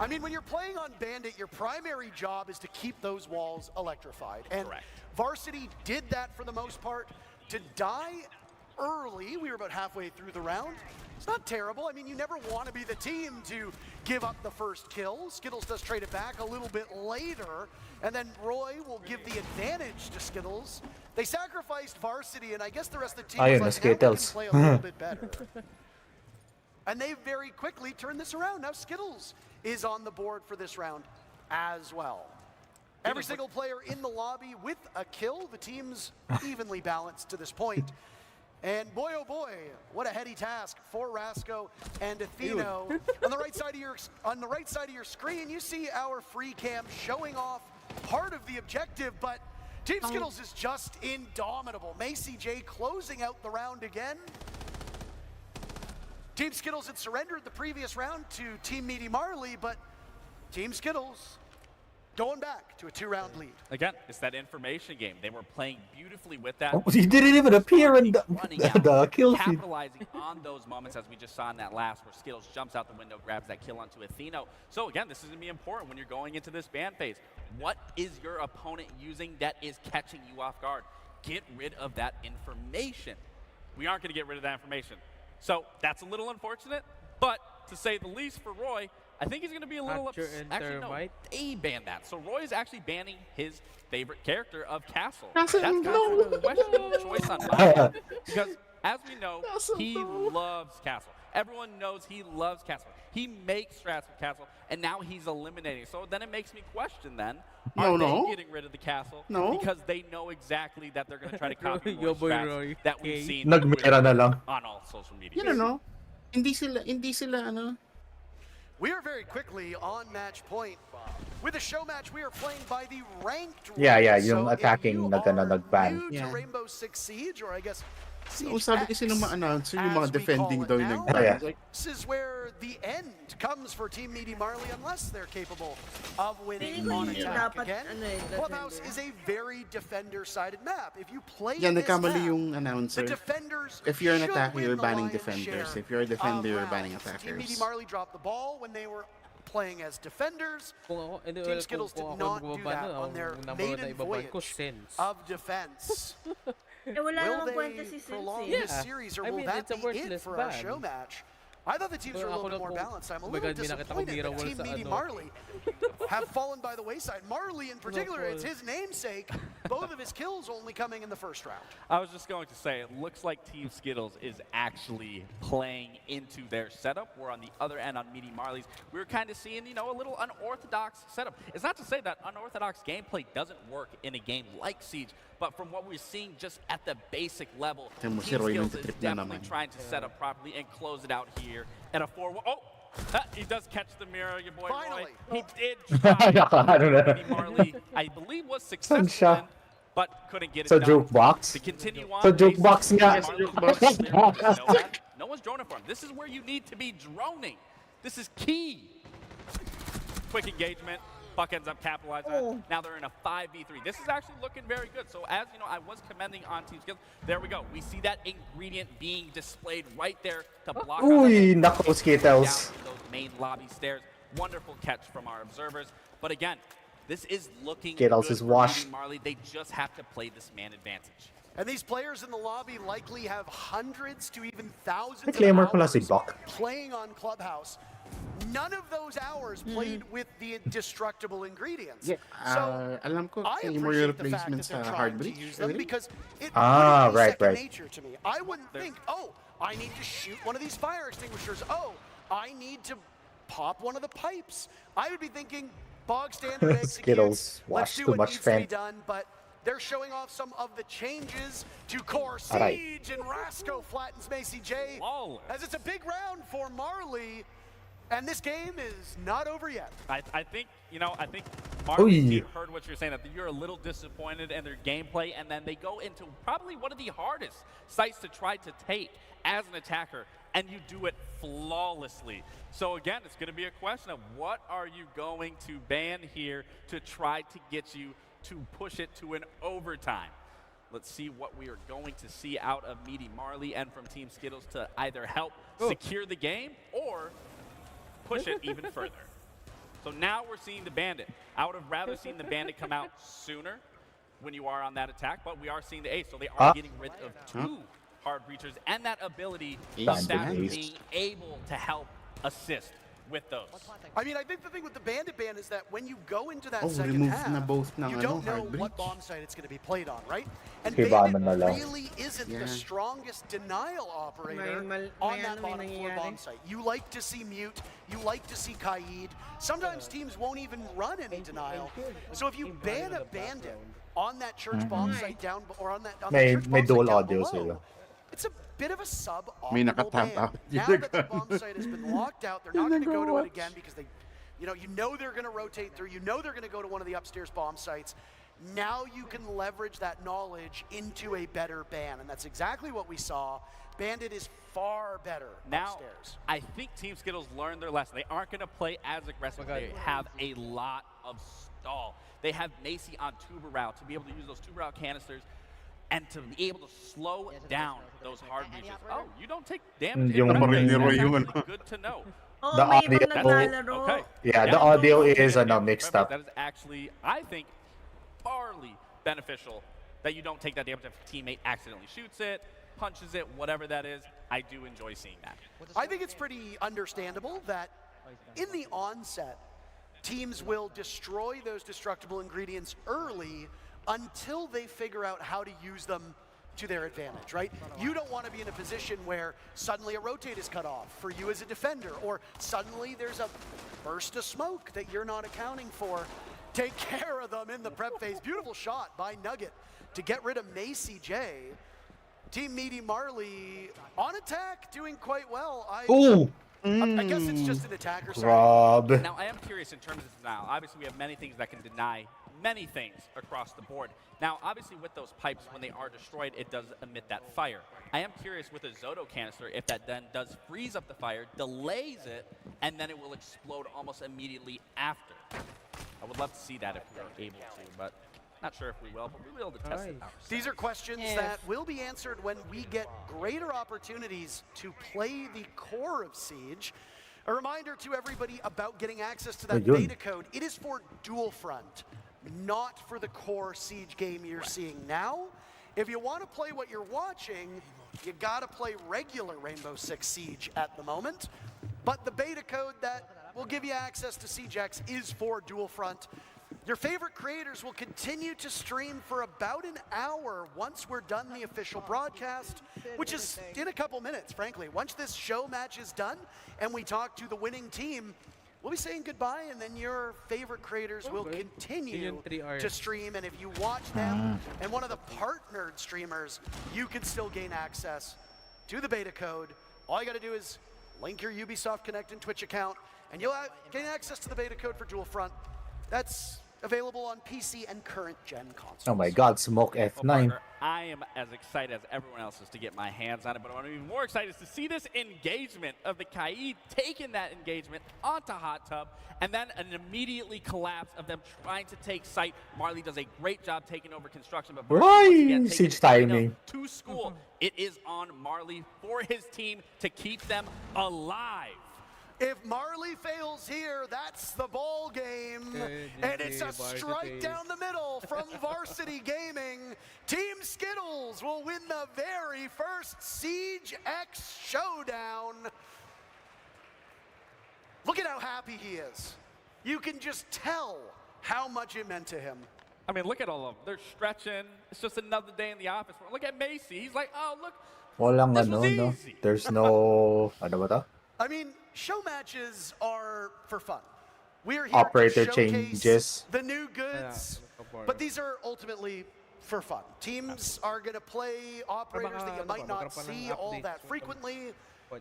I mean, when you're playing on Bandit, your primary job is to keep those walls electrified. And Correct. Varsity did that for the most part. To die early, we were about halfway through the round, it's not terrible. I mean, you never want to be the team to give up the first kill. Skittles does trade it back a little bit later, and then Roy will give the advantage to Skittles. They sacrificed Varsity, and I guess the rest of the team Ayun, was like, now we can Skittles. play a little bit better. And they very quickly turned this around. Now Skittles is on the board for this round as well. Every single player in the lobby with a kill. The team's evenly balanced to this point. And boy, oh boy, what a heady task for Rasco and Atheno. On the right side of your screen, you see our free cam showing off part of the objective, but Team Skittles is just indomitable. Macy J closing out the round again. Team Skittles had surrendered the previous round to Team Meaty Marley, but Team Skittles going back to a 2-round lead. Again, it's that information game. They were playing beautifully with that. Oh, he didn't even appear in the kill feed. Capitalizing on those moments as we just saw in that last where Skittles jumps out the window, grabs that kill onto Atheno. So again, this is going to be important when you're going into this ban phase. What is your opponent using that is catching you off guard? Get rid of that information. We aren't going to get rid of that information. So that's a little unfortunate, but to say the least for Roy, I think he's going to be a little upset. Actually, no, they banned that. So Roy is actually banning his favorite character of Castle. That's kind of a questionable choice on my end, because as we know, he loves Castle. Everyone knows he loves Castle. He makes strats with Castle, and now he's eliminating. So then it makes me question then, are they getting rid of the Castle? Because they know exactly that they're going to try to copy more strats that we've seen Nagmera na lang. on all social media. You don't know. Hindi sila ano. We are very quickly on match point. With a show match, we are playing by the ranked rules. Yeah, yung attacking nag-ban. New to Rainbow Six Siege, or I guess Sabi kasi ng mga announcer, yung mga defending daw yung Yeah. This is where the end comes for Team Meaty Marley unless they're capable of winning on attack again. Clubhouse is a very defender-sided map. If you play Yan, this nagkamali map, yung announcer. the defenders If you're an should attacker, win you're the banning lion's defenders. share If you're a defender, of you're banning rounds. Team Meaty attackers. Marley dropped the ball when they were playing as defenders. Team Skittles did not do that on their maiden voyage of defense. Eh, wala Will namang kwenta they si prolong Sensei. this series, or will that be it for our show match? I thought the teams were a little bit more balanced. I'm a little disappointed that Team Meaty Marley have fallen by the wayside. Marley in particular, it's his namesake. Both of his kills only coming in the first round. I was just going to say, it looks like Team Skittles is actually playing into their setup. We're on the other end on Meaty Marley's. We were kind of seeing, you know, a little unorthodox setup. It's not to say that unorthodox gameplay doesn't work in a game like Siege, but from what we're seeing just at the basic level, Team Skittles is definitely trying to set up properly and close it out here at a 4-1. Oh! He does catch the mirror, your boy Roy. He did try. Meaty Marley, I believe, was successful in, but couldn't get it So done. jukebox. To continue on, So jukebox nga. no one's droning for him. This is where you need to be droning. This is key. Quick engagement. Buck ends up capitalizing on it. Now they're in a 5v3. This is actually looking very good. So as you know, I was commending on Team Skittles. There we go. We see that ingredient being displayed right there to block Uy, nako, Skittles. down those main lobby stairs. Wonderful catch from our observers. But again, this is looking Skittles good is for washed. Meaty Marley. They just have to play this man advantage. And these players in the lobby likely have hundreds to even thousands of Claimer pala si hours Buck. playing on Clubhouse. None of those hours played with the indestructible ingredients. Yeah, So alam ko, I yung more appreciate the fact replacement that they're sa trying hard to breach. use them because it Ah, wouldn't be right, second right. nature to me. I wouldn't think, oh, I need to shoot one of these fire extinguishers. Oh, I need to pop one of the pipes. I would be thinking, bog standard executes. Skittles Let's wash do too what much needs to be fent. done, but they're showing off some of the changes to Core Aray. Siege, and Rasco flattens Macy J as it's a big round for Marley. And this game is not over yet. I think, you know, I think Marley Oy. heard what you're saying, that you're a little disappointed in their gameplay, and then they go into probably one of the hardest sites to try to take as an attacker, and you do it flawlessly. So again, it's going to be a question of what are you going to ban here to try to get you to push it to an overtime. Let's see what we are going to see out of Meaty Marley and from Team Skittles to either help secure the game or push it even further. So now we're seeing the Bandit. I would have rather seen the Bandit come out sooner when you are on that attack, but we are seeing the ace. So they are getting rid of two hard breachers and that ability of that being able to help assist with those. I mean, I think the thing with the Bandit ban is that when you go into that Oh, second remove half, na both ng you don't know hard what breach. bomb site it's going to be played on, right? And Okay, Bandit bomb na lang. really isn't Yeah. the strongest denial operator May on that ano, may bottom floor nangyayari. bomb site. You like to see Mute, you like to see Kaid. Sometimes teams won't even run any denial. So if you ban a Bandit on that church bomb site down, or on that May church may bomb dual site down audio below, sila. it's a bit of a suboptimal May nakatap ban. out. Now that the bomb site has been locked out, they're not going to go to it again because they, you know they're going to rotate through. You know they're going to go to one of the upstairs bomb sites. Now you can leverage that knowledge into a better ban, and that's exactly what we saw. Bandit is far better Now, upstairs. I think Team Skittles learned their lesson. They aren't going to play as aggressive. They have a lot of stall. They have Macy on tuber route to be able to use those tuber route canisters and to be able to slow down those hard breaches. Oh, you don't take damage. Yung That's yun. actually good to know. The audio, Okay. yeah, the audio is mixed up. That is actually, I think, partly beneficial that you don't take that damage if a teammate accidentally shoots it, punches it, whatever that is. I do enjoy seeing that. I think it's pretty understandable that in the onset, teams will destroy those destructible ingredients early until they figure out how to use them to their advantage, right? You don't want to be in a position where suddenly a rotate is cut off for you as a defender, or suddenly there's a burst of smoke that you're not accounting for. Take care of them in the prep phase. Beautiful shot by Nugget to get rid of Macy J. Team Meaty Marley on attack, doing quite well. I guess it's just an attacker Rob. Now, I am curious in terms of denial. Obviously, we have many things that can deny many things across the board. Now, obviously, with those pipes, when they are destroyed, it does emit that fire. I am curious with a Zoto canister if that then does freeze up the fire, delays it, and then it will explode almost immediately after. I would love to see that if we are able to, but not sure if we will, but we'll be able to test it ourselves. These are questions that will be answered when we get greater opportunities to play the core of Siege. A reminder to everybody about getting access to that beta code. It is for dual front, not for the core Siege game you're seeing now. If you want to play what you're watching, you got to play regular Rainbow Six Siege at the moment. But the beta code that will give you access to SiegeX is for dual front. Your favorite creators will continue to stream for about an hour once we're done the official broadcast, which is in a couple minutes, frankly. Once this show match is done and we talk to the winning team, we'll be saying goodbye, and then your favorite creators will continue to stream. And if you watch them and one of the partnered streamers, you can still gain access to the beta code. All you got to do is link your Ubisoft Connect and Twitch account, and you'll gain access to the beta code for Dual Front. That's available on PC and current gen consoles. Oh my God, Smoke F9. Parker, I am as excited as everyone else is to get my hands on it, but what I'm even more excited is to see this engagement of the Kaid taking that engagement onto Hot Tub, and then an immediately collapse of them trying to take site. Marley does a great job taking over construction, but Why? Siege timing. To school, it is on Marley for his team to keep them alive. If Marley fails here, that's the ball game. And it's a strike down the middle from Varsity Gaming. Team Skittles will win the very first Siege X showdown. Look at how happy he is. You can just tell how much it meant to him. I mean, look at all of them. They're stretching. It's just another day in the office. Look at Macy. He's like, oh, look. Walang no. There's no, ano ba to? I mean, show matches are for fun. We're here Operator to showcase changes. the new goods, but these are ultimately for fun. Teams are going to play operators that you might not see all that frequently.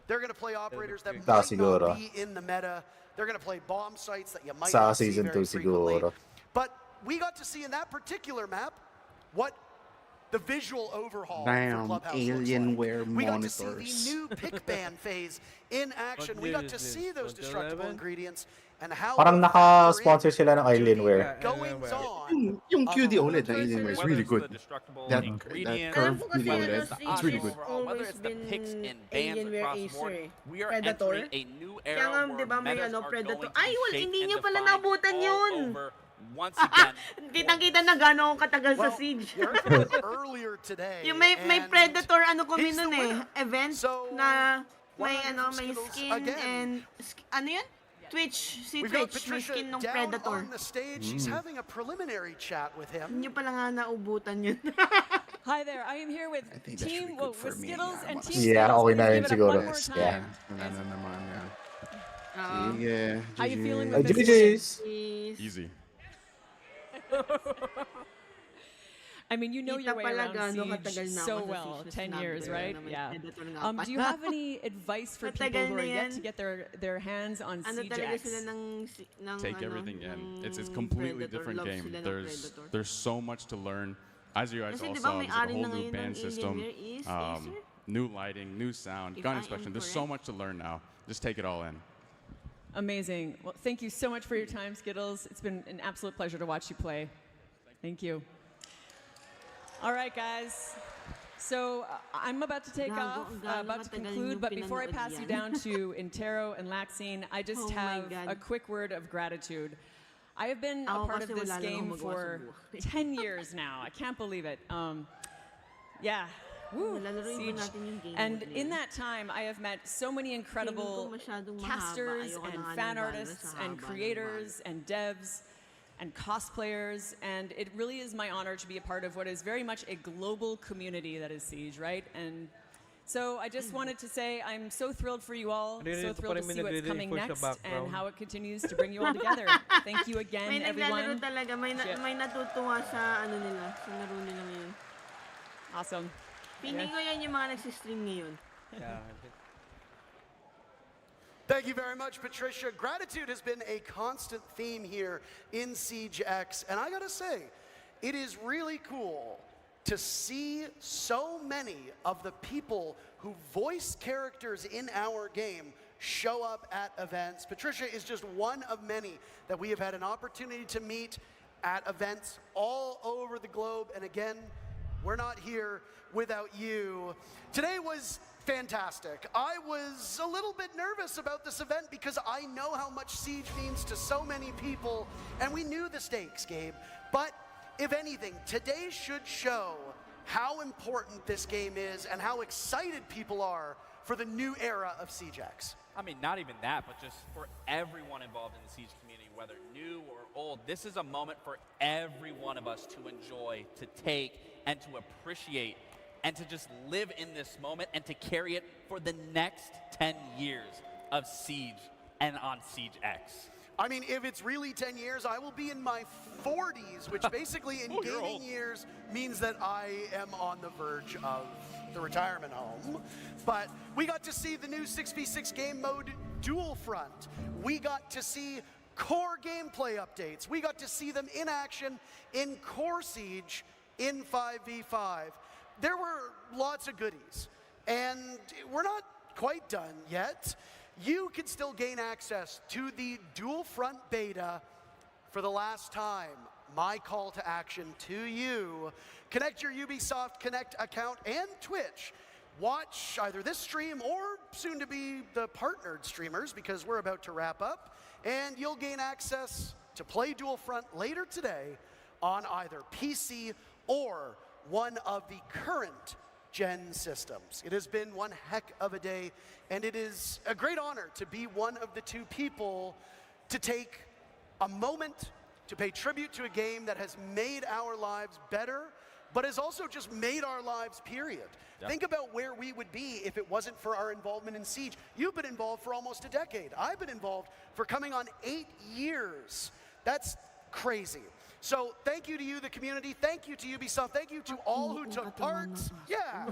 They're going to play operators that might not be in the meta. They're going to play bomb sites that you might Sa not see season very 2 frequently. siguro. But we got to see in that particular map what the visual overhaul for Damn, Clubhouse Alienware looks like. We got to monitors. see the new pick ban phase in action. We got to see those destructible ingredients and how Parang naka-sponsor sila ng Alienware. goings on. Yung QD OLED na Alienware is really good. That ingredients, curved Alam ko QD kasi OLED, it's really good. whether it's the picks and bans Alienware across the Acer board, eh. we are Predator. entering a new Kaya era nga, where di ba may metas ano, are Predator. going to Ay, be wala, shaped hindi and nyo pala defined nabutan all yun. over once again. Kitang-kita na gano'ng katagal sa Siege. Earlier today. Yung may and Predator ano kami he's the nun eh. winner. Event So, na may 100 ano, may Skittles skin again. and ano yun? Twitch, si We've got Twitch, may Patricia skin ng down Predator. on the stage. She's having a preliminary chat with him. Hindi nyo pala nga naubutan yun. Hi there, I am here with think that should Team be good for with me. Skittles and Team Yeah, Skittles. okay na Please yun give it up siguro. one more time. Yeah. Wala na naman yan. Ah. Sige, How you feeling Ay, with this? GG's. Easy. I mean, you know Kita your way pala around gaano katagal Siege na so ako sa well, Siege na 10 sinabi years, ko right? na may Yeah. Predator nga Do you pala. have any advice for people Matagal who na are yet yan. to get their hands on Ano Siege talaga X? sila ng Take ano, everything in. It's ng completely Predator. different Love game. sila ng There's so much to learn. As you guys Kasi all di ba saw, may there's like a ari whole na new ngayon ban ng system. Alienware is Acer? new lighting, new sound, gun inspection. There's so much to learn now. Just take it all in. Amazing. Well, thank you so much for your time, Skittles. It's been an absolute pleasure to watch you play. Thank you. All right, guys. So I'm about to take off, about to conclude, but before I pass you down to Intero and Laxine, I just have a quick word of gratitude. I have been a part of this game for 10 years now. I can't believe it. Yeah. Woo, Siege. And in that time, I have met so many incredible casters and fan artists and creators and devs and cosplayers, and it really is my honor to be a part of what is very much a global community that is Siege, right? And so I just wanted to say I'm so thrilled for you all, so thrilled to see what's coming next and how it continues to bring you all together. Thank you again, everyone. May natutuwa sa ano nila, sa laro nila ngayon. Awesome. Feeling ko yan yung mga nagsistream ngayon. Yeah. Thank you very much, Patricia. Gratitude has been a constant theme here in Siege X, and I gotta say, it is really cool to see so many of the people who voice characters in our game show up at events. Patricia is just one of many that we have had an opportunity to meet at events all over the globe, and again, we're not here without you. Today was fantastic. I was a little bit nervous about this event because I know how much Siege means to so many people, and we knew the stakes, Gabe. But if anything, today should show how important this game is and how excited people are for the new era of Siege X. I mean, not even that, but just for everyone involved in the Siege community, whether new or old, this is a moment for every one of us to enjoy, to take, and to appreciate, and to just live in this moment and to carry it for the next 10 years of Siege and on Siege X. I mean, if it's really 10 years, I will be in my 40s, which basically in gaming years means that I am on the verge of the retirement home. But we got to see the new 6v6 game mode Dual Front. We got to see core gameplay updates. We got to see them in action in Core Siege in 5v5. There were lots of goodies, and we're not quite done yet. You can still gain access to the Dual Front beta for the last time. My call to action to you. Connect your Ubisoft Connect account and Twitch. Watch either this stream or soon to be the partnered streamers, because we're about to wrap up, and you'll gain access to play Dual Front later today on either PC or one of the current gen systems. It has been one heck of a day, and it is a great honor to be one of the two people to take a moment to pay tribute to a game that has made our lives better, but has also just made our lives, period. Yep. Think about where we would be if it wasn't for our involvement in Siege. You've been involved for almost a decade. I've been involved for coming on 8 years. That's crazy. So thank you to you, the community. Thank you to Ubisoft. Thank you to all who took part. Yeah.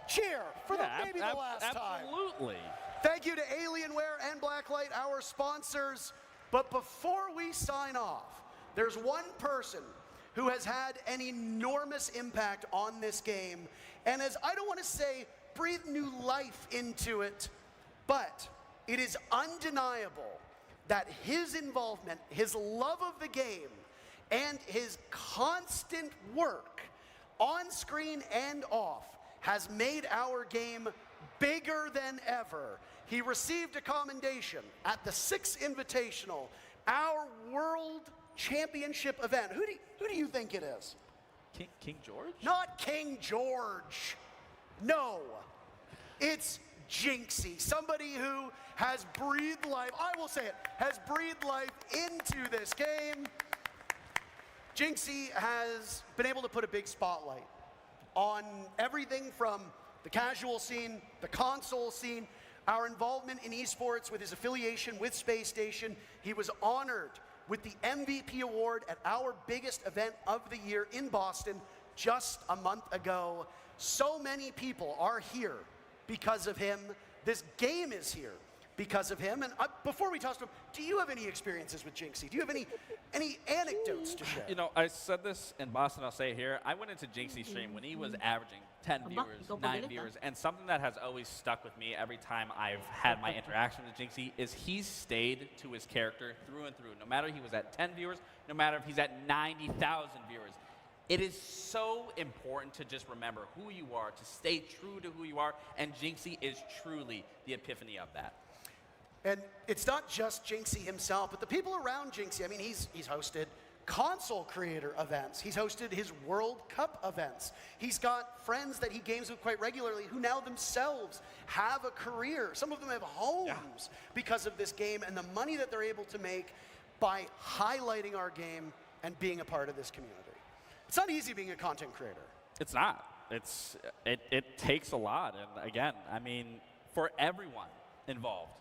Cheer for maybe the last time. Absolutely. Thank you to Alienware and Blacklight, our sponsors. But before we sign off, there's one person who has had an enormous impact on this game, and as I don't want to say breathe new life into it, but it is undeniable that his involvement, his love of the game, and his constant work on screen and off has made our game bigger than ever. He received a commendation at the 6th Invitational, our World Championship event. Who do you think it is? King George? Not King George. No. It's Jinxie, somebody who has breathed life, I will say it, has breathed life into this game. Jinxie has been able to put a big spotlight on everything from the casual scene, the console scene, our involvement in esports with his affiliation with Space Station. He was honored with the MVP award at our biggest event of the year in Boston just a month ago. So many people are here because of him. This game is here because of him. And before we toss to him, do you have any experiences with Jinxie? Do you have any Any anecdotes to share? You know, I said this in Boston, I'll say it here. I went into Jinxie's stream when he was averaging 10 viewers, 9 viewers, and something that has always stuck with me every time I've had my interaction with Jinxie is he's stayed to his character through and through. No matter he was at 10 viewers, no matter if he's at 90,000 viewers. It is so important to just remember who you are, to stay true to who you are, and Jinxie is truly the epiphany of that. And it's not just Jinxie himself, but the people around Jinxie. I mean, he's hosted console creator events. He's hosted his World Cup events. He's got friends that he games with quite regularly who now themselves have a career. Some of them have homes because of this game and the money that they're able to make by highlighting our game and being a part of this community. It's not easy being a content creator. It's not. It takes a lot. And again, I mean, for everyone involved,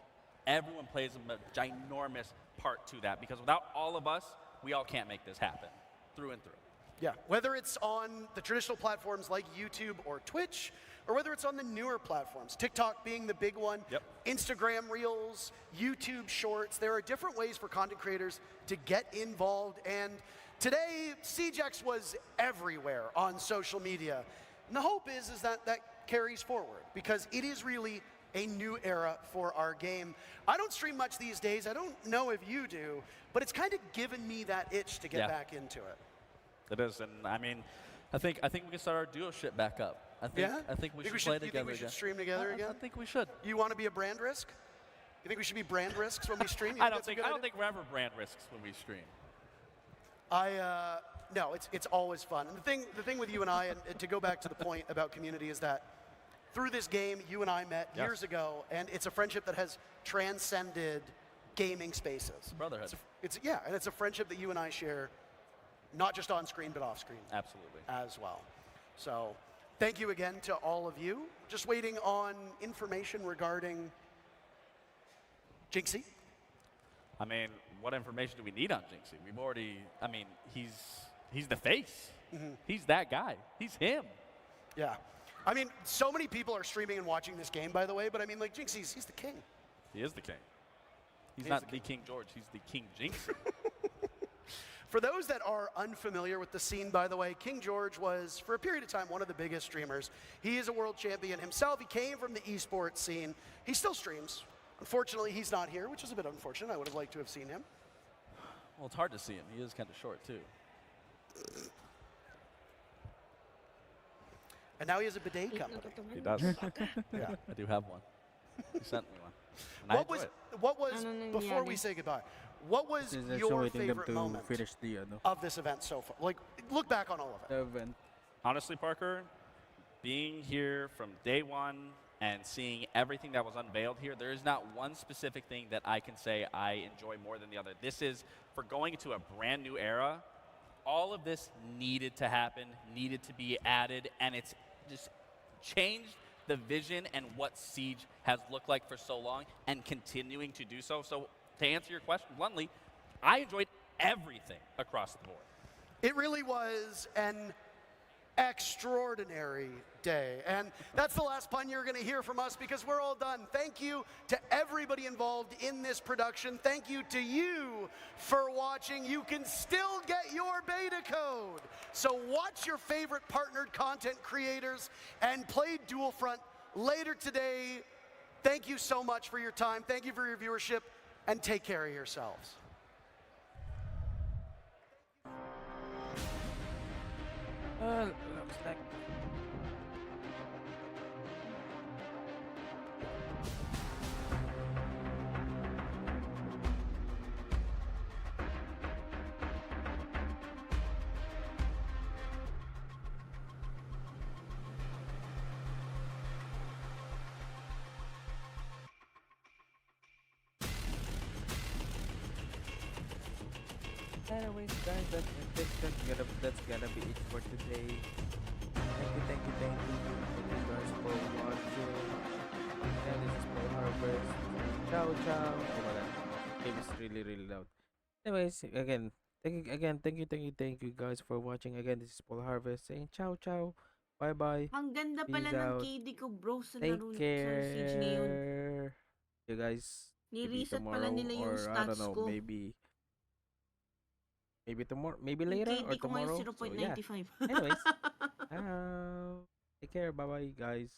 everyone plays a ginormous part to that, because without all of us, we all can't make this happen through and through. Yeah, whether it's on the traditional platforms like YouTube or Twitch, or whether it's on the newer platforms, TikTok being the big one, Instagram Reels, YouTube Shorts, there are different ways for content creators to get involved. And today, CJX was everywhere on social media. And the hope is that carries forward, because it is really a new era for our game. I don't stream much these days. I don't know if you do, but it's kind of given me that itch to get back into it. It is, and I mean, I think we can start our duo shit back up. I think we should play together again. You think we should stream together again? I think we should. You want to be a brand risk? You think we should be brand risks when we stream? I don't think we're ever brand risks when we stream. No, it's always fun. And the thing with you and I, and to go back to the point about community, is that through this game, you and I met years ago, and it's a friendship that has transcended gaming spaces. Brotherhood. And it's a friendship that you and I share, not just on screen, but off screen. Absolutely. As well. So thank you again to all of you. Just waiting on information regarding Jinxie. I mean, what information do we need on Jinxie? We've already, I mean, he's the face. He's that guy. He's him. Yeah. I mean, so many people are streaming and watching this game, by the way, but I mean, like, Jinxie's, he's the king. He is the king. He's not the King George, he's the King Jinxie. For those that are unfamiliar with the scene, by the way, King George was, for a period of time, one of the biggest streamers. He is a world champion himself. He came from the esports scene. He still streams. Unfortunately, he's not here, which is a bit unfortunate. I would have liked to have seen him. Well, it's hard to see him. He is kind of short, too. And now he has a bidet company. He does. Yeah. I do have one. He sent me one. And What was before we say goodbye, what was your favorite moment of this event so far? Like, look back on all of it. Honestly, Parker, being here from day one and seeing everything that was unveiled here, there is not one specific thing that I can say I enjoy more than the other. This is, for going into a brand new era, all of this needed to happen, needed to be added, and it's just changed the vision and what Siege has looked like for so long and continuing to do so. So to answer your question bluntly, I enjoyed everything across the board. It really was an extraordinary day. And that's the last pun you're going to hear from us, because we're all done. Thank you to everybody involved in this production. Thank you to you for watching. You can still get your beta code. So watch your favorite partnered content creators and play Dual Front later today. Thank you so much for your time. Thank you for your viewership, and take care of yourselves. Looks like anyways, guys, that's gonna be it for today. Thank you guys for watching. And this is PaulHarvest. Ciao, ciao. Oh, that game is really loud. Anyways, again, thank you guys for watching. Again, this is PaulHarvest saying ciao, ciao. Bye. Ang ganda pala ng KD ko, bro, sa Take laro sa Siege ngayon. care. You guys. Maybe Ni-reset pala tomorrow, nila yung or I don't stats know, ko. maybe Maybe tomorrow, maybe Yung later or KD ko ngayon tomorrow. So yeah. 0.95. Anyways, take care. Bye bye, guys.